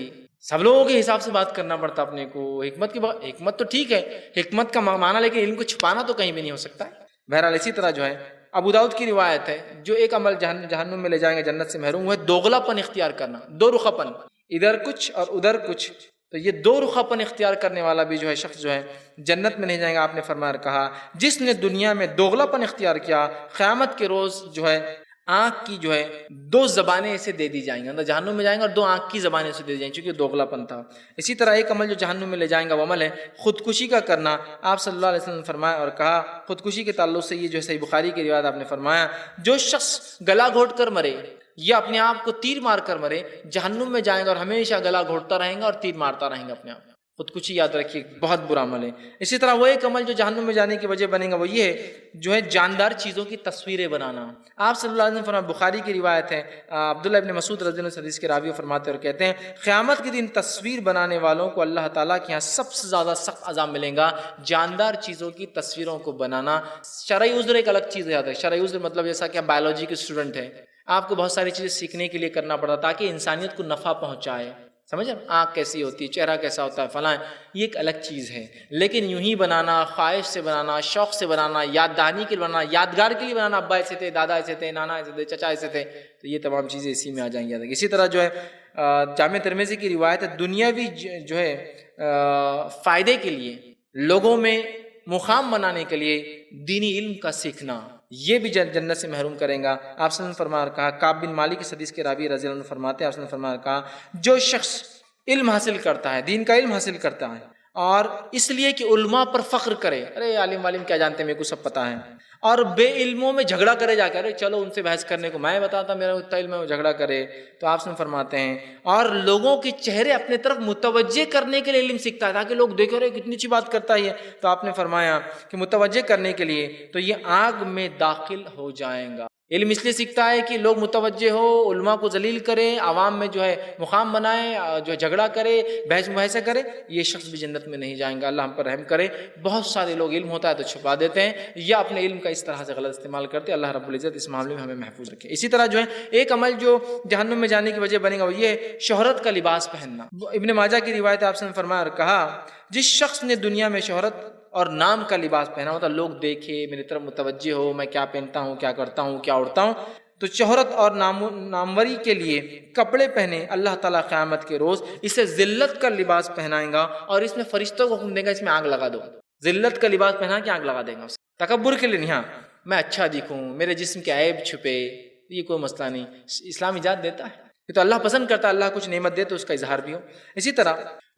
سب لوگوں کے حساب سے بات کرنا پڑتا اپنے کو۔ حکمت تو ٹھیک ہے، حکمت کا معنی، لیکن علم کو چھپانا تو کہیں بھی نہیں ہو سکتا ہے۔ بہرحال اسی طرح جو ہے ابو داؤد کی روایت ہے، جو ایک عمل جہنم میں لے جائیں گے، جنت سے محروم ہوئے، دوغلا پن اختیار کرنا، دو رخا پن، ادھر کچھ اور ادھر کچھ، تو یہ دو رخا پن اختیار کرنے والا بھی جو ہے شخص جو ہے جنت میں نہیں جائے گا۔ آپ نے فرمایا کہا جس نے دنیا میں دوغلا پن اختیار کیا، قیامت کے روز جو ہے آنکھ کی جو ہے دو زبانیں اسے دے دی جائیں گے، اندر جہنم میں جائیں گے اور دو آنکھ کی زبانیں اسے دے دی جائیں گی، چونکہ دوغلا پن تھا۔ اسی طرح ایک عمل جو جہنم میں لے جائیں گا وہ عمل ہے خودکشی کا کرنا۔ آپ صلی اللہ علیہ وسلم نے فرمایا اور کہا، خودکشی کے تعلق سے یہ جو ہے صحیح بخاری کی روایت آپ نے فرمایا، جو شخص گلا گھونٹ کر مرے یا اپنے آپ کو تیر مار کر مرے، جہنم میں جائیں گا اور ہمیشہ گلا گھونٹتا رہیں گا اور تیر مارتا رہیں گا اپنے آپ۔ خودکشی یاد رکھیے بہت برا عمل ہے۔ اسی طرح وہ ایک عمل جو جہنم میں جانے کی وجہ بنے گا وہ یہ ہے جو ہے جاندار چیزوں کی تصویریں بنانا۔ آپ صلی اللہ علیہ وسلم فرمایا، بخاری کی روایت ہے، عبداللہ ابن مسعود رضی اللہ عنہ حدیث کے راوی فرماتے اور کہتے ہیں، قیامت کے دن تصویر بنانے والوں کو اللہ تعالیٰ کے یہاں سب سے زیادہ سخت عذاب ملے گا، جاندار چیزوں کی تصویروں کو بنانا۔ شرعی عذر ایک الگ چیز ہے، شرعی عذر مطلب جیسا کہ آپ بایولوجی کے اسٹوڈنٹ ہیں، آپ کو بہت ساری چیزیں سیکھنے کے لیے کرنا پڑتا تاکہ انسانیت کو نفع پہنچائے، سمجھیں، آنکھ کیسی ہوتی ہے، چہرہ کیسا ہوتا ہے، فلاں، یہ ایک الگ چیز ہے۔ لیکن یوں ہی بنانا، خواہش سے بنانا، شوق سے بنانا، یاد دہانی کے لیے بنانا، یادگار کے لیے بنانا، ابا ایسے تھے، دادا ایسے تھے، نانا ایسے تھے، چچا ایسے تھے، تو یہ تمام چیزیں اسی میں آ جائیں گی۔ اسی طرح جو ہے جامع ترمذی کی روایت ہے، دنیاوی جو ہے فائدے کے لیے، لوگوں میں مقام بنانے کے لیے دینی علم کا سیکھنا، یہ بھی جنت سے محروم کریں گا۔ آپ صلی اللہ علیہ وسلم نے فرمایا کہا، کعب بن مالک اس حدیث کے راوی رضی اللہ عنہ فرماتے ہیں، آپ صلی اللہ علیہ وسلم نے فرمایا کہا، جو شخص علم حاصل کرتا ہے، دین کا علم حاصل کرتا ہے، اور اس لیے کہ علماء پر فخر کرے، ارے عالم والم کیا جانتے ہیں، میرے کو سب پتہ ہے، اور بے علموں میں جھگڑا کرے جا کے، ارے چلو ان سے بحث کرنے کو میں بتاتا میرا اتنا علم ہے، وہ جھگڑا کرے، تو آپ سے فرماتے ہیں، اور لوگوں کے چہرے اپنے طرف متوجہ کرنے کے لیے علم سیکھتا ہے تاکہ لوگ دیکھو رہے کتنی اچھی بات کرتا ہے، تو آپ نے فرمایا کہ متوجہ کرنے کے لیے تو یہ آگ میں داخل ہو جائیں گا۔ علم اس لیے سیکھتا ہے کہ لوگ متوجہ ہو، علماء کو ذلیل کرے، عوام میں جو ہے مقام بنائے، جو ہے جھگڑا کرے، بحث مباحثہ کرے، یہ شخص بھی جنت میں نہیں جائیں گا۔ اللہ ہم پر رحم کرے۔ بہت سارے لوگ علم ہوتا ہے تو چھپا دیتے ہیں یا اپنے علم کا اس طرح سے غلط استعمال کرتے ہیں۔ اللہ رب العزت اس معاملے میں ہمیں محفوظ رکھے۔ اسی طرح جو ہے ایک عمل جو جہنم میں جانے کی وجہ بنے گا وہ یہ ہے شہرت کا لباس پہننا۔ ابن ماجہ کی روایت آپ سے فرمایا اور کہا، جس شخص نے دنیا میں شہرت اور نام کا لباس پہنا ہوتا، لوگ دیکھے، میری طرف متوجہ ہو، میں کیا پہنتا ہوں، کیا کرتا ہوں، کیا اڑتا ہوں، تو شہرت اور ناموری کے لیے کپڑے پہنے، اللہ تعالیٰ قیامت کے روز اسے ذلت کا لباس پہنائیں گا اور اس میں فرشتوں کو حکم دے گا اس میں آگ لگا دو۔ ذلت کا لباس پہنا کے آگ لگا دے گا، تکبر کے لیے نہیں، ہاں میں اچھا دکھوں، میرے جسم کے عیب چھپے، یہ کوئی مسئلہ نہیں، اسلام اجازت دیتا ہے، یہ تو اللہ پسند کرتا ہے، اللہ کچھ نعمت دے تو اس کا اظہار بھی ہو۔ اسی طرح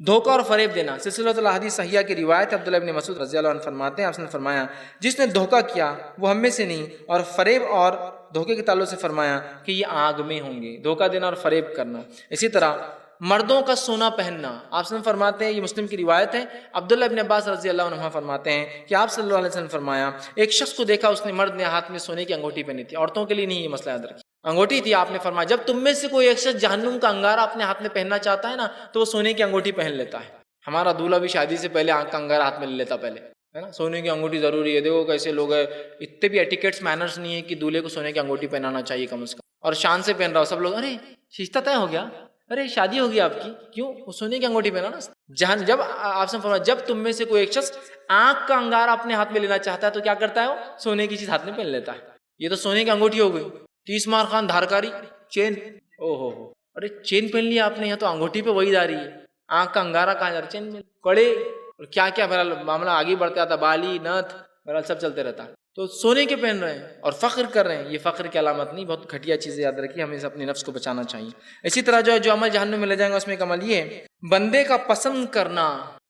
دھوکہ اور فریب دینا، سلسلہ الاحادیث صحیحہ کی روایت عبداللہ ابن مسعود رضی اللہ عنہ فرماتے ہیں، آپ نے فرمایا، جس نے دھوکہ کیا وہ ہم میں سے نہیں، اور فریب اور دھوکے کے تعلق سے فرمایا کہ یہ آگ میں ہوں گے، دھوکہ دینا اور فریب کرنا۔ اسی طرح مردوں کا سونا پہننا، آپ صلی اللہ علیہ وسلم فرماتے ہیں، یہ مسلم کی روایت ہے، عبداللہ ابن عباس رضی اللہ عنہ فرماتے ہیں کہ آپ صلی اللہ علیہ وسلم فرمایا، ایک شخص کو دیکھا، اس نے مرد نے ہاتھ میں سونے کی انگوٹھی پہنی تھی، عورتوں کے لیے نہیں، یہ مسئلہ یاد رکھیے، انگوٹھی تھی۔ آپ نے فرمایا جب تم میں سے کوئی ایک شخص جہنم کا انگارہ اپنے ہاتھ میں پہننا چاہتا ہے نا تو وہ سونے کی انگوٹھی پہن لیتا ہے۔ ہمارا دولہا بھی شادی سے پہلے آنکھ کا انگارہ ہاتھ میں لے لیتا پہلے، ہے نا، سونے کی انگوٹھی ضروری ہے۔ دیکھو کیسے لوگ ہیں، اتنے بھی ایٹیکیٹس مینرز نہیں ہے کہ دولہے کو سونے کی انگوٹھی پہنانا چاہیے کم از کم، اور شان سے پہن رہا ہو، سب لوگ ارے رشتہ طے ہو گیا، ارے شادی ہوگی آپ کی، کیوں؟ وہ سونے کی انگوٹھی پہنا نا۔ جب آپ سے فرمایا جب تم میں سے کوئی ایک شخص آنکھ کا انگارہ اپنے ہاتھ میں لینا چاہتا ہے تو کیا کرتا ہے، وہ سونے کی چیز ہاتھ میں پہن لیتا ہے۔ یہ تو سونے کی انگوٹھی ہو گئی، 30 مار خان دھارکاری چین، او ہو، ارے چین پہن لیا آپ نے, یہاں تو انگوٹھی پہ وہی آ رہی ہے, آنکھ کا انگارہ کہاں جا رہا ہے, چین میں کڑے اور کیا کیا بہرحال معاملہ آگے بڑھتے آتا, بالی نتھ بہرحال سب چلتے رہتا. تو سونے کے پہن رہے ہیں اور فخر کر رہے ہیں, یہ فخر کی علامت نہیں, بہت گھٹیا چیزیں یاد رکھیے, ہمیں اپنے نفس کو بچانا چاہیے. اسی طرح جو عمل جہنم میں لے جائیں گے اس میں ایک عمل یہ ہے, بندے کا پسند کرنا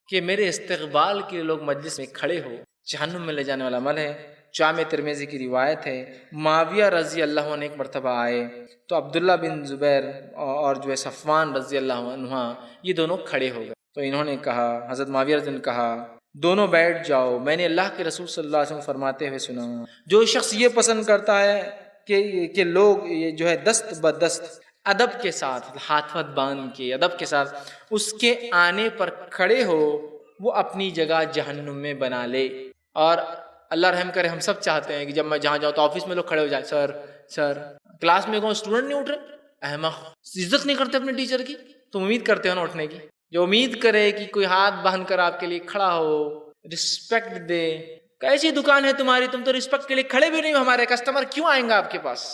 کہ میرے استقبال کے لوگ مجلس میں کھڑے ہو, جہنم میں لے جانے والا عمل ہے. جامع ترمذی کی روایت ہے, معاویہ رضی اللہ عنہ ایک مرتبہ آئے تو عبداللہ بن زبیر اور جو ہے صفوان رضی اللہ عنہ یہ دونوں کھڑے ہو گئے. تو انہوں نے کہا, حضرت معاویہ رضی اللہ نے کہا دونوں بیٹھ جاؤ, میں نے اللہ کے رسول صلی اللہ علیہ وسلم فرماتے ہوئے سنا, جو شخص یہ پسند کرتا ہے کہ لوگ یہ جو ہے دست بدست ادب کے ساتھ, ہاتھ باندھ کے ادب کے ساتھ اس کے آنے پر کھڑے ہو, وہ اپنی جگہ جہنم میں بنا لے. اور اللہ رحم کرے, ہم سب چاہتے ہیں کہ جب میں جہاں جاؤں تو آفس میں لوگ کھڑے ہو جائیں, سر کلاس میں کون اسٹوڈنٹ نہیں اٹھ رہے, احمق, عزت نہیں کرتے اپنے ٹیچر کی, تم امید کرتے ہو نا اٹھنے کی. جو امید کرے کہ کوئی ہاتھ باندھ کر آپ کے لیے کھڑا ہو, رسپیکٹ دے. کیسی دکان ہے تمہاری, تم تو رسپیکٹ کے لیے کھڑے بھی نہیں ہو, ہمارے کسٹمر کیوں آئیں گا آپ کے پاس.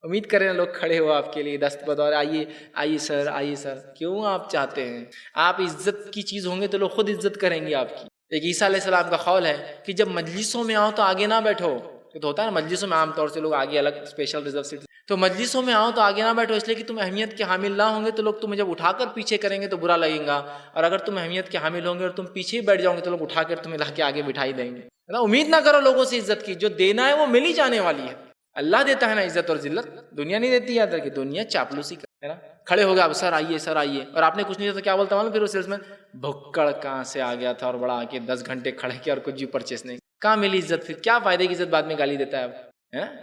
امید کریں نا لوگ کھڑے ہو آپ کے لیے دست بدور, آئیے سر. کیوں آپ چاہتے ہیں, آپ عزت کی چیز ہوں گے تو لوگ خود عزت کریں گے آپ کی. ایک عیسیٰ علیہ السلام کا قول ہے کہ جب مجلسوں میں آؤ تو آگے نہ بیٹھو. تو ہوتا ہے نا مجلسوں میں عام طور سے لوگ آگے الگ اسپیشل ریزرو سیٹ, تو مجلسوں میں آؤ تو آگے نہ بیٹھو, اس لیے کہ تم اہمیت کے حامل نہ ہوں گے تو لوگ تمہیں جب اٹھا کر پیچھے کریں گے تو برا لگے گا, اور اگر تم اہمیت کے حامل ہوں گے اور تم پیچھے ہی بیٹھ جاؤ گے تو لوگ اٹھا کر تمہیں لا کے آگے بٹھائی دیں گے. امید نہ کرو لوگوں سے عزت کی, جو دینا ہے وہ مل ہی جانے والی ہے. اللہ دیتا ہے نا عزت اور ذلت, دنیا نہیں دیتی. یاد رکھیے دنیا چاپلوسی ہے نا, کھڑے ہو گیا اب سر آئیے, اور آپ نے کچھ نہیں تو کیا بولتا معلوم, پھر اس سیلس میں بھکڑ کہاں سے آ گیا تھا اور بڑا آ کے 10 گھنٹے کھڑے کیا اور کچھ بھی پرچیز نہیں, کہاں ملی عزت, پھر کیا فائدے کی عزت, بعد میں گالی دیتا ہے. اب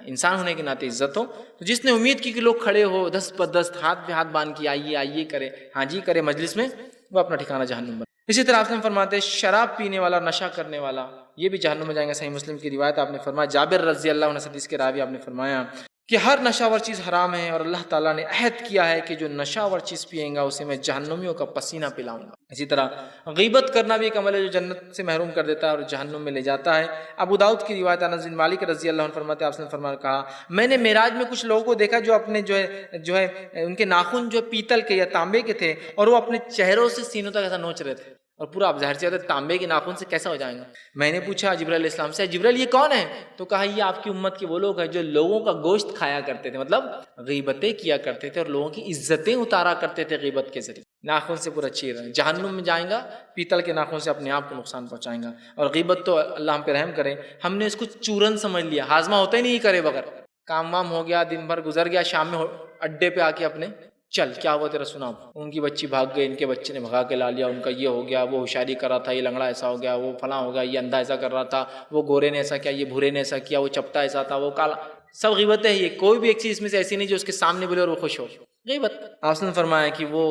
انسان ہونے کے ناطے عزت ہو, تو جس نے امید کی کہ لوگ کھڑے ہو دست بدست ہاتھ پہ ہاتھ باندھ کے آئیے کرے, ہاں جی کرے مجلس میں, وہ اپنا ٹھکانہ جہنم بنے. اسی طرح آپ نے فرماتے شراب پینے والا, نشہ کرنے والا, یہ بھی جہنم میں جائیں گے. صحیح مسلم کی روایت آپ نے فرمایا, جابر رضی اللہ عنہ حدیث کے راوی آپ نے فرمایا کہ ہر نشہ ور چیز حرام ہے, اور اللہ تعالیٰ نے عہد کیا ہے کہ جو نشہ ور چیز پیئیں گا اسے میں جہنمیوں کا پسینہ پلاؤں گا. اسی طرح غیبت کرنا بھی ایک عمل ہے جو جنت سے محروم کر دیتا ہے اور جہنم میں لے جاتا ہے. ابو داؤد کی روایت انس بن مالک رضی اللہ عنہ فرماتے ہیں, آپ نے فرمایا کہا میں نے معراج میں کچھ لوگوں کو دیکھا جو اپنے جو ہے ان کے ناخن جو پیتل کے یا تانبے کے تھے, اور وہ اپنے چہروں سے سینوں تک ایسا نوچ رہے تھے, اور پورا آپ ظاہر سے تانبے کے ناخن سے کیسا ہو جائیں گا. میں نے پوچھا جبرائیل علیہ السلام سے, جبرائیل یہ کون ہے؟ تو کہا یہ آپ کی امت کے وہ لوگ ہیں جو لوگوں کا گوشت کھایا کرتے تھے, مطلب غیبتیں کیا کرتے تھے اور لوگوں کی عزتیں اتارا کرتے تھے غیبت کے ذریعے. ناخن سے پورا چیر ہے, جہنم میں جائیں گا پیتل کے ناخن سے اپنے آپ کو نقصان پہنچائیں گا. اور غیبت تو اللہ ہم پہ رحم کرے, ہم نے اس کو چورن سمجھ لیا, ہاضمہ ہوتا ہی نہیں کرے بغیر. کام وام ہو گیا, دن بھر گزر گیا, شام میں اڈے پہ آ کے اپنے چل کیا ہوا تیرا سنا, ان کی بچی بھاگ گئی, ان کے بچے نے بھگا کے لا لیا, ان کا یہ ہو گیا, وہ ہوشیاری کر رہا تھا, یہ لنگڑا ایسا ہو گیا, وہ فلاں ہو گیا, یہ اندھا ایسا کر رہا تھا, وہ گورے نے ایسا کیا, یہ بھورے نے ایسا کیا, وہ چپٹا ایسا تھا, وہ کالا. سب غیبت ہے. یہ کوئی بھی ایک چیز اس میں سے ایسی نہیں جو اس کے سامنے بولے اور وہ خوش ہو. غیبت. آپ نے فرمایا کہ وہ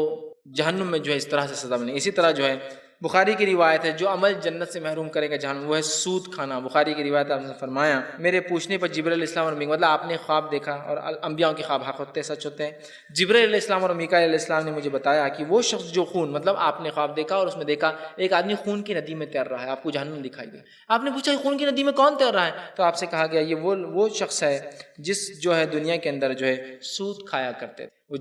جہنم میں جو ہے اس طرح سے سزا ملے. اسی طرح جو ہے بخاری کی روایت ہے جو عمل جنت سے محروم کرے گا جہنم, وہ ہے سود کھانا. بخاری کی روایت آپ نے فرمایا میرے پوچھنے پر جبرائیل علیہ السلام اور مطلب آپ نے خواب دیکھا, اور انبیاء کے خواب حق ہوتے ہیں, سچ ہوتے ہیں. جبرائیل علیہ السلام اور میکائیل علیہ السلام نے مجھے بتایا کہ وہ شخص جو خون, مطلب آپ نے خواب دیکھا اور اس میں دیکھا ایک آدمی خون کی ندی میں تیر رہا ہے, آپ کو جہنم دکھائی دے. آپ نے پوچھا خون کی ندی میں کون تیر رہا ہے؟ تو آپ سے کہا گیا یہ وہ شخص ہے جس جو ہے دنیا کے اندر جو ہے سود کھایا کرتے تھے. وہ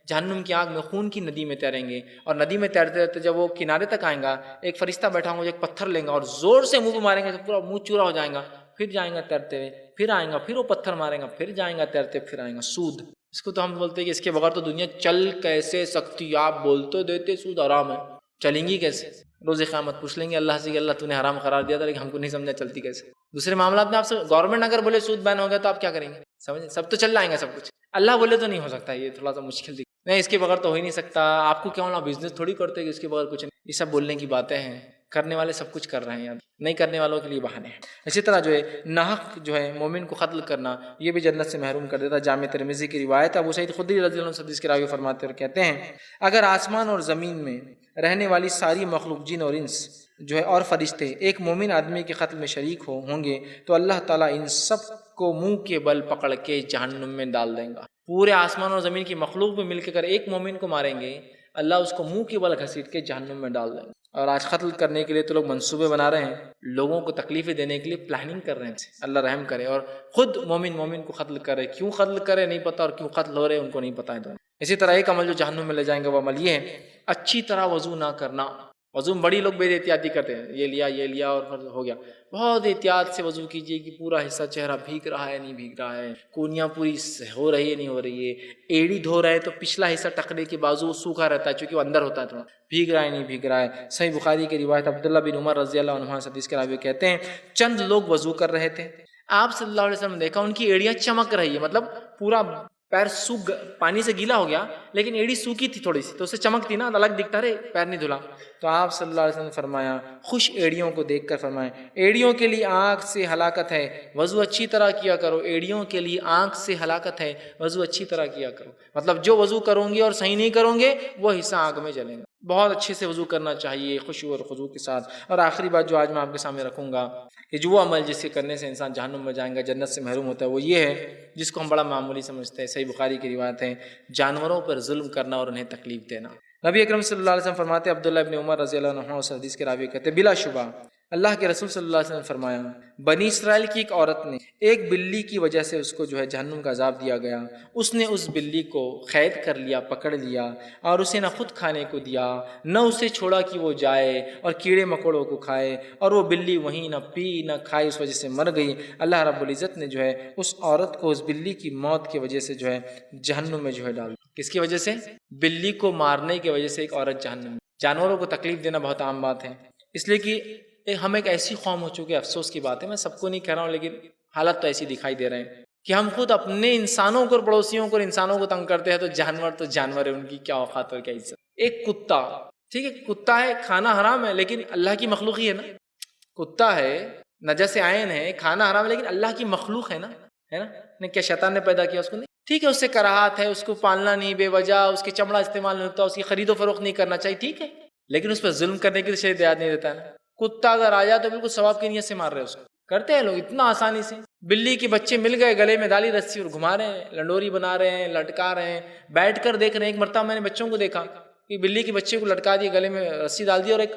جہنم کی آگ میں خون کی ندی میں تیریں گے, اور ندی میں تیرتے تیرتے جب وہ کنارے تک آئیں گا, ایک فرشتہ بیٹھا ہوں ایک پتھر لیں گا اور زور سے منہ پہ ماریں گے تو پورا منہ چورا ہو جائیں گا, پھر جائیں گا تیرتے ہوئے, پھر آئیں گا, پھر وہ پتھر ماریں گا, پھر جائیں گا تیرتے, پھر آئیں گا. سود, اس کو تو ہم بولتے ہیں کہ اس کے بغیر تو دنیا چل کیسے سکتی, آپ بولتے دیتے سود حرام ہے, چلیں گی کیسے؟ روز قیامت پوچھ لیں گے اللہ سے کہ اللہ تو نے حرام قرار دیا تھا لیکن ہم کو نہیں سمجھا چلتی کیسے. دوسرے معاملات میں آپ سے گورنمنٹ اگر بولے سود بین ہو گیا تو آپ کیا کریں گے؟ سمجھیں, سب تو چل جائیں گے سب کچھ. اللہ بولے تو نہیں ہو سکتا, یہ تھوڑا سا مشکل نہیں, اس کے بغیر تو ہو ہی نہیں سکتا. آپ کو کیا ہونا, بزنس تھوڑی کرتے کہ اس کے بغیر کچھ نہیں. یہ سب بولنے کی باتیں ہیں, کرنے والے سب کچھ کر رہے ہیں, نہیں کرنے والوں کے لیے بہانے ہیں. اسی طرح جو ہے ناحق جو ہے مومن کو قتل کرنا, یہ بھی جنت سے محروم کر دیتا. جامع ترمذی کی روایت ابو سعید خدری رضی اللہ عنہ حدیث کے راوی فرماتے اور کہتے ہیں اگر آسمان اور زمین میں رہنے والی ساری مخلوق جن اور انس جو ہے اور فرشتے ایک مومن آدمی کے قتل میں شریک ہوں گے تو اللہ تعالیٰ ان سب کو منہ کے بل پکڑ کے جہنم میں ڈال دیں گا. پورے آسمان اور زمین کی مخلوق بھی مل کے اگر ایک مومن کو ماریں گے, اللہ اس کو منہ کے بل گھسیٹ کے جہنم میں ڈال دیں گے. اور آج قتل کرنے کے لیے تو لوگ منصوبے بنا رہے ہیں، لوگوں کو تکلیفیں دینے کے لیے پلاننگ کر رہے ہیں. اللہ رحم کرے اور خود مومن کو قتل کرے. کیوں قتل کرے نہیں پتا، اور کیوں قتل ہو رہے ان کو نہیں پتا ہے. اسی طرح ایک عمل جو جہنم میں لے جائیں گے وہ عمل یہ ہے اچھی طرح وضو نہ کرنا. وضو میں بڑی لوگ بے احتیاطی کرتے ہیں، یہ لیا اور پھر ہو گیا. بہت احتیاط سے وضو کیجیے کہ پورا حصہ چہرہ بھیگ رہا ہے نہیں بھیگ رہا ہے، کونیاں پوری ہو رہی ہے نہیں ہو رہی ہے، ایڑی دھو رہے ہیں تو پچھلا حصہ ٹکنے کے بازو سوکھا رہتا ہے چونکہ وہ اندر ہوتا ہے، تھوڑا بھیگ رہا ہے نہیں بھیگ رہا ہے. صحیح بخاری کی روایت عبداللہ بن عمر رضی اللہ عنہ سے حدیث کے راوی کہتے ہیں چند لوگ وضو کر رہے تھے، آپ صلی اللہ علیہ وسلم نے دیکھا ان کی ایڑیاں چمک رہی ہے، مطلب پورا پیر پانی سے گیلا ہو گیا لیکن ایڑی سوکھی تھی تھوڑی سی تو اسے چمکتی نا، الگ دکھتا رہے پیر نہیں دھلا. تو آپ صلی اللہ علیہ وسلم نے فرمایا، خوش ایڑیوں کو دیکھ کر فرمایا ایڑیوں کے لیے آنکھ سے ہلاکت ہے، وضو اچھی طرح کیا کرو. ایڑیوں کے لیے آنکھ سے ہلاکت ہے، وضو اچھی طرح کیا کرو. مطلب جو وضو کروں گے اور صحیح نہیں کروں گے وہ حصہ آنکھ میں جلیں گے. بہت اچھے سے وضو کرنا چاہیے خشوع اور خضوع کے ساتھ. اور آخری بات جو آج میں آپ کے سامنے رکھوں گا کہ جو عمل جس کے کرنے سے انسان جہنم میں جائیں گا، جنت سے محروم ہوتا ہے، وہ یہ ہے جس کو ہم بڑا معمولی سمجھتے ہیں. صحیح بخاری کی روایت ہے جانوروں پر ظلم کرنا اور انہیں تکلیف دینا. نبی اکرم صلی اللہ علیہ وسلم فرماتے ہیں، عبداللہ ابن عمر رضی اللہ عنہ سے حدیث کے راوی کہتے ہیں بلا شبہ اللہ کے رسول صلی اللہ علیہ وسلم نے فرمایا بنی اسرائیل کی ایک عورت نے ایک بلی کی وجہ سے اس کو جہنم کا عذاب دیا گیا. اس نے اس بلی کو قید کر لیا، پکڑ لیا اور اسے نہ خود کھانے کو دیا نہ اسے چھوڑا کہ وہ جائے اور کیڑے مکوڑوں کو کھائے، اور وہ بلی وہیں نہ پی نہ کھائی، اس وجہ سے مر گئی. اللہ رب العزت نے اس عورت کو اس بلی کی موت کی وجہ سے جہنم میں ڈال دیا. کس کی وجہ سے؟ بلی کو مارنے کی وجہ سے ایک عورت جہنم میں. جانوروں کو تکلیف دینا بہت عام بات ہے، اس لیے کہ ہم ایک ایسی قوم ہو چکے، افسوس کی بات ہے، میں سب کو نہیں کہہ رہا ہوں لیکن حالت تو ایسی دکھائی دے رہے ہیں کہ ہم خود اپنے انسانوں کو اور پڑوسیوں کو اور انسانوں کو تنگ کرتے ہیں تو جانور ہے، ان کی کیا اوقات اور کیا عزت. ایک کتا، ٹھیک ہے کتا ہے، کھانا حرام ہے لیکن اللہ کی مخلوق ہی ہے نا. کتا ہے، نجس عین ہے، کھانا حرام ہے لیکن اللہ کی مخلوق ہے نا. کیا شیطان نے پیدا کیا اس کو؟ نہیں. ٹھیک ہے اس سے کراہت ہے، اس کو پالنا نہیں بے وجہ، اس کے چمڑا استعمال نہیں ہوتا، اس کی خرید و فروخت نہیں کرنا چاہیے، ٹھیک ہے، لیکن اس پر ظلم کرنے کی شریعت یاد نہیں دیتا ہے نا. کتا اگر آ جائے تو بالکل ثواب کی نیت سے مار رہے اس کو. کرتے ہیں لوگ اتنا آسانی سے. بلی کے بچے مل گئے، گلے میں ڈالی رسی اور گھما رہے ہیں، لنڈوری بنا رہے ہیں، لٹکا رہے ہیں، بیٹھ کر دیکھ رہے ہیں. ایک مرتبہ میں نے بچوں کو دیکھا کہ بلی کے بچے کو لٹکا دیے، گلے میں رسی ڈال دی اور ایک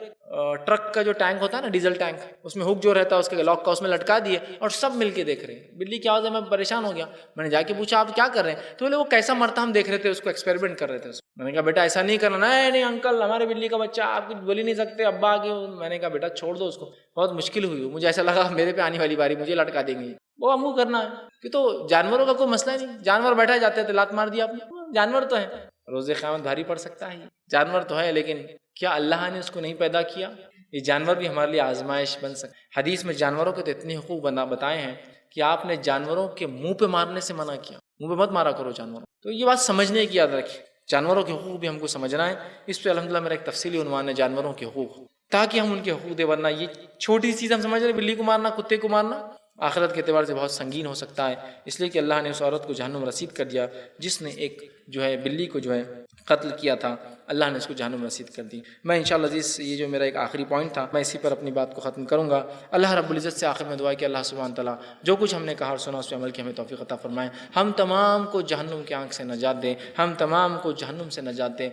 ٹرک کا جو ٹینک ہوتا ہے نا، ڈیزل ٹینک، اس میں ہک جو رہتا ہے اس کے لاک کا، اس میں لٹکا دیے اور سب مل کے دیکھ رہے ہیں. بلی کی آواز ہے، میں پریشان ہو گیا. میں نے جا کے پوچھا آپ کیا کر رہے ہیں؟ تو بولے وہ کیسا مرتا ہم دیکھ رہے تھے، اس کو ایکسپیریمنٹ کر رہے تھے. میں نے کہا بیٹا ایسا نہیں کرنا. نہیں انکل ہمارے بلی کا بچہ، آپ کچھ بول ہی نہیں سکتے ابا کے. میں نے کہا بیٹا چھوڑ دو اس کو. بہت مشکل ہوئی، مجھے ایسا لگا میرے پہ آنے والی باری مجھے لٹکا دیں گے. وہ ہم کو کرنا ہے کہ تو جانوروں کا کوئی مسئلہ نہیں. جانور بیٹھا جاتے ہیں تو لات مار دیا آپ نے، جانور تو ہے، روز قیامت بھاری پڑ سکتا ہے. جانور تو ہے لیکن کیا اللہ نے اس کو نہیں پیدا کیا؟ یہ جانور بھی ہمارے لیے آزمائش بن سکتا. حدیث میں جانوروں کے تو اتنے حقوق بتائے ہیں کہ آپ نے جانوروں کے منہ پہ مارنے سے منع کیا. منہ پہ مت مارا کرو جانوروں. تو یہ بات سمجھنے کی یاد رکھیں، جانوروں کے حقوق بھی ہم کو سمجھنا ہے. اس پہ الحمدللہ میرا ایک تفصیلی عنوان ہے جانوروں کے حقوق، تاکہ ہم ان کے حقوق دے. ورنہ یہ چھوٹی چیز ہم سمجھ رہے بلی کو مارنا، کتے کو مارنا، آخرت کے اعتبار سے بہت سنگین ہو سکتا ہے. اس لیے کہ اللہ نے اس عورت کو جہنم رسید کر دیا جس نے ایک بلی کو قتل کیا تھا. اللہ نے اس کو جہنم رسید کر دی. میں انشاءاللہ عزیز یہ جو میرا ایک آخری پوائنٹ تھا، میں اسی پر اپنی بات کو ختم کروں گا. اللہ رب العزت سے آخر میں دعا ہے کہ اللہ سبحانہ تعالیٰ جو کچھ ہم نے کہا اور سنا اس پہ عمل کی ہمیں توفیق عطا فرمائے. ہم تمام کو جہنم کی آنکھ سے نجات دے، ہم تمام کو جہنم سے نجات دے.